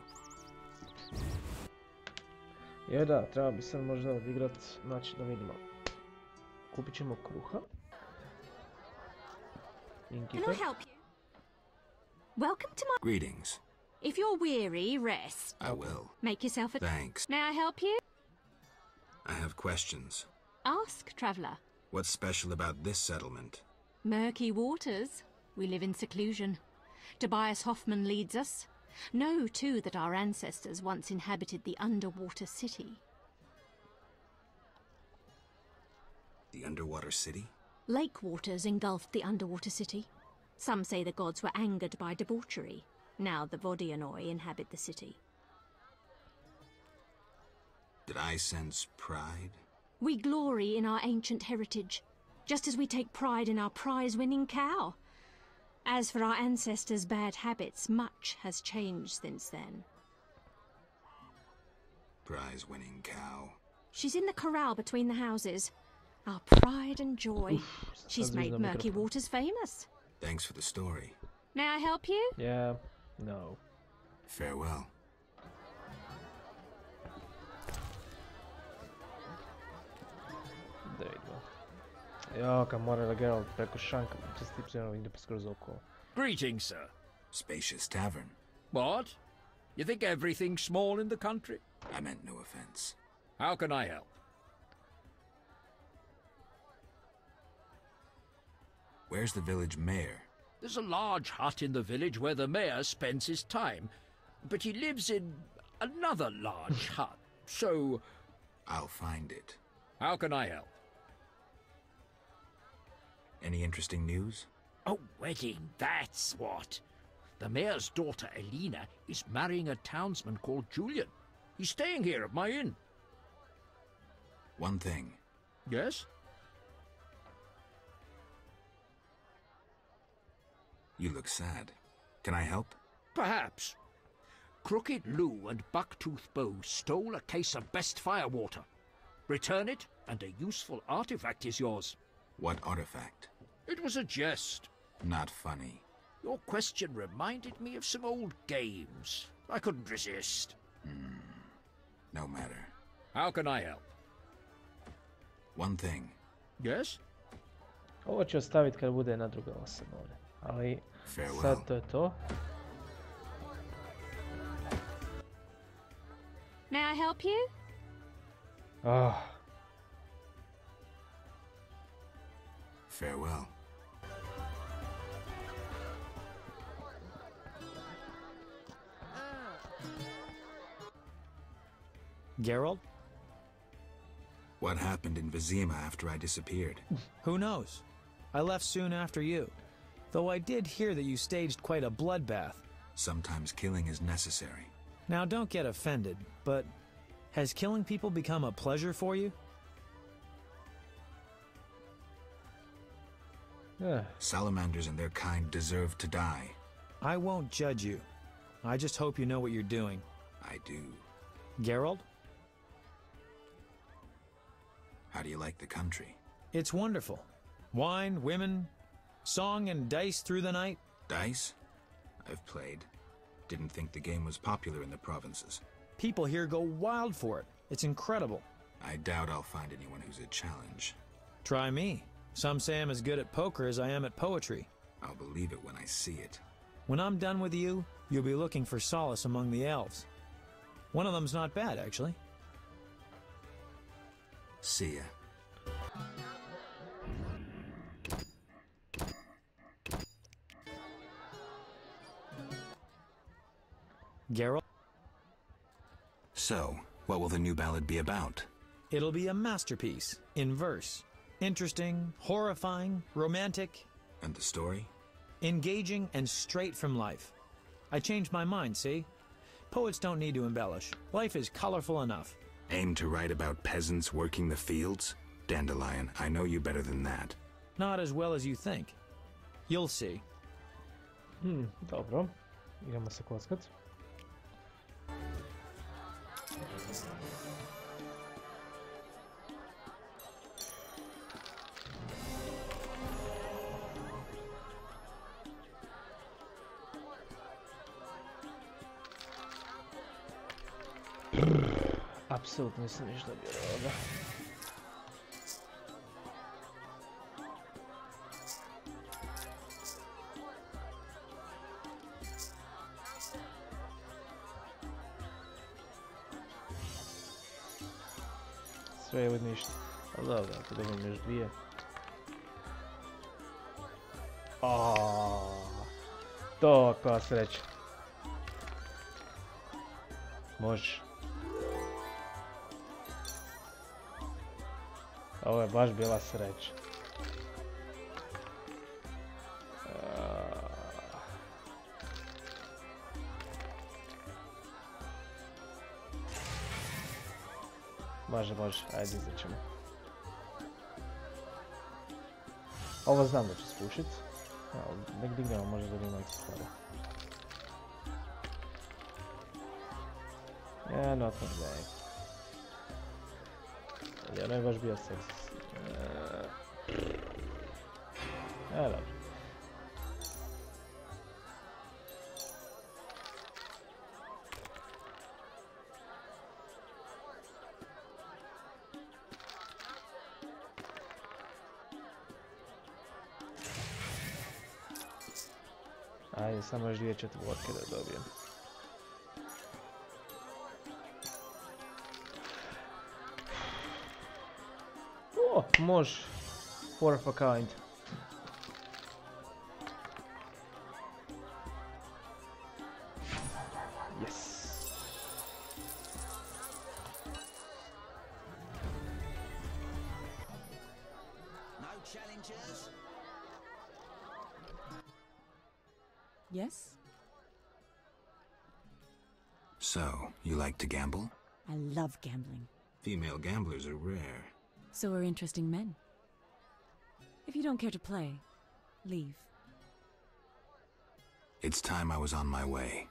Je da, treba bi sad možda odigrat, znači da vidimo. Kupit ćemo kruha. Can I help you? Welcome to my... Greetings. If you're weary, rest. I will. Make yourself a... Thanks. May I help you? I have questions. Ask, traveller. What's special about this settlement? Murky waters. We live in seclusion. Tobias Hoffman leads us. Know, too, that our ancestors once inhabited the underwater city. The underwater city? Lake waters engulfed the underwater city. Some say the gods were angered by debauchery. Now the Vodianoi inhabit the city. Did I sense pride? We glory in our ancient heritage, just as we take pride in our prize-winning cow. As for our ancestors' bad habits, much has changed since then. Prize-winning cow. She's in the corral between the houses. Our pride and joy. She's made Murky Waters famous. Thanks for the story. May I help you? Yeah, no. Farewell. Da vidimo. Jo, kad mora da Geralt preko šanka čestip ide skroz okolo. Greetings, sir. Spacious tavern. What? You think everything's small in the country? I meant no offense. How can I help? Where's the village mayor? There's a large hut in the village where the mayor spends his time, but he lives in another large hut, so... I'll find it. How can I help? Any interesting news? A wedding, that's what. The mayor's daughter, Elena, is marrying a townsman called Julian. He's staying here at my inn. One thing. Yes? You look sad. Can I help? Perhaps. Crooked Lou and Bucktooth Bo stole a case of best firewater. Return it, and a useful artifact is yours. What artifact? It was a jest. Not funny. Your question reminded me of some old games. I couldn't resist. No matter. How can I help? One thing. Yes? Ovo ću ostaviti kad bude na druga osoba ovdje. Ali Farewell. sad to je to. May I help you? Ah, Farewell. Geralt? What happened in Vizima after I disappeared? Who knows? I left soon after you. Though I did hear that you staged quite a bloodbath. Sometimes killing is necessary. Now don't get offended, but has killing people become a pleasure for you? Salamanders and their kind deserve to die. I won't judge you. I just hope you know what you're doing. I do. Geralt? How do you like the country? It's wonderful. Wine, women, song and dice through the night. Dice? I've played. Didn't think the game was popular in the provinces. People here go wild for it. It's incredible. I doubt I'll find anyone who's a challenge. Try me. Some say I'm as good at poker as I am at poetry. I'll believe it when I see it. When I'm done with you, you'll be looking for solace among the elves. One of them's not bad, actually. See ya. Geralt? So, what will the new ballad be about? It'll be a masterpiece, in verse. Interesting, horrifying, romantic. And the story? Engaging and straight from life. I changed my mind, see? Poets don't need to embellish. Life is colorful enough. Aim to write about peasants working the fields? Dandelion, I know you better than that. Not as well as you think. You'll see. Dobro. Idemo se kockat. Apsolutno nisam ništa dobio ovoga. Sve je od ništa. Ali dobro, ako dobim još dvije. To koja sreća. Može. Ovo je baš bila sreća. Može, ajde izat ćemo. Ovo znam da ću spušit. Nek dignemo možda da ima eksploda. Not bad. Ono je baš bio seks. Dobro. Ajde, samo još 2 četvorke da dobijem. Može. Four of a kind. Yes. No challengers? Yes? So, you like to gamble? I love gambling. Female gamblers are rare. So are interesting men. If you don't care to play, leave. It's time I was on my way.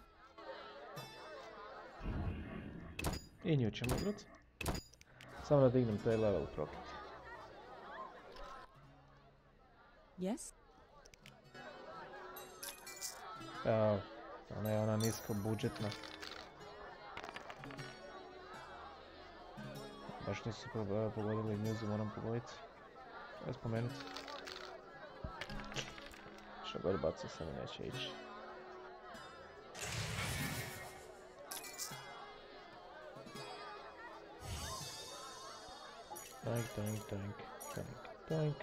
I nju ćemo igrat. Samo da dignem taj level proklet. Yes? Evo, ona je ona nisko budžetna. Baš nisu pogodili njuzu, moram pogoditi. Evo spomenuti. Što god bacio se mi neće ići. Tank, tank, tank, tank, tank.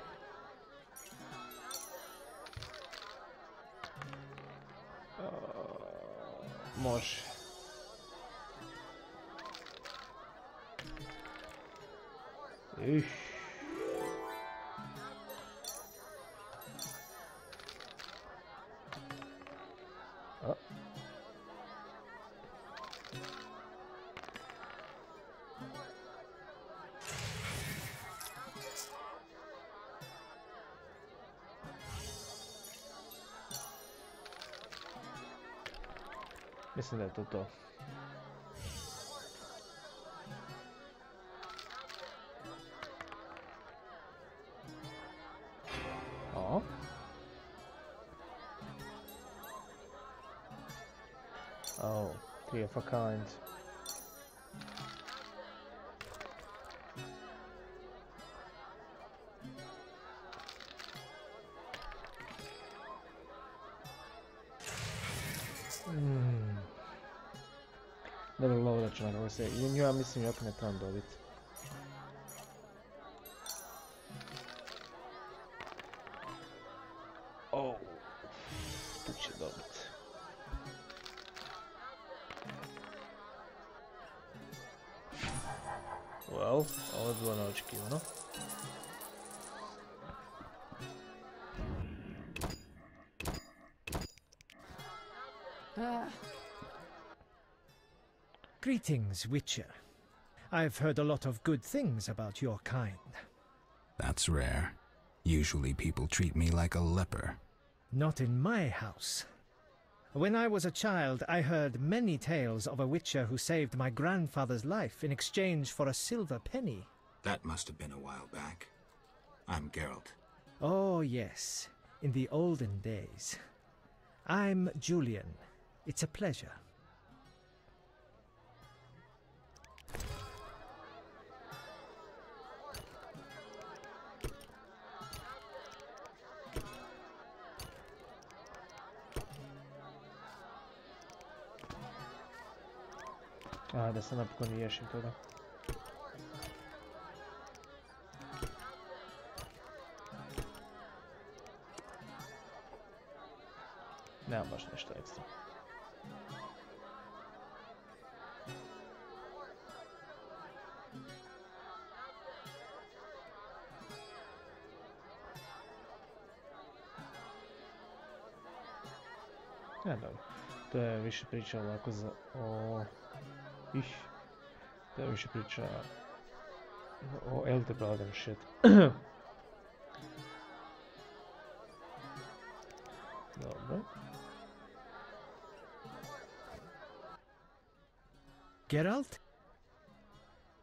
Može. Mislim da je to to. O. Oh, three of a kind. Dobro lovo da ću na kako se... Nju ja mislim jako ne trebam dobiti. Oh, tu će dobiti. Well, ovo je bilo neočekivano. Greetings, Witcher. I've heard a lot of good things about your kind. That's rare. Usually people treat me like a leper. Not in my house. When I was a child, I heard many tales of a Witcher who saved my grandfather's life in exchange for a silver penny. That must have been a while back. I'm Geralt. Oh, yes. In the olden days. I'm Julian. It's a pleasure. A, da se napokon riješim toga. Nemam baš nešto ekstra. Ja, dobro. To je više priča ovako za... To je više priča o Elder Brother shit. Dobro. Geralt?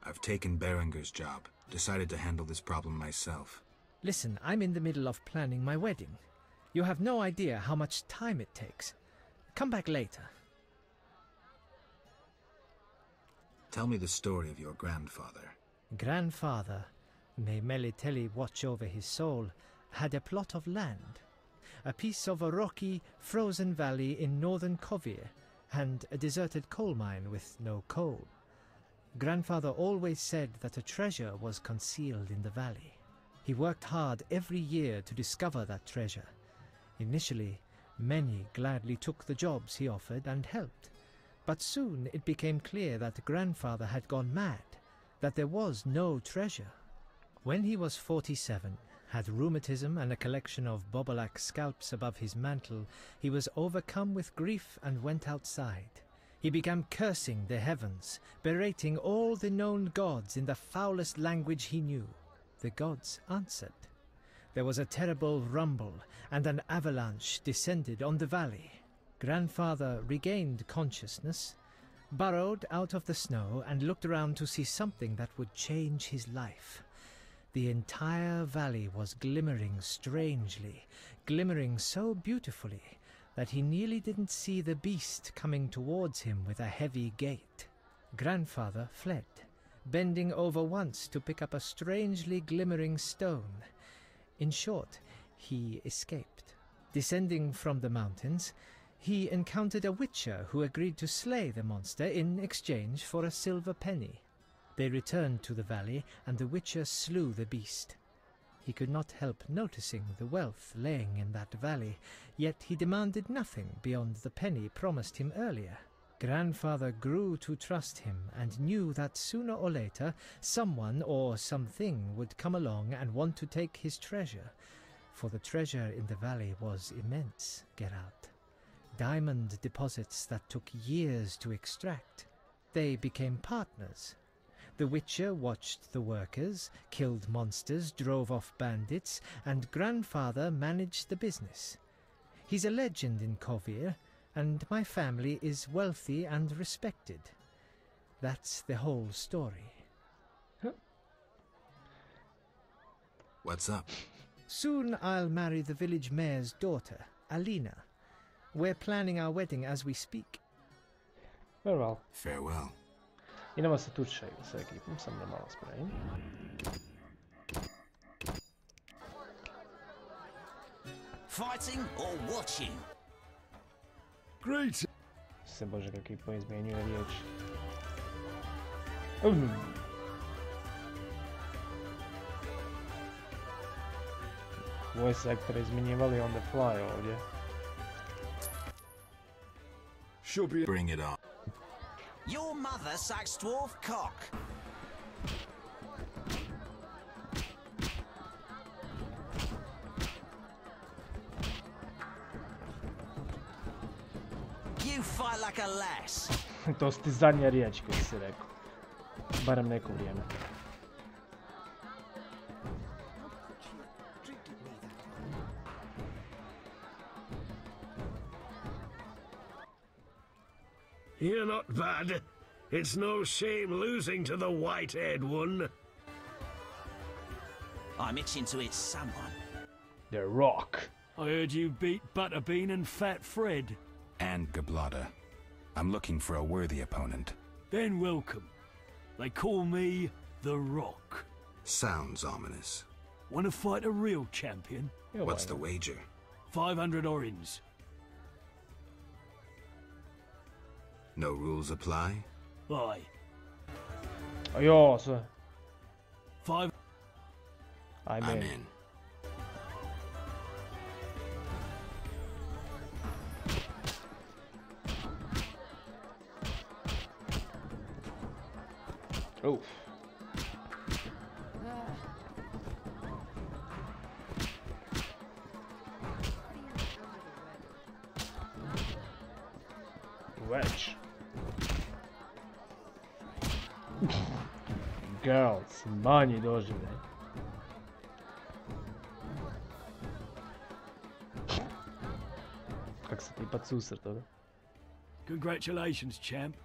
I've taken Berenger's job. Decided to handle this problem myself. Listen, I'm in the middle of planning my wedding. You have no idea how much time it takes. Come back later. Tell me the story of your grandfather. Grandfather, may Melitele watch over his soul, had a plot of land. A piece of a rocky, frozen valley in northern Kovir, and a deserted coal mine with no coal. Grandfather always said that a treasure was concealed in the valley. He worked hard every year to discover that treasure. Initially, many gladly took the jobs he offered and helped. But soon it became clear that Grandfather had gone mad, that there was no treasure. When he was 47, had rheumatism and a collection of bobolak scalps above his mantle, he was overcome with grief and went outside. He began cursing the heavens, berating all the known gods in the foulest language he knew. The gods answered. There was a terrible rumble, and an avalanche descended on the valley. Grandfather regained consciousness, burrowed out of the snow, and looked around to see something that would change his life. The entire valley was glimmering strangely, glimmering so beautifully that he nearly didn't see the beast coming towards him with a heavy gait. Grandfather fled, bending over once to pick up a strangely glimmering stone. In short, he escaped. Descending from the mountains, he encountered a witcher who agreed to slay the monster in exchange for a silver penny. They returned to the valley, and the witcher slew the beast. He could not help noticing the wealth laying in that valley, yet he demanded nothing beyond the penny promised him earlier. Grandfather grew to trust him and knew that sooner or later someone or something would come along and want to take his treasure, for the treasure in the valley was immense, Geralt. Diamond deposits that took years to extract. They became partners. The Witcher watched the workers, killed monsters, drove off bandits, and Grandfather managed the business. He's a legend in Kovir, and my family is wealthy and respected. That's the whole story. What's up? Soon I'll marry the village mayor's daughter, Alina. We're planning our wedding as we speak. Farewell. Farewell. Idemo se tući sa ekipom, sam da malo spremim. Fighting or watching? Great. Se bože kako ekipa izmjenjuje riječ. Voice actor izmjenjivali on the fly ovdje. Bring it on. Your mother sucks dwarf cock. You fight like a lass. To su ti zadnja riječ koju si rekao. Barem neko vrijeme. You're not bad. It's no shame losing to the white-haired one. I'm itching to hit someone. The Rock. I heard you beat Butterbean and Fat Fred. And Gablada. I'm looking for a worthy opponent. Then welcome. They call me The Rock. Sounds ominous. Want to fight a real champion? What's the wager? 500 orins. No rules apply? Aye. Jo, sve. 5. I'm in. Oof. Wedge. Girls, manji doživljaj. Kak se tipa susret toga? Congratulations, champ.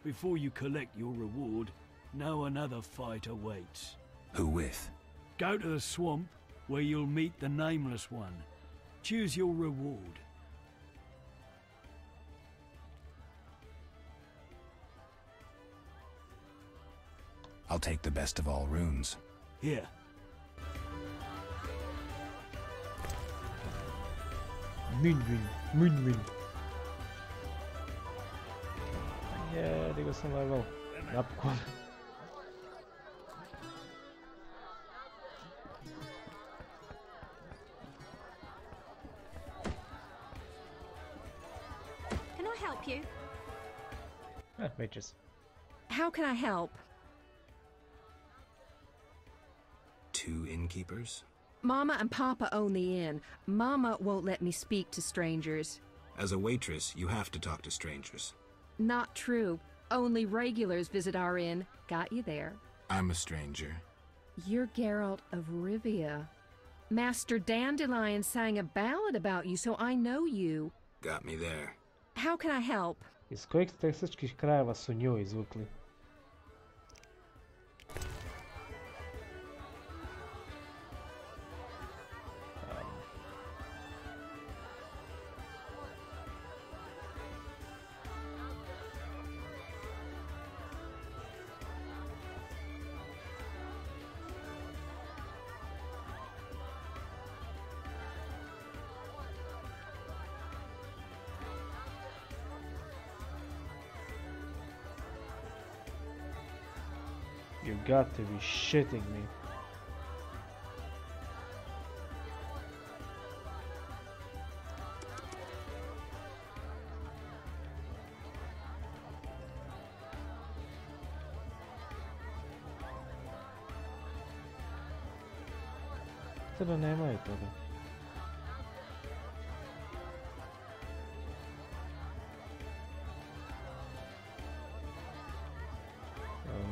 Before you collect your reward, know another fight awaits. Who with? Go to the swamp, where you'll meet the Nameless One. Choose your reward. I'll take the best of all runes. Here. Moonwind. Yeah, digao sam level. Napokon. Can I help you? Mages. How can I help? 2 innkeepers? Mama and Papa own the inn. Mama won't let me speak to strangers. As a waitress, you have to talk to strangers. Not true. Only regulars visit our inn. Got you there. I'm a stranger. You're Geralt of Rivia. Master Dandelion sang a ballad about you, so I know you. Got me there. How can I help? Iz kojih teksačkih krajeva su nju izvukli? You got to be shitting me. Sada nemaju toga.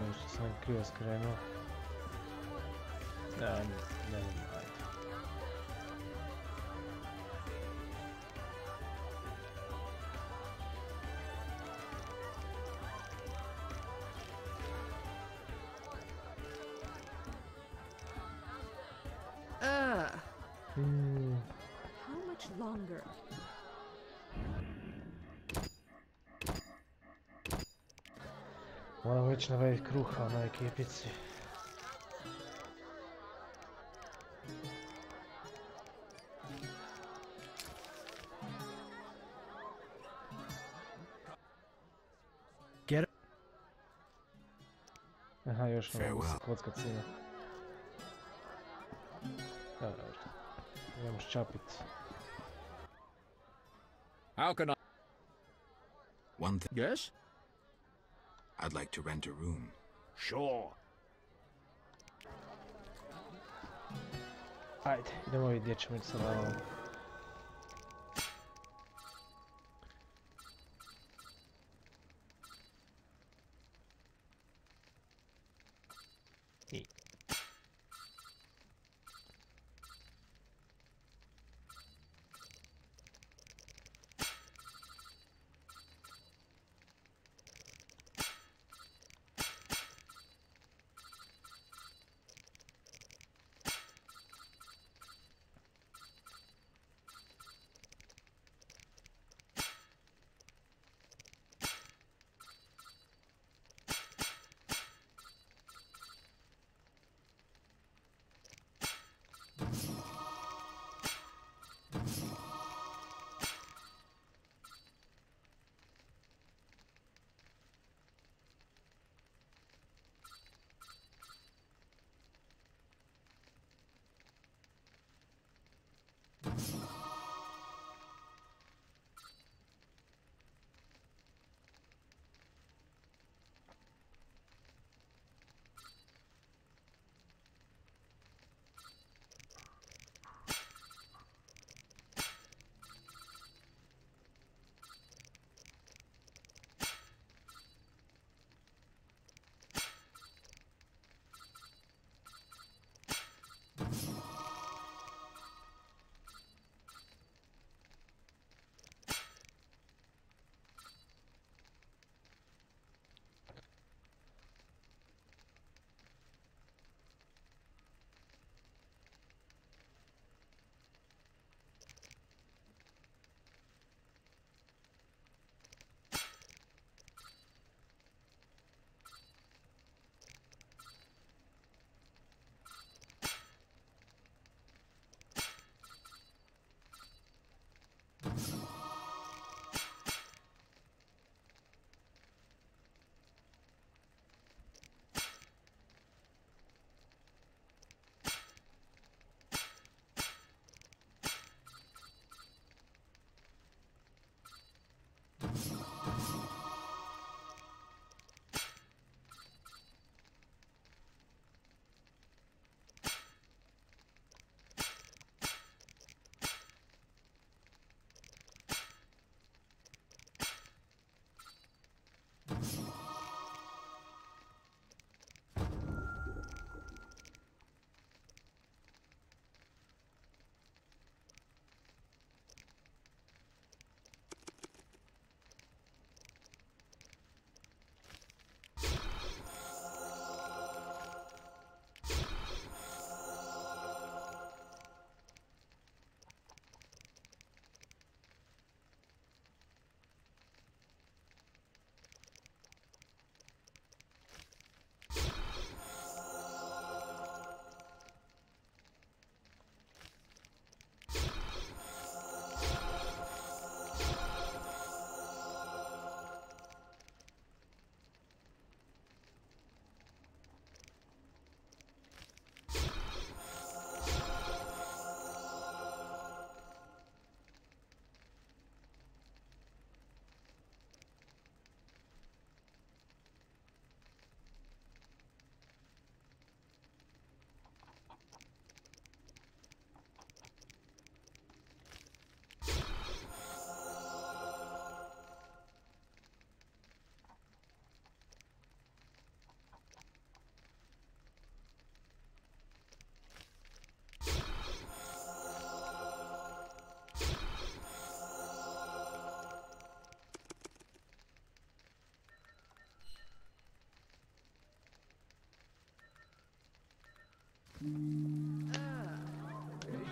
Nešto sam krivo skrenuo. Ne znam, ajde. How much longer? Moram već nabaviti kruha na ekipici. Aha, još ne mogu se kockat sina. Evo, idemo ščapit. How can I? One thing. Yes? I'd like to rent a room. Sure. Ajde, idemo vidjeti gdje ćemo ići sa lavom.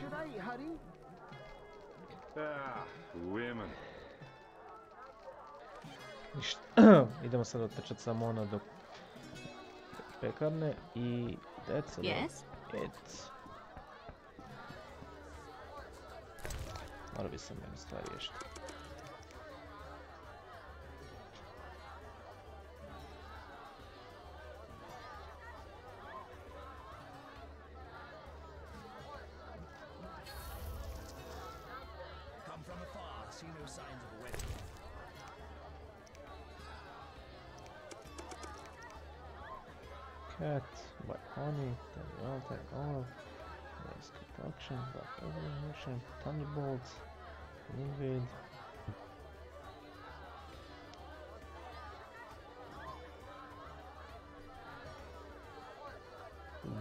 Should I hurry? Women. Ništa. Idemo sad otrčati samo ono do pekarne i that's Yes? it. Mora bi sam jednu stvar riješiti. Come from afar, see no signs of a wedding. Cat, by Puni, then the altar, olive, nice concoction, but evolution, thunderbolt, invade.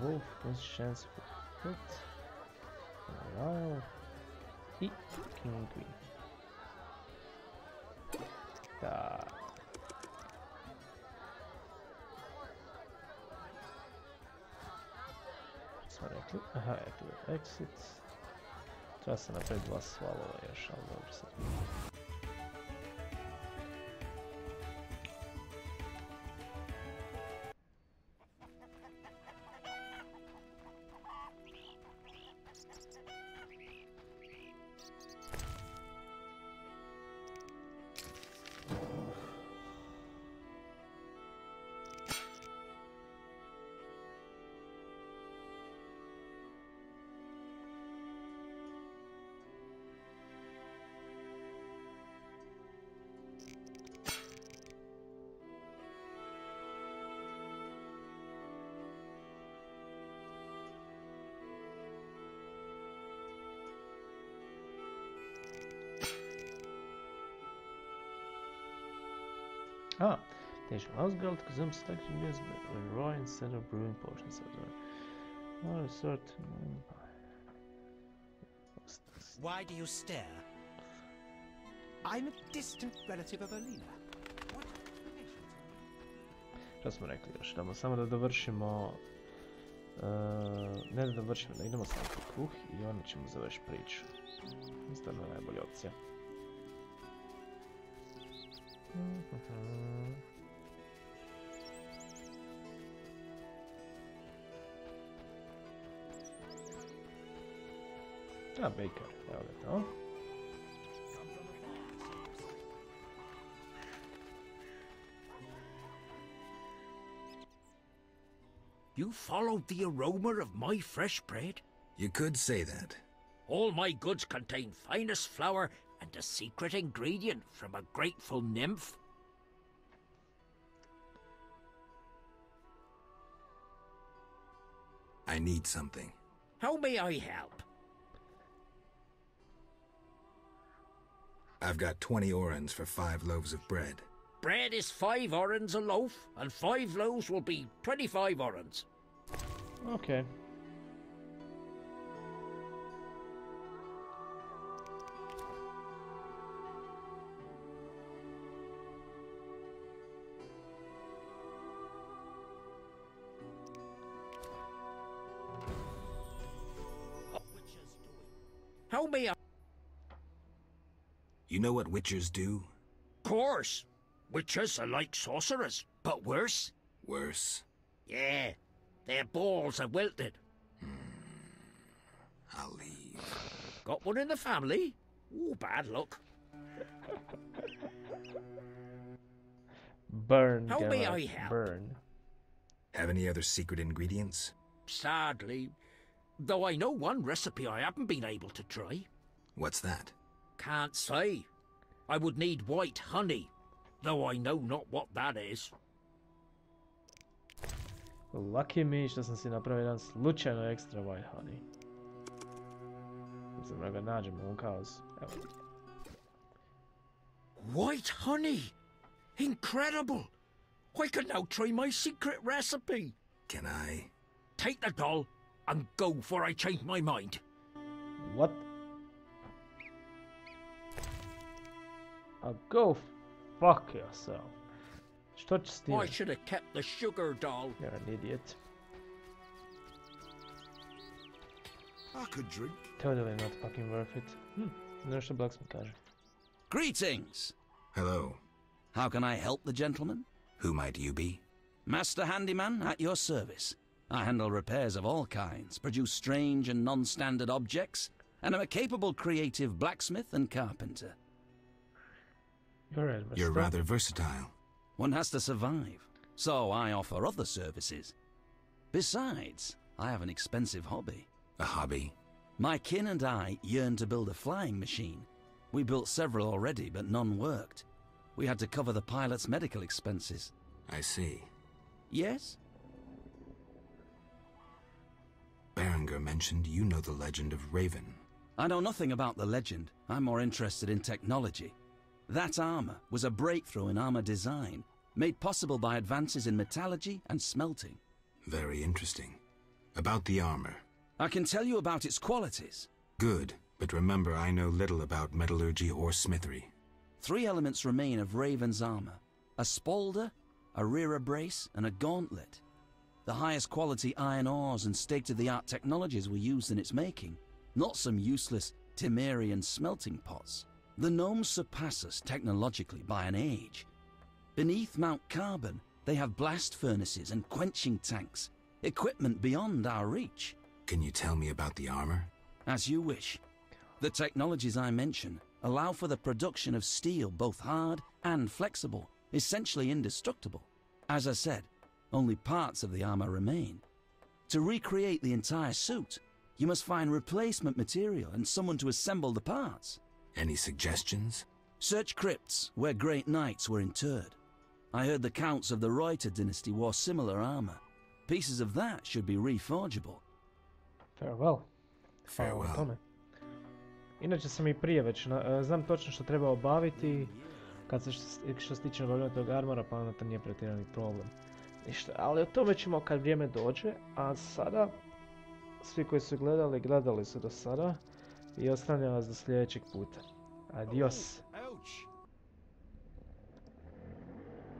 Wolf, chance for foot, Royal, и King Queen. Так. Smo rekli, aha, activate exit. Treba se napraviti 2 svalova još, ali dobro sad. Ah, station Ausgeld, consume selection beers with raw instead of brewing potions. Or a sort. Why do you stare? I'm a distant relative of Alina. Što smo rekli još? Idemo samo da dovršimo... ne da dovršimo, da idemo samo po kruh i onda ćemo završiti priču. Mislim da je najbolja opcija. Ah, Baker, evo ga to. You followed the aroma of my fresh bread? You could say that. All my goods contain finest flour and a secret ingredient from a grateful nymph. I need something. How may I help? I've got 20 orens for 5 loaves of bread. Bread is 5 orens a loaf, and 5 loaves will be 25 orens. Okay. How may I... You know what witchers do? Course. Witches are like sorcerers, but worse. Worse? Yeah, their balls are wilted. I'll leave. Got one in the family? Ooh, bad luck. Burn. How may I help? Burn. Have any other secret ingredients? Sadly. Though I know one recipe I haven't been able to try. What's that? Can't say. I would need white honey, though I know not what that is. Lucky me što sam si napravio jedan slučajno extra white honey. Mislim da ga nađemo u kaos. Evo. White honey! Incredible! I can now try my secret recipe. Can I? Take the doll and go before I change my mind. What? Go fuck yourself. Što će s tim? I should have kept the sugar doll. You're an idiot. I could drink. Totally not fucking worth it. Nešto Blacksmith kaže. Greetings! Hello. How can I help the gentleman? Who might you be? Master Handyman at your service. I handle repairs of all kinds, produce strange and non-standard objects, and am a capable creative blacksmith and carpenter. You're rather versatile. One has to survive, so I offer other services. Besides, I have an expensive hobby. A hobby? My kin and I yearn to build a flying machine. We built several already, but none worked. We had to cover the pilot's medical expenses. I see. Yes? Berenger mentioned you know the legend of Raven. I know nothing about the legend. I'm more interested in technology. That armor was a breakthrough in armor design, made possible by advances in metallurgy and smelting. Very interesting. About the armor. I can tell you about its qualities. Good, but remember I know little about metallurgy or smithery. 3 elements remain of Raven's armor. A spalder, a rear brace, and a gauntlet. The highest quality iron ores and state-of-the-art technologies were used in its making, not some useless Temerian smelting pots. The gnomes surpass us technologically by an age. Beneath Mount Carbon, they have blast furnaces and quenching tanks, equipment beyond our reach. Can you tell me about the armor? As you wish. The technologies I mention allow for the production of steel both hard and flexible, essentially indestructible. As I said, only parts of the armor remain. To recreate the entire suit, you must find replacement material and someone to assemble the parts. Any suggestions? Search crypts where great knights were interred. I heard the counts of the Reuter dynasty wore similar armor. Pieces of that should be reforgeable. Farewell. Farewell. Hvala tome. Inače sam i prije već, znam točno što treba obaviti što se tiče obavljanja tog armora, pa onda to nije pretjerani problem. Ništa, ali o tome ćemo kad vrijeme dođe, a sada svi koji su gledali su do sada i ostavljam vas do sljedećeg puta. Adios!